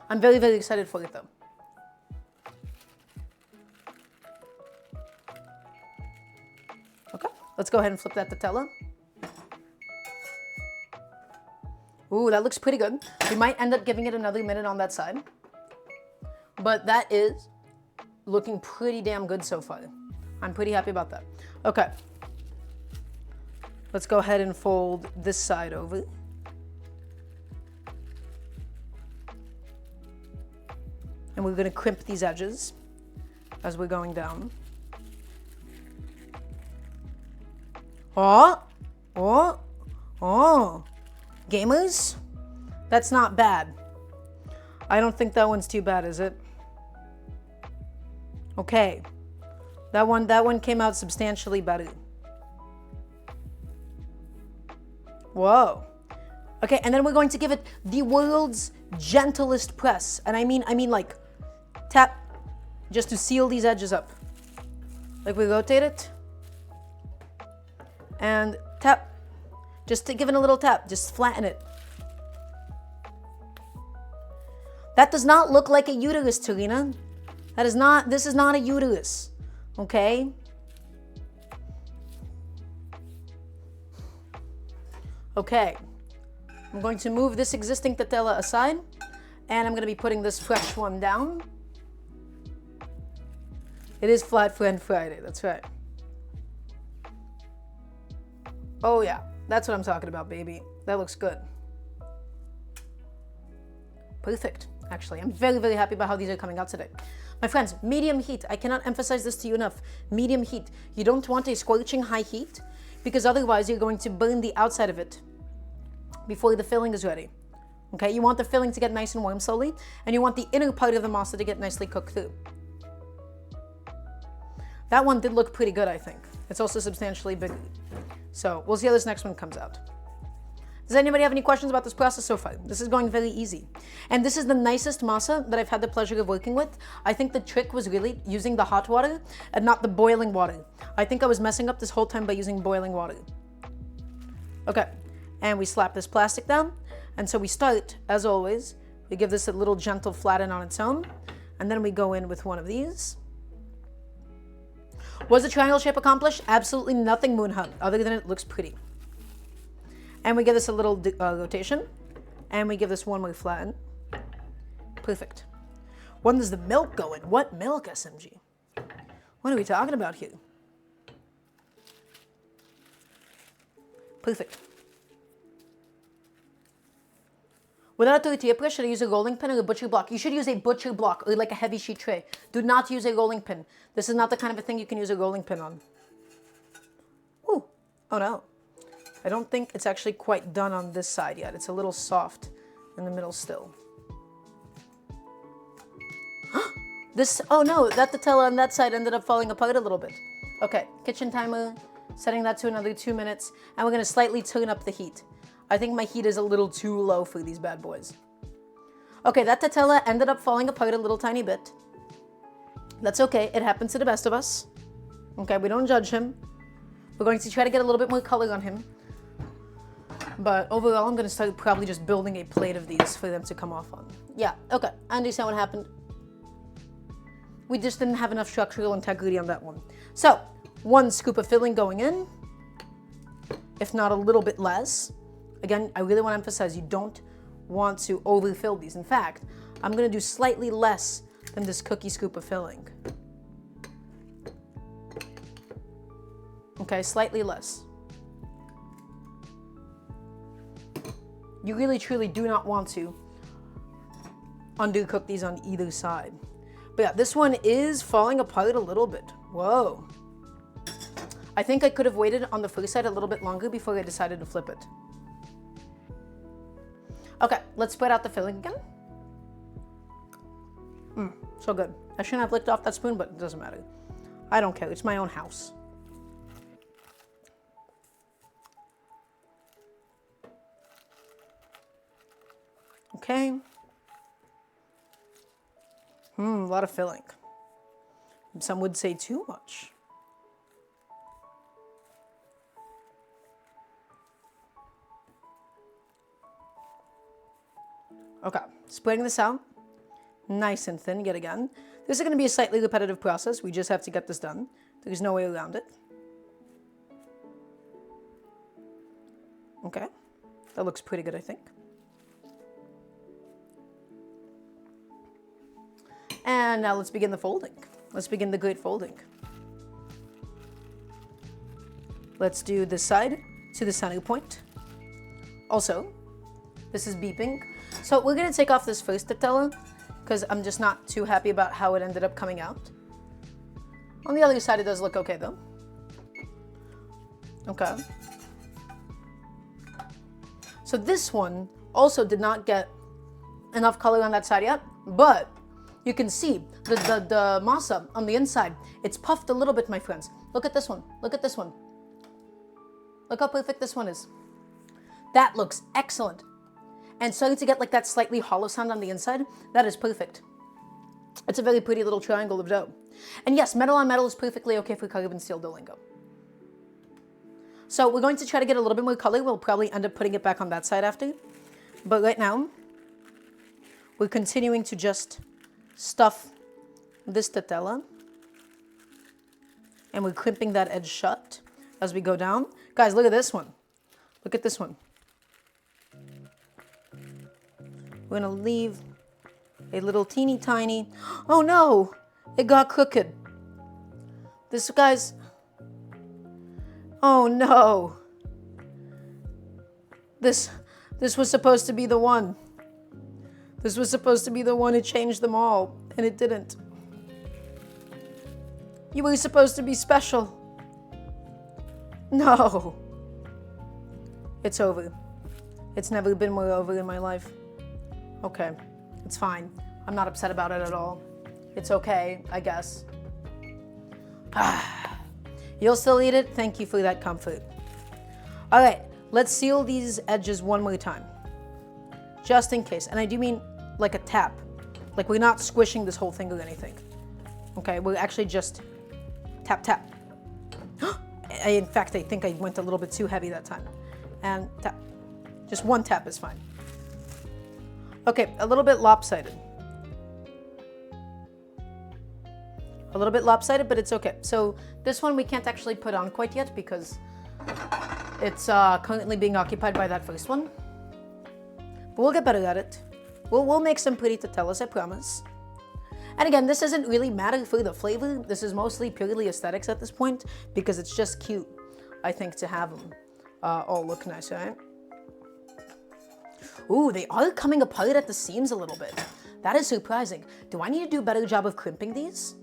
I'm very, very excited for it though. Okay, let's go ahead and flip that Tetela. Ooh, that looks pretty good. We might end up giving it another minute on that side. But that is looking pretty damn good so far. I'm pretty happy about that. Okay. Let's go ahead and fold this side over. And we're going to crimp these edges as we're going down. Oh, oh, oh. Gamers, that's not bad. I don't think that one's too bad, is it? Okay. That one came out substantially better. Whoa. Okay, and then we're going to give it the world's gentlest press. And I mean like tap just to seal these edges up. Like we rotate it. And tap. Just to give it a little tap. Just flatten it. That does not look like a uterus, Tarina. This is not a uterus. Okay? Okay. I'm going to move this existing Tetela aside. And I'm going to be putting this fresh one down. It is Flat Friend Friday. That's right. Oh yeah. That's what I'm talking about, baby. That looks good. Perfect, actually. I'm very, very happy about how these are coming out today. My friends, medium heat. I cannot emphasize this to you enough. Medium heat. You don't want a scorching high heat because otherwise you're going to burn the outside of it before the filling is ready. Okay, you want the filling to get nice and warm slowly, and you want the inner part of the masa to get nicely cooked through. That one did look pretty good, I think. It's also substantially bigger. So we'll see how this next one comes out. Does anybody have any questions about this process so far? This is going very easy. And this is the nicest masa that I've had the pleasure of working with. I think the trick was really using the hot water and not the boiling water. I think I was messing up this whole time by using boiling water. Okay, and we slap this plastic down. And so we start, as always, we give this a little gentle flatten on its own. And then we go in with one of these. Was the triangle shape accomplished? Absolutely nothing, Moonhut, other than it looks pretty. And we give this a little rotation. And we give this one more flatten. Perfect. When does the milk go in? What milk, SMG? What are we talking about here? Perfect. Without a tortilla press, should I use a rolling pin or a butcher block? You should use a butcher block or like a heavy sheet tray. Do not use a rolling pin. This is not the kind of a thing you can use a rolling pin on. Ooh. Oh no. I don't think it's actually quite done on this side yet. It's a little soft in the middle still. Oh no, that Tetela on that side ended up falling apart a little bit. Okay, kitchen timer, setting that to another 2 minutes, and we're gonna slightly turn up the heat. I think my heat is a little too low for these bad boys. Okay, that Tetela ended up falling apart a little tiny bit. That's okay, it happens to the best of us. Okay, we don't judge him. We're going to try to get a little bit more color on him. But overall, I'm gonna start probably just building a plate of these for them to come off on. Yeah, okay, I understand what happened. We just didn't have enough structural integrity on that one. So, 1 scoop of filling going in, if not a little bit less. Again, I really want to emphasize you don't want to overfill these. In fact, I'm going to do slightly less than this cookie scoop of filling. Okay, slightly less. You really truly do not want to undercook these on either side. But yeah, this one is falling apart a little bit. Whoa. I think I could have waited on the first side a little bit longer before I decided to flip it. Okay, let's spread out the filling again. So good. I shouldn't have licked off that spoon, but it doesn't matter. I don't care. It's my own house. okay. A lot of filling. Some would say too much. Okay, spreading this out, nice and thin yet again. This is going to be a slightly repetitive process. We just have to get this done. There's no way around it. Okay, that looks pretty good, I think. And now let's begin the folding. Let's begin the great folding. Let's do this side to the center point. Also, this is beeping. So we're gonna take off this first Tetela because I'm just not too happy about how it ended up coming out. On the other side, it does look okay though. Okay. So this one also did not get enough color on that side yet, but you can see the masa on the inside. It's puffed a little bit, my friends. Look at this one. Look at this one. Look how perfect this one is. That looks excellent. And starting to get like that slightly hollow sound on the inside, that is perfect. It's a very pretty little triangle of dough. And yes, metal on metal is perfectly okay for carbon steel Duolingo. So we're going to try to get a little bit more color. We'll probably end up putting it back on that side after. But right now, we're continuing to just stuff this Tetela. And we're crimping that edge shut as we go down. Guys, look at this one. Look at this one. We're gonna leave a little teeny tiny, oh no, it got crooked. This guy's, oh no. This was supposed to be the one. This was supposed to be the one who changed them all, and it didn't. You were supposed to be special. No. It's over. It's never been more over in my life. Okay, it's fine. I'm not upset about it at all. It's okay, I guess. You'll still eat it? Thank you for that comfort. All right, let's seal these edges one more time. Just in case. And I do mean like a tap. Like we're not squishing this whole thing or anything. Okay, we're actually just tap, tap. In fact, I think I went a little bit too heavy that time. And tap. Just one tap is fine. Okay, a little bit lopsided. A little bit lopsided, but it's okay. So this one we can't actually put on quite yet because it's currently being occupied by that first one. But we'll get better at it. We'll make some pretty Tetelas, I promise. And again, this doesn't really matter for the flavor. This is mostly purely aesthetics at this point because it's just cute, I think, to have them all look nice, right? Ooh, they are coming apart at the seams a little bit. That is surprising. Do I need to do a better job of crimping these?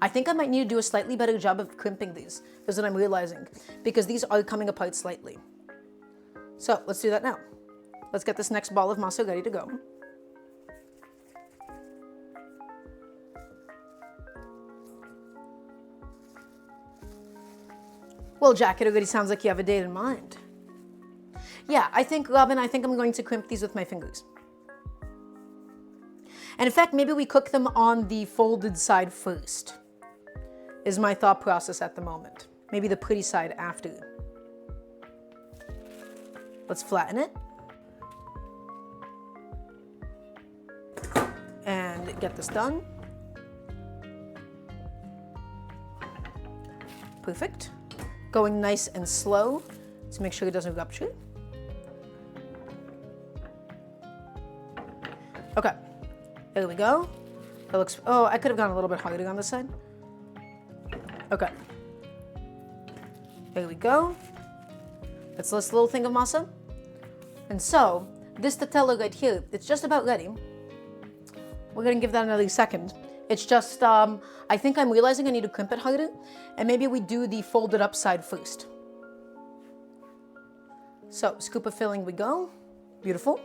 I think I might need to do a slightly better job of crimping these. Is what I'm realizing. Because these are coming apart slightly. So, let's do that now. Let's get this next ball of masa ready to go. Well, Jack, it already sounds like you have a date in mind. Yeah, Robin, I think I'm going to crimp these with my fingers. And in fact, maybe we cook them on the folded side first, is my thought process at the moment. Maybe the pretty side after. Let's flatten it. And get this done. Perfect. Going nice and slow to make sure it doesn't rupture. Okay, there we go. That looks, oh, I could have gone a little bit harder on this side. Okay. There we go. That's this little thing of masa. And so, this Tetela right here, it's just about ready. We're gonna give that another second. It's just, I think I'm realizing I need to crimp it harder, and maybe we do the folded up side first. So, scoop of filling we go. Beautiful.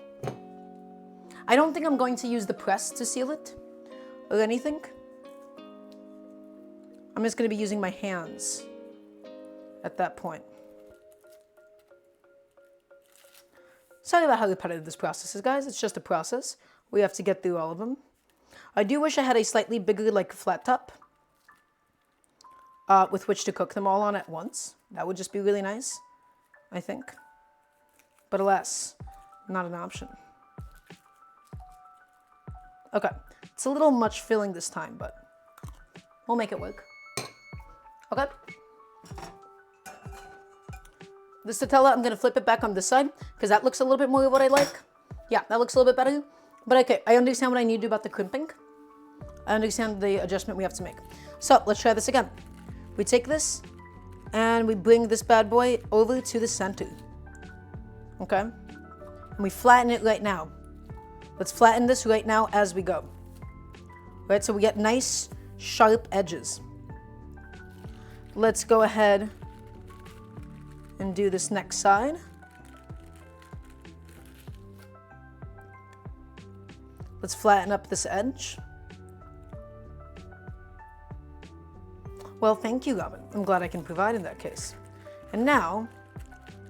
I don't think I'm going to use the press to seal it or anything. I'm just going to be using my hands at that point. Sorry about how repetitive this process is, guys. It's just a process. We have to get through all of them. I do wish I had a slightly bigger, like, flat top with which to cook them all on at once. That would just be really nice, I think. But alas, not an option. Okay, it's a little much filling this time, but we'll make it work. Okay. This Tetela, I'm gonna flip it back on this side because that looks a little bit more of what I like. Yeah, that looks a little bit better. But okay, I understand what I need to do about the crimping. I understand the adjustment we have to make. So let's try this again. We take this and we bring this bad boy over to the center. Okay? And we flatten it right now. Let's flatten this right now as we go. Right, so we get nice, sharp edges. Let's go ahead and do this next side. Let's flatten up this edge. Well, thank you, Robin. I'm glad I can provide in that case. And now,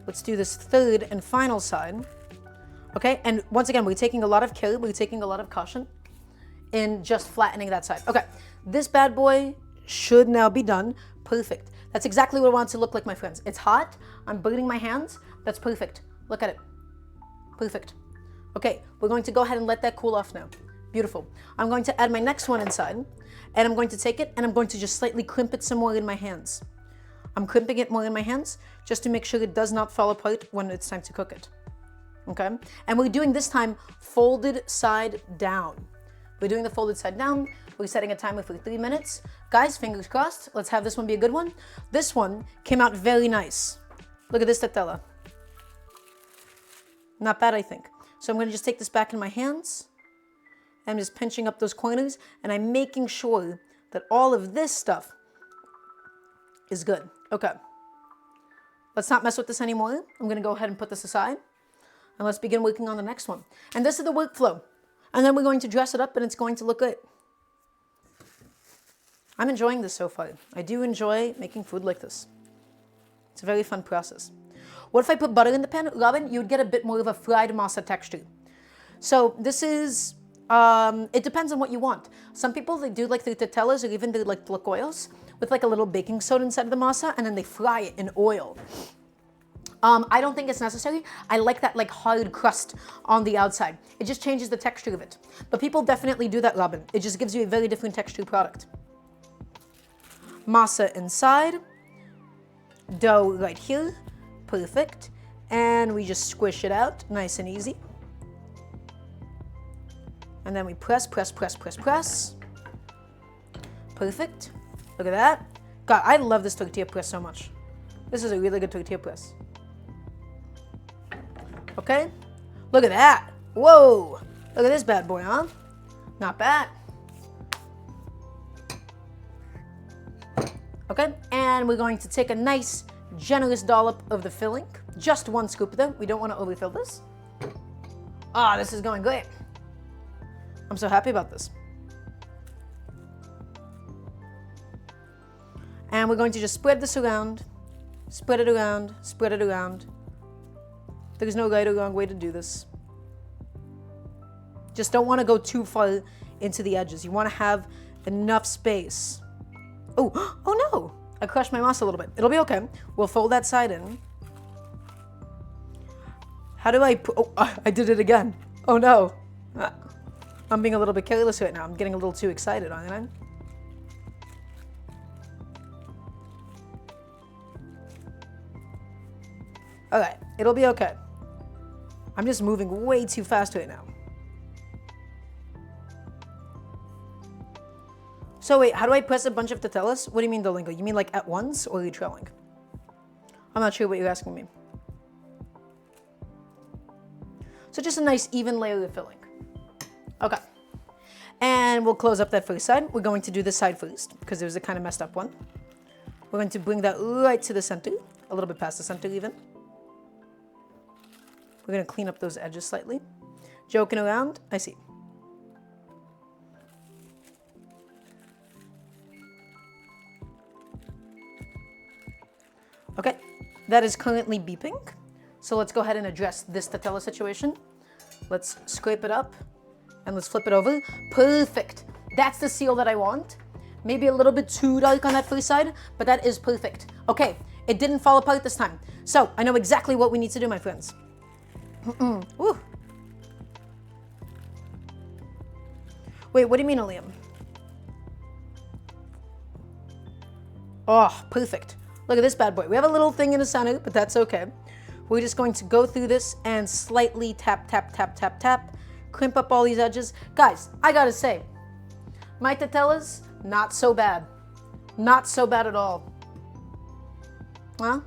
let's do this third and final side. Okay, and once again, we're taking a lot of care, we're taking a lot of caution in just flattening that side. Okay, this bad boy should now be done. Perfect. That's exactly what I want it to look like, my friends. It's hot, I'm burning my hands. That's perfect. Look at it. Perfect. Okay, we're going to go ahead and let that cool off now. Beautiful. I'm going to add my next one inside, and I'm going to take it and I'm going to just slightly crimp it some more in my hands. I'm crimping it more in my hands just to make sure it does not fall apart when it's time to cook it. Okay? And we're doing this time folded side down. We're doing the folded side down. We're setting a timer for 3 minutes. Guys, fingers crossed. Let's have this one be a good one. This one came out very nice. Look at this Tetela. Not bad, I think. So I'm going to just take this back in my hands. I'm just pinching up those corners, and I'm making sure that all of this stuff is good. Okay. Let's not mess with this anymore. I'm going to go ahead and put this aside. And let's begin working on the next one. And this is the workflow. And then we're going to dress it up and it's going to look good. I'm enjoying this so far. I do enjoy making food like this. It's a very fun process. What if I put butter in the pan? Robin, you would get a bit more of a fried masa texture. So this is, it depends on what you want. Some people, they do like the tetelas or even the like tlacoyos with like a little baking soda inside of the masa and then they fry it in oil. I don't think it's necessary. I like that like hard crust on the outside. It just changes the texture of it. But people definitely do that, Robin. It just gives you a very different texture product. Masa inside. Dough right here. Perfect. And we just squish it out nice and easy. And then we press, press, press, press, press. Perfect. Look at that. God, I love this tortilla press so much. This is a really good tortilla press. Okay, look at that. Whoa, look at this bad boy, huh? Not bad. Okay, and we're going to take a nice, generous dollop of the filling. Just 1 scoop though, we don't want to overfill this. Ah, this is going great. I'm so happy about this. And we're going to just spread this around, spread it around, spread it around. There's no right or wrong way to do this. Just don't want to go too far into the edges. You want to have enough space. Oh, oh no! I crushed my masa a little bit. It'll be okay. We'll fold that side in. How do I put, oh, I did it again. Oh no. I'm being a little bit careless right now. I'm getting a little too excited, aren't I? Okay, it'll be okay. I'm just moving way too fast right now. So wait, how do I press a bunch of tetelas? What do you mean, Duolingo? You mean like at once or are you trailing? I'm not sure what you're asking me. So just a nice even layer of filling. Okay. And we'll close up that first side. We're going to do this side first because it was a kind of messed up one. We're going to bring that right to the center, a little bit past the center even. We're going to clean up those edges slightly. Joking around, I see. Okay, that is currently beeping. So let's go ahead and address this Tetela situation. Let's scrape it up and let's flip it over. Perfect. That's the seal that I want. Maybe a little bit too dark on that first side, but that is perfect. Okay, it didn't fall apart this time. So I know exactly what we need to do, my friends. Woo. Wait, what do you mean, Liam? Oh, perfect. Look at this bad boy. We have a little thing in the center, but that's okay. We're just going to go through this and slightly tap, tap, tap, tap, tap. Crimp up all these edges. Guys, I gotta say, my Tetelas, not so bad. Not so bad at all. Huh?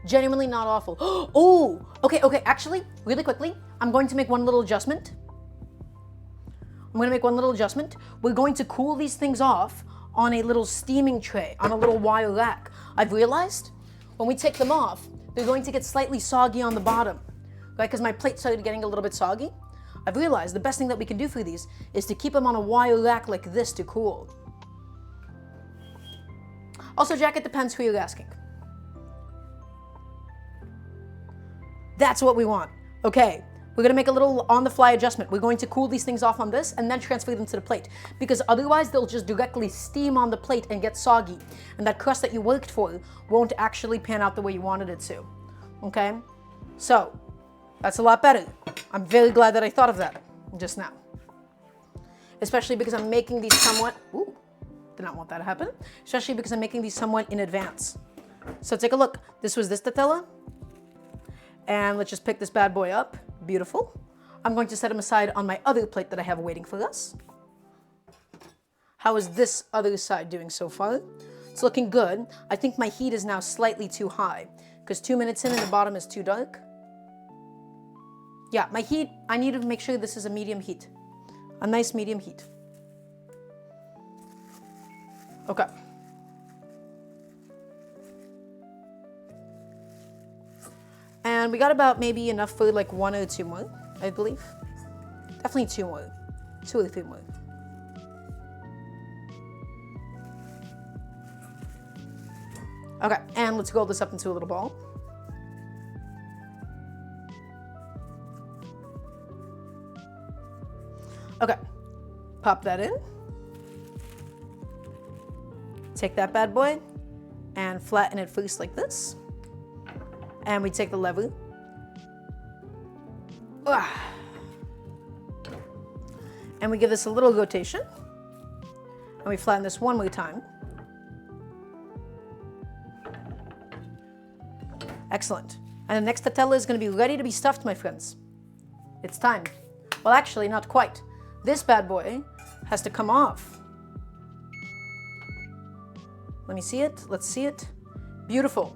Genuinely not awful. Oh, okay. Actually, really quickly, I'm going to make one little adjustment. We're going to cool these things off on a little steaming tray, on a little wire rack. I've realized when we take them off, they're going to get slightly soggy on the bottom, right? Because my plate started getting a little bit soggy. I've realized the best thing that we can do for these is to keep them on a wire rack like this to cool. Also, Jack, it depends who you're asking. That's what we want. Okay, we're gonna make a little on-the-fly adjustment. We're going to cool these things off on this and then transfer them to the plate, because otherwise they'll just directly steam on the plate and get soggy. And that crust that you worked for won't actually pan out the way you wanted it to. Okay? So, that's a lot better. I'm very glad that I thought of that just now. Especially because I'm making these somewhat, ooh, did not want that to happen. Especially because I'm making these somewhat in advance. So take a look. This was this Tetela. And let's just pick this bad boy up. Beautiful. I'm going to set him aside on my other plate that I have waiting for us. How is this other side doing so far? It's looking good. I think my heat is now slightly too high because 2 minutes in and the bottom is too dark. Yeah, my heat, I need to make sure this is a medium heat. A nice medium heat. Okay. And we got about maybe enough for like 1 or 2 more, I believe. Definitely 2 more. 2 or 3 more. Okay, and let's roll this up into a little ball. Okay, pop that in. Take that bad boy and flatten it first like this. And we take the lever. And we give this a little rotation. And we flatten this one more time. Excellent. And the next Tetela is going to be ready to be stuffed, my friends. It's time. Well, actually, not quite. This bad boy has to come off. Let me see it. Let's see it. Beautiful.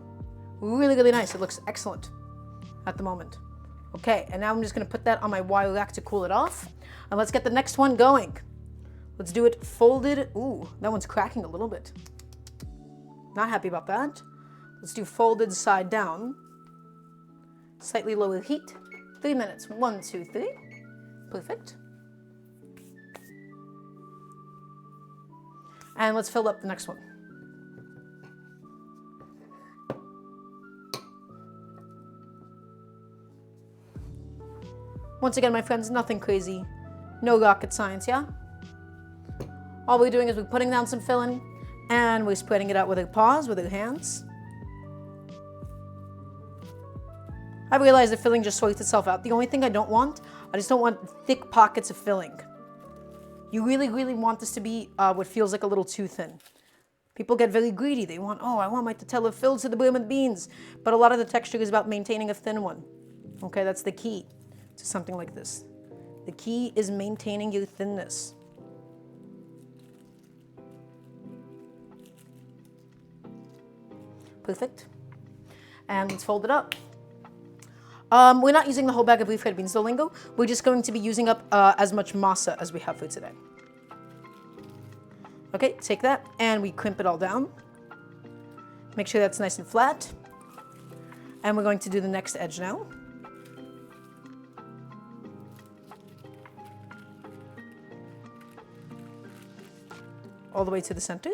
Really, really nice. It looks excellent at the moment. Okay, and now I'm just going to put that on my wire rack to cool it off. And let's get the next one going. Let's do it folded. Ooh, that one's cracking a little bit. Not happy about that. Let's do folded side down. Slightly lower heat. 3 minutes. 1, 2, 3. Perfect. And let's fill up the next one. Once again, my friends, nothing crazy. No rocket science, yeah? All we're doing is we're putting down some filling and we're spreading it out with our paws, with our hands. I realize the filling just sorts itself out. The only thing I just don't want thick pockets of filling. You really, really want this to be what feels like a little too thin. People get very greedy. They want, oh, I want my Tetela filled to the brim with beans. But a lot of the texture is about maintaining a thin one. Okay, that's the key to something like this. The key is maintaining your thinness. Perfect. And let's fold it up. We're not using the whole bag of refried beans, Dolingo. We're just going to be using up as much masa as we have for today. Okay, take that and we crimp it all down. Make sure that's nice and flat. And we're going to do the next edge now. All the way to the center.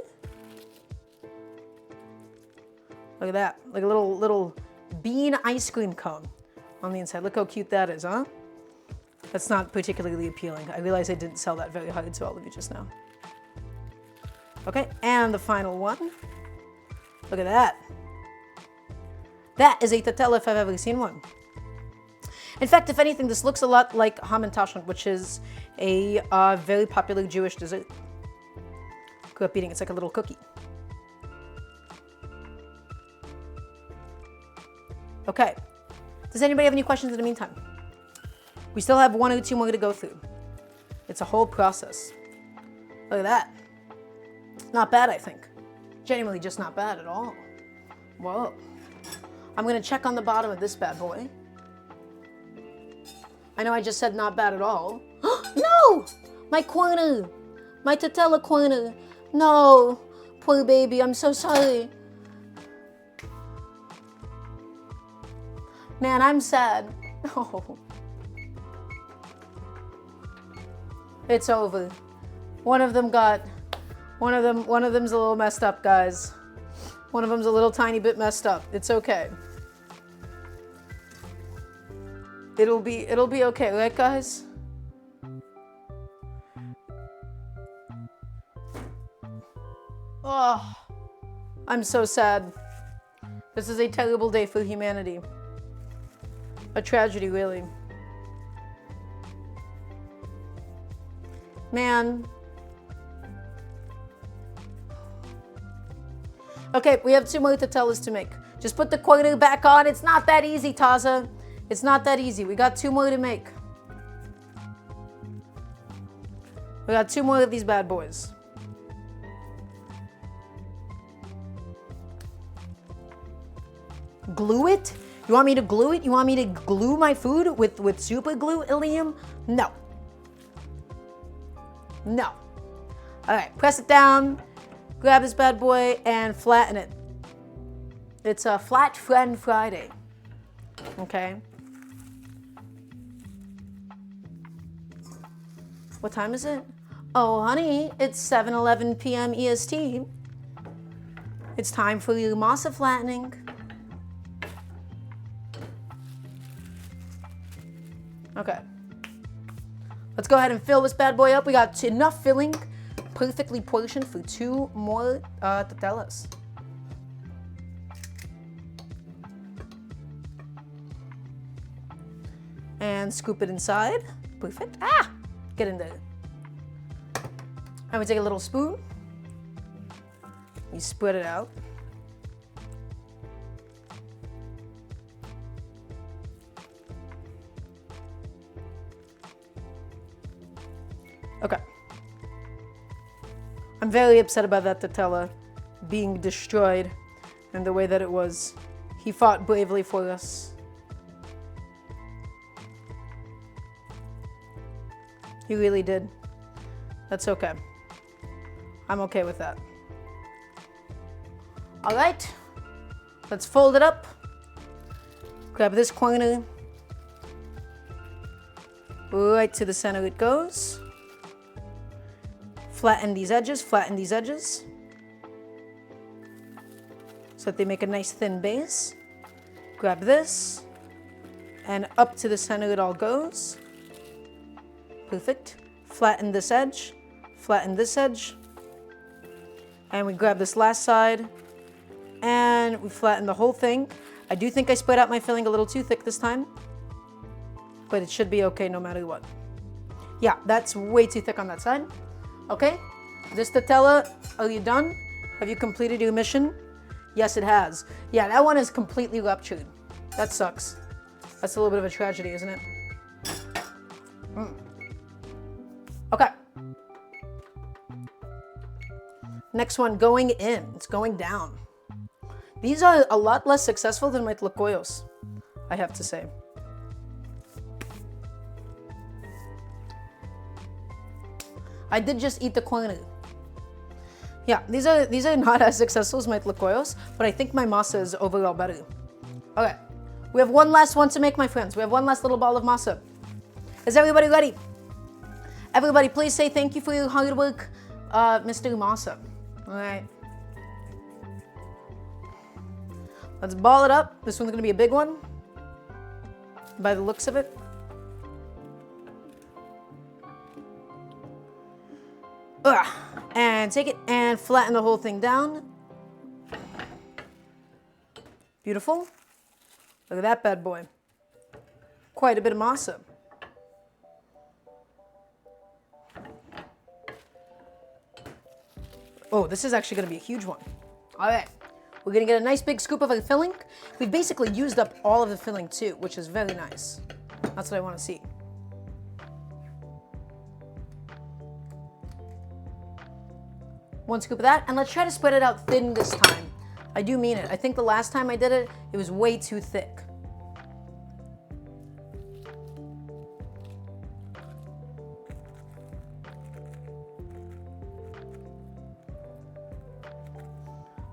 Look at that, like a little bean ice cream cone on the inside. Look how cute that is, huh? That's not particularly appealing. I realize I didn't sell that very hard to all of you just now. Okay, and the final one. Look at that. That is a Tetela if I've ever seen one. In fact, if anything, this looks a lot like Hamantaschen, which is a very popular Jewish dessert. Grew up eating, it's like a little cookie. Okay, does anybody have any questions in the meantime? We still have 1 or 2 more to go through. It's a whole process. Look at that. Not bad, I think. Genuinely just not bad at all. Whoa. I'm gonna check on the bottom of this bad boy. I know I just said not bad at all. No! My corner! My Tetela corner! No! Poor baby, I'm so sorry. Man, I'm sad. Oh. It's over. One of them's a little messed up, guys. One of them's a little tiny bit messed up. It's okay. It'll be okay, right, guys? Oh, I'm so sad. This is a terrible day for humanity. A tragedy, really. Man. Okay, we have 2 more Tetelas to make. Just put the corner back on. It's not that easy, Taza. It's not that easy. We got 2 more to make. We got 2 more of these bad boys. Glue it? You want me to glue it? You want me to glue my food with super glue, Ilium? No. No. All right, press it down. Grab this bad boy and flatten it. It's a Flat Friend Friday. Okay. What time is it? Oh, honey, it's 7:11 p.m. EST. It's time for your masa flattening. Okay. Let's go ahead and fill this bad boy up. We got enough filling, perfectly portioned for 2 more Tetelas. And scoop it inside. Perfect. Ah! Get in there. And we take a little spoon. You spread it out. Okay. I'm very upset about that Tetela being destroyed and the way that it was. He fought bravely for us. He really did. That's okay. I'm okay with that. All right. Let's fold it up. Grab this corner. Right to the center it goes. Flatten these edges, flatten these edges. So that they make a nice thin base. Grab this. And up to the center it all goes. Perfect. Flatten this edge. Flatten this edge. And we grab this last side. And we flatten the whole thing. I do think I spread out my filling a little too thick this time. But it should be okay no matter what. Yeah, that's way too thick on that side. Okay, this Tetela, are you done? Have you completed your mission? Yes, it has. Yeah, that one is completely ruptured. That sucks. That's a little bit of a tragedy, isn't it? Okay. Next one, going in. It's going down. These are a lot less successful than my tlacoyos, I have to say. I did just eat the corner. Yeah, these are not as successful as my tlacoyos, but I think my masa is overall better. Okay, we have one last one to make, my friends. We have one last little ball of masa. Is everybody ready? Everybody, please say thank you for your hard work, Mr. Masa. All right. Let's ball it up. This one's gonna be a big one, by the looks of it. Ugh. And take it and flatten the whole thing down. Beautiful. Look at that bad boy. Quite a bit of masa. Oh, this is actually going to be a huge one. All right. We're going to get a nice big scoop of the filling. We've basically used up all of the filling too, which is very nice. That's what I want to see. One scoop of that, and let's try to spread it out thin this time. I do mean it. I think the last time I did it, it was way too thick.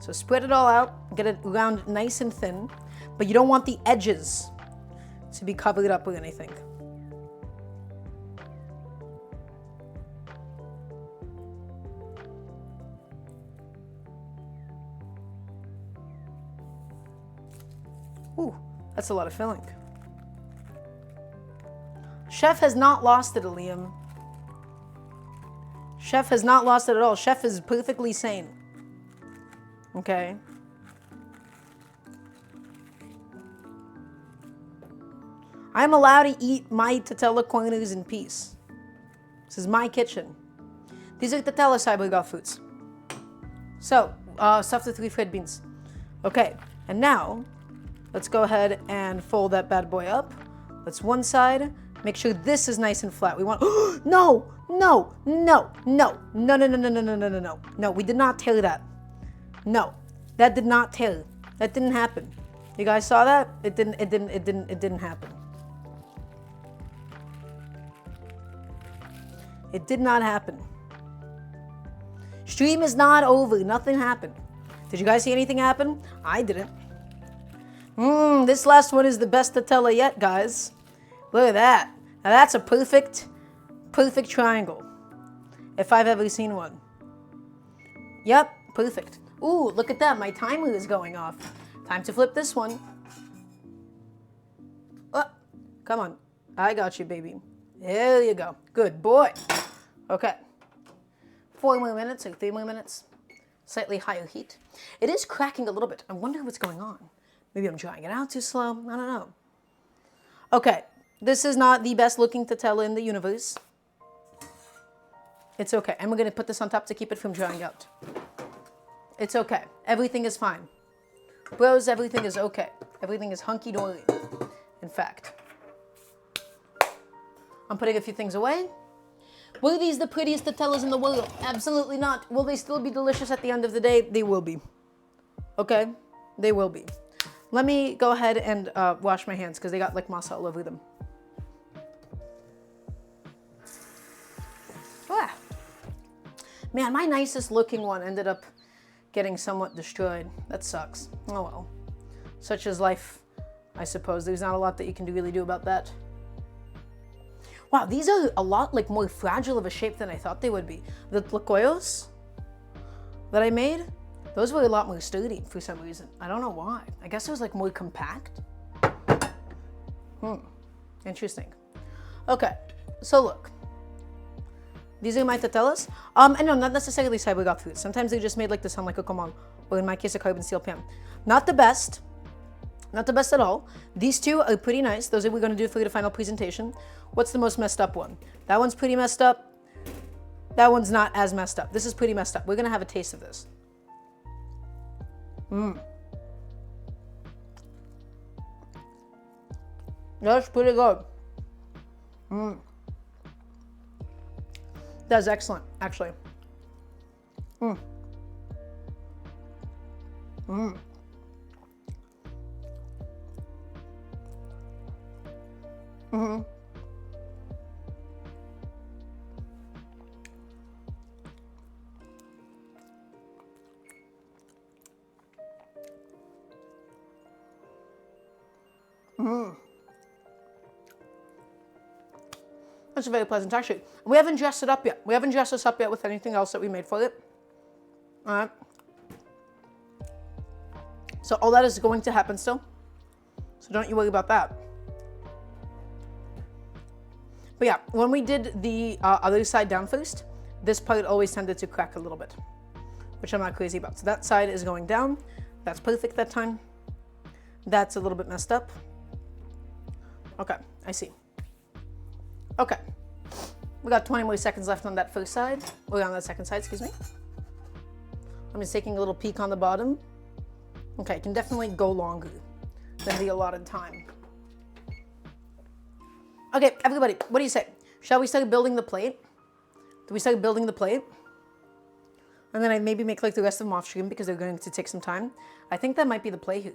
So spread it all out, get it round nice and thin, but you don't want the edges to be covered up with anything. Ooh, that's a lot of filling. Chef has not lost it, Liam. Chef has not lost it at all. Chef is perfectly sane. Okay. I'm allowed to eat my Tetela corners in peace. This is my kitchen. These are Tetelas I got foods. So, stuffed with refried beans. Okay, and now, let's go ahead and fold that bad boy up. That's one side. Make sure this is nice and flat. We want, no, no, no, no, no, no, no, no, no, no, no, no, no. No, we did not tear that. No, that did not tear. That didn't happen. You guys saw that? It didn't happen. It did not happen. Stream is not over. Nothing happened. Did you guys see anything happen? I didn't. This last one is the best Tetela yet, guys. Look at that. Now that's a perfect triangle. If I've ever seen one. Yep, perfect. Ooh, look at that. My timer is going off. Time to flip this one. Oh, come on. I got you, baby. There you go. Good boy. Okay. 4 more minutes or 3 more minutes. Slightly higher heat. It is cracking a little bit. I wonder what's going on. Maybe I'm drying it out too slow. I don't know. Okay. This is not the best looking Tetela in the universe. It's okay. And we're going to put this on top to keep it from drying out. It's okay. Everything is fine. Bros, everything is okay. Everything is hunky-dory. In fact. I'm putting a few things away. Were these the prettiest Tetelas in the world? Absolutely not. Will they still be delicious at the end of the day? They will be. Okay? They will be. Let me go ahead and wash my hands because they got like masa all over them. Ah. Man, my nicest looking one ended up getting somewhat destroyed. That sucks. Oh well. Such is life, I suppose. There's not a lot that you can really do about that. Wow, these are a lot like more fragile of a shape than I thought they would be. The tlacoyos that I made, those were a lot more sturdy for some reason. I don't know why. I guess it was like more compact. Interesting. Okay, so look. These are my Tetelas. And no, not necessarily cybergot foods. Sometimes they just made like this on like a command, or in my case, a carbon steel pan. Not the best. Not the best at all. These two are pretty nice. Those are we're gonna do for the final presentation. What's the most messed up one? That one's pretty messed up. That one's not as messed up. This is pretty messed up. We're gonna have a taste of this. That's pretty good. That's excellent, actually. That's very pleasant, actually. We haven't dressed it up yet. We haven't dressed this up yet with anything else that we made for it. All right. So all that is going to happen still. So don't you worry about that. But yeah, when we did the other side down first, this part always tended to crack a little bit, which I'm not crazy about. So that side is going down. That's perfect that time. That's a little bit messed up. Okay, I see. Okay. We got 20 more seconds left on that first side, or on that second side, excuse me. I'm just taking a little peek on the bottom. Okay, it can definitely go longer than the allotted time. Okay, everybody, what do you say? Shall we start building the plate? Do we start building the plate? And then I maybe make like the rest of them off stream because they're going to take some time. I think that might be the play here.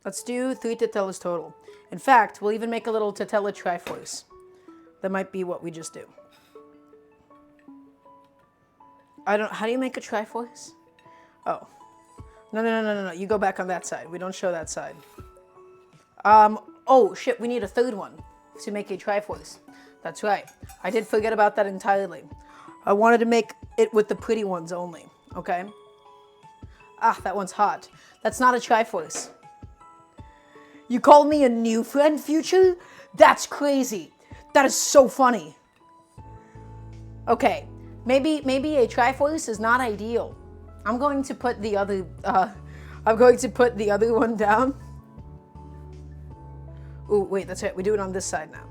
Let's do 3 tetelas total. In fact, we'll even make a little tetela triforce. That might be what we just do. How do you make a triforce? Oh. No. You go back on that side. We don't show that side. Oh shit, we need a third one to make a triforce. That's right. I did forget about that entirely. I wanted to make it with the pretty ones only, okay? Ah, that one's hot. That's not a triforce. You called me a new friend, Future? That's crazy. That is so funny. Okay, maybe a triforce is not ideal. I'm going to put the other one down. Oh, wait, that's right. We do it on this side now.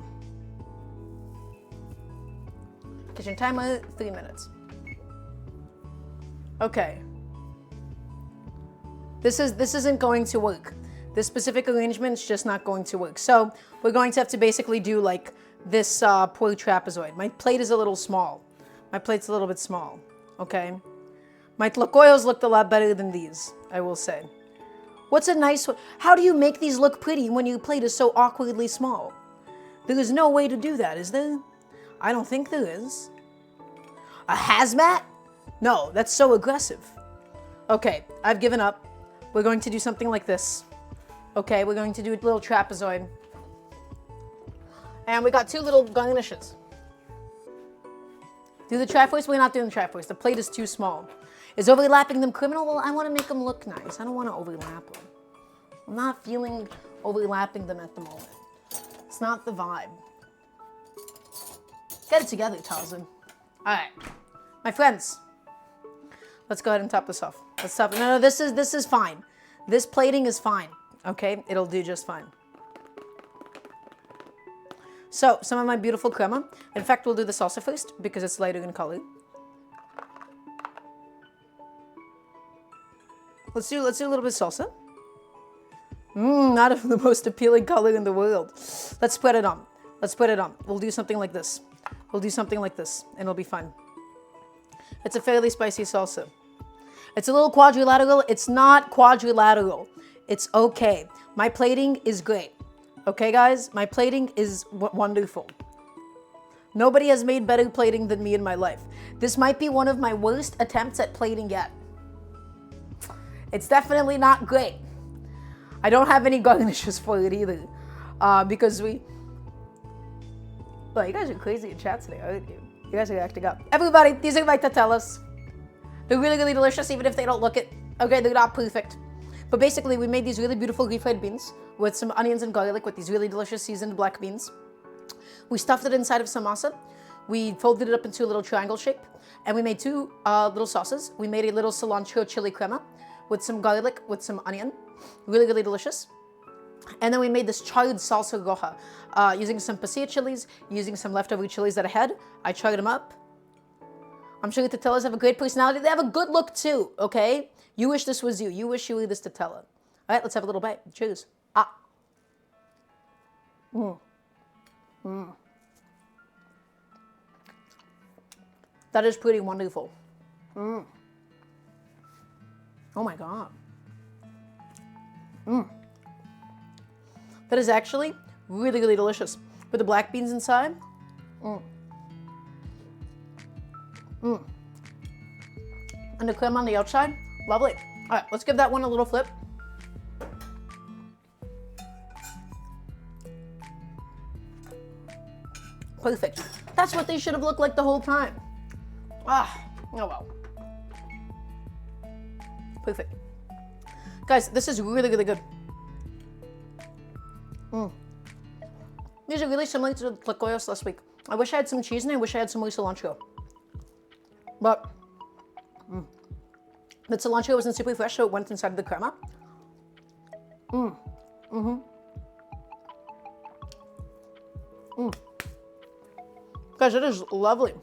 Kitchen timer, 3 minutes. Okay. This isn't going to work. This specific arrangement is just not going to work. So we're going to have to basically do like this poor trapezoid. My plate is a little small. My plate's a little bit small, okay? My tlacoyos looked a lot better than these, I will say. What's a nice one? How do you make these look pretty when your plate is so awkwardly small? There is no way to do that, is there? I don't think there is. A hazmat? No, that's so aggressive. Okay, I've given up. We're going to do something like this. Okay, we're going to do a little trapezoid. And we got 2 little garnishes. Do the triforce? We're not doing the triforce. The plate is too small. Is overlapping them criminal? Well, I want to make them look nice. I don't want to overlap them. I'm not feeling overlapping them at the moment. It's not the vibe. Get it together, Tarzan. All right, my friends. Let's go ahead and top this off. Let's top it. No, this is fine. This plating is fine. Okay, it'll do just fine. So, some of my beautiful crema. In fact, we'll do the salsa first because it's lighter in color. Let's do a little bit of salsa. Not the most appealing color in the world. Let's spread it on. Let's spread it on. We'll do something like this. We'll do something like this, and it'll be fine. It's a fairly spicy salsa. It's a little quadrilateral. It's not quadrilateral. It's okay. My plating is great. Okay, guys? My plating is wonderful. Nobody has made better plating than me in my life. This might be one of my worst attempts at plating yet. It's definitely not great. I don't have any garnishes for it either. Because well, you guys are crazy in chat today, aren't you? You guys are acting up. Everybody, these are my tetelas. They're really, really delicious, even if they don't look it. Okay, they're not perfect. But basically, we made these really beautiful refried beans with some onions and garlic with these really delicious seasoned black beans. We stuffed it inside of some masa. We folded it up into a little triangle shape. And we made 2 little sauces. We made a little cilantro chili crema with some garlic, with some onion. Really, really delicious. And then we made this charred salsa roja using some pasilla chilies, using some leftover chilies that I had. I charred them up. I'm sure the tetelas have a great personality. They have a good look too, okay? You wish this was you. You wish you were this tetela. All right, let's have a little bite. Cheers. That is pretty wonderful. Oh my God. That is actually really, really delicious. With the black beans inside. And the crema on the outside. Lovely. All right, let's give that one a little flip. Perfect. That's what they should have looked like the whole time. Ah, oh well. Perfect. Guys, this is really, really good. These are really similar to the tlacoyos last week. I wish I had some cheese and I wish I had some more cilantro. But the cilantro wasn't super fresh, so it went inside the crema. Guys, it is lovely.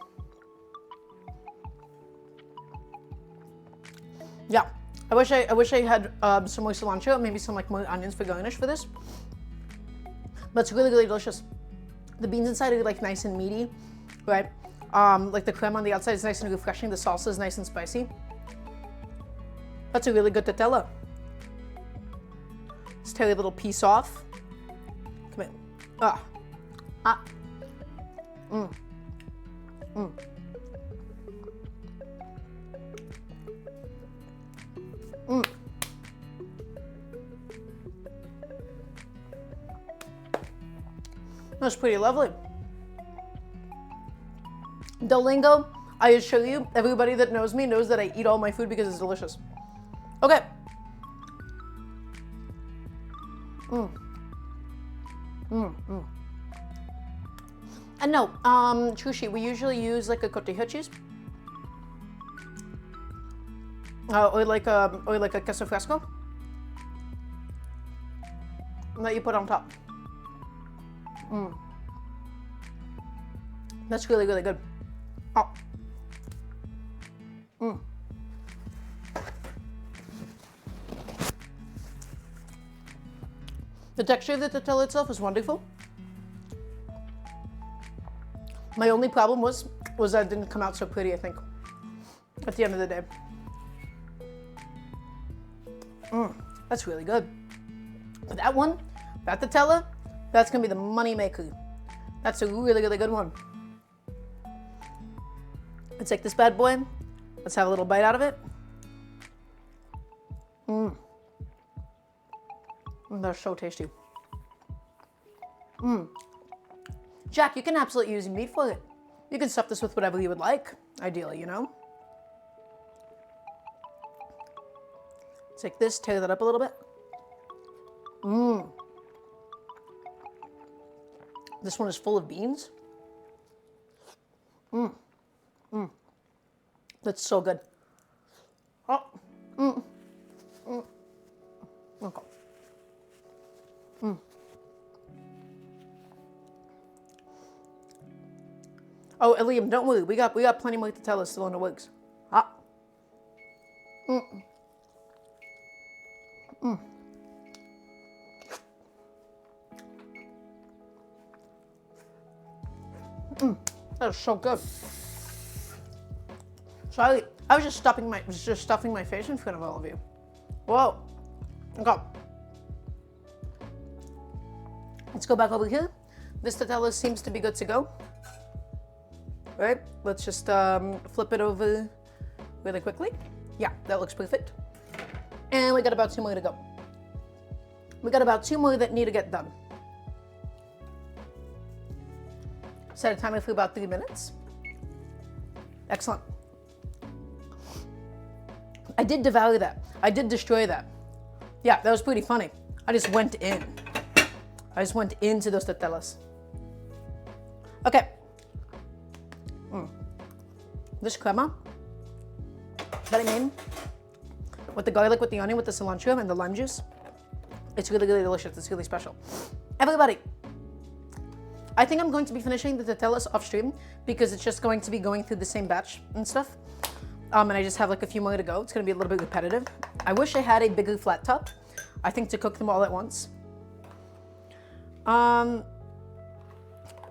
Yeah, I wish I had some more cilantro, maybe some like more onions for garnish for this. But it's really, really delicious. The beans inside are like nice and meaty, right? Like the crema on the outside is nice and refreshing. The salsa is nice and spicy. That's a really good tetela. Let's tear a little piece off. Come in. That's pretty lovely. Duolingo, I assure you, everybody that knows me knows that I eat all my food because it's delicious. Okay. And no, chushi, we usually use like a cotija cheese. Or like a queso fresco that you put on top. That's really, really good. The texture of the tetela itself is wonderful. My only problem was that it didn't come out so pretty, I think, at the end of the day. That's really good. But that one, that tetela, that's gonna be the money maker. That's a really, really good one. Let's take this bad boy. Let's have a little bite out of it. They're so tasty. Jack, you can absolutely use meat for it. You can stuff this with whatever you would like, ideally, you know? Take this, tear that up a little bit. This one is full of beans. That's so good. Okay. Oh, and Liam, don't worry. We got plenty more Tetelas still in the works. That is so good. Sorry, I was just stuffing my face in front of all of you. Whoa. Okay. Let's go back over here. This Tetela seems to be good to go. All right, let's just flip it over really quickly. Yeah, that looks perfect. And we got about 2 more to go. We got about 2 more that need to get done. Set a timer for about 3 minutes. Excellent. I did devour that. I did destroy that. Yeah, that was pretty funny. I just went in. I just went into those Tetelas. Okay. This crema that I made with the garlic, with the onion, with the cilantro, and the lime juice, it's really, really delicious. It's really special. Everybody, I think I'm going to be finishing the Tetelas off stream because it's just going to be going through the same batch and stuff. And I just have like a few more to go. It's going to be a little bit repetitive. I wish I had a bigger flat top, I think, to cook them all at once.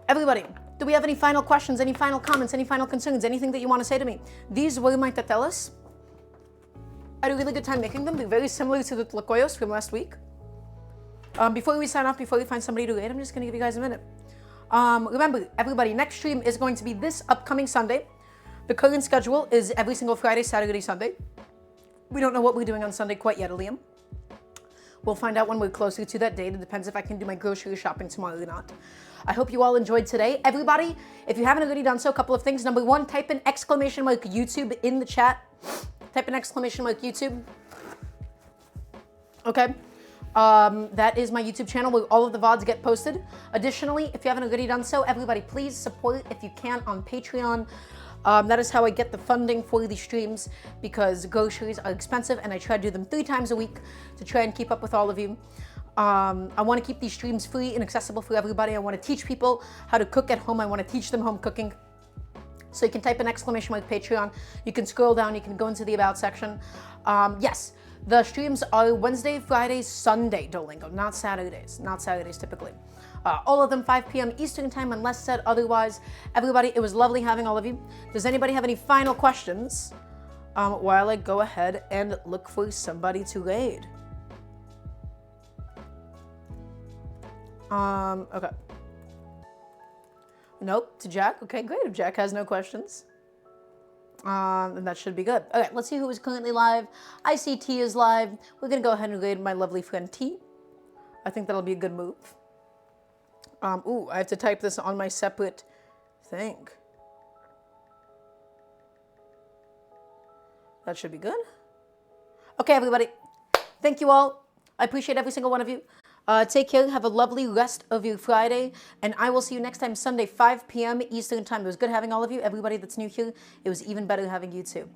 Everybody, do we have any final questions, any final comments, any final concerns, anything that you want to say to me? These were my Tetelas. I had a really good time making them. They're very similar to the tlacoyos from last week. Before we sign off, before we find somebody to rate, I'm just going to give you guys a minute. Remember, everybody, next stream is going to be this upcoming Sunday. The current schedule is every single Friday, Saturday, Sunday. We don't know what we're doing on Sunday quite yet, Liam. We'll find out when we're closer to that date. It depends if I can do my grocery shopping tomorrow or not. I hope you all enjoyed today. Everybody, if you haven't already done so, a couple of things. Number one, type in exclamation mark YouTube in the chat. Type in exclamation mark YouTube. Okay. That is my YouTube channel where all of the VODs get posted. Additionally, if you haven't already done so, everybody please support if you can on Patreon. That is how I get the funding for these streams, because groceries are expensive and I try to do them 3 times a week to try and keep up with all of you. I want to keep these streams free and accessible for everybody. I want to teach people how to cook at home. I want to teach them home cooking. So you can type in exclamation mark Patreon. You can scroll down. You can go into the About section. Yes, the streams are Wednesday, Friday, Sunday, Duolingo, not Saturdays. Not Saturdays typically. All of them 5 p.m. Eastern time unless said otherwise. Everybody, it was lovely having all of you. Does anybody have any final questions while I go ahead and look for somebody to raid? Okay. Nope, to Jack. Okay, great. If Jack has no questions, then that should be good. Okay, let's see who is currently live. I see T is live. We're gonna go ahead and raid my lovely friend T. I think that'll be a good move. Ooh, I have to type this on my separate thing. That should be good. Okay, everybody. Thank you all. I appreciate every single one of you. Take care. Have a lovely rest of your Friday. And I will see you next time, Sunday, 5 p.m. Eastern time. It was good having all of you. Everybody that's new here, it was even better having you too.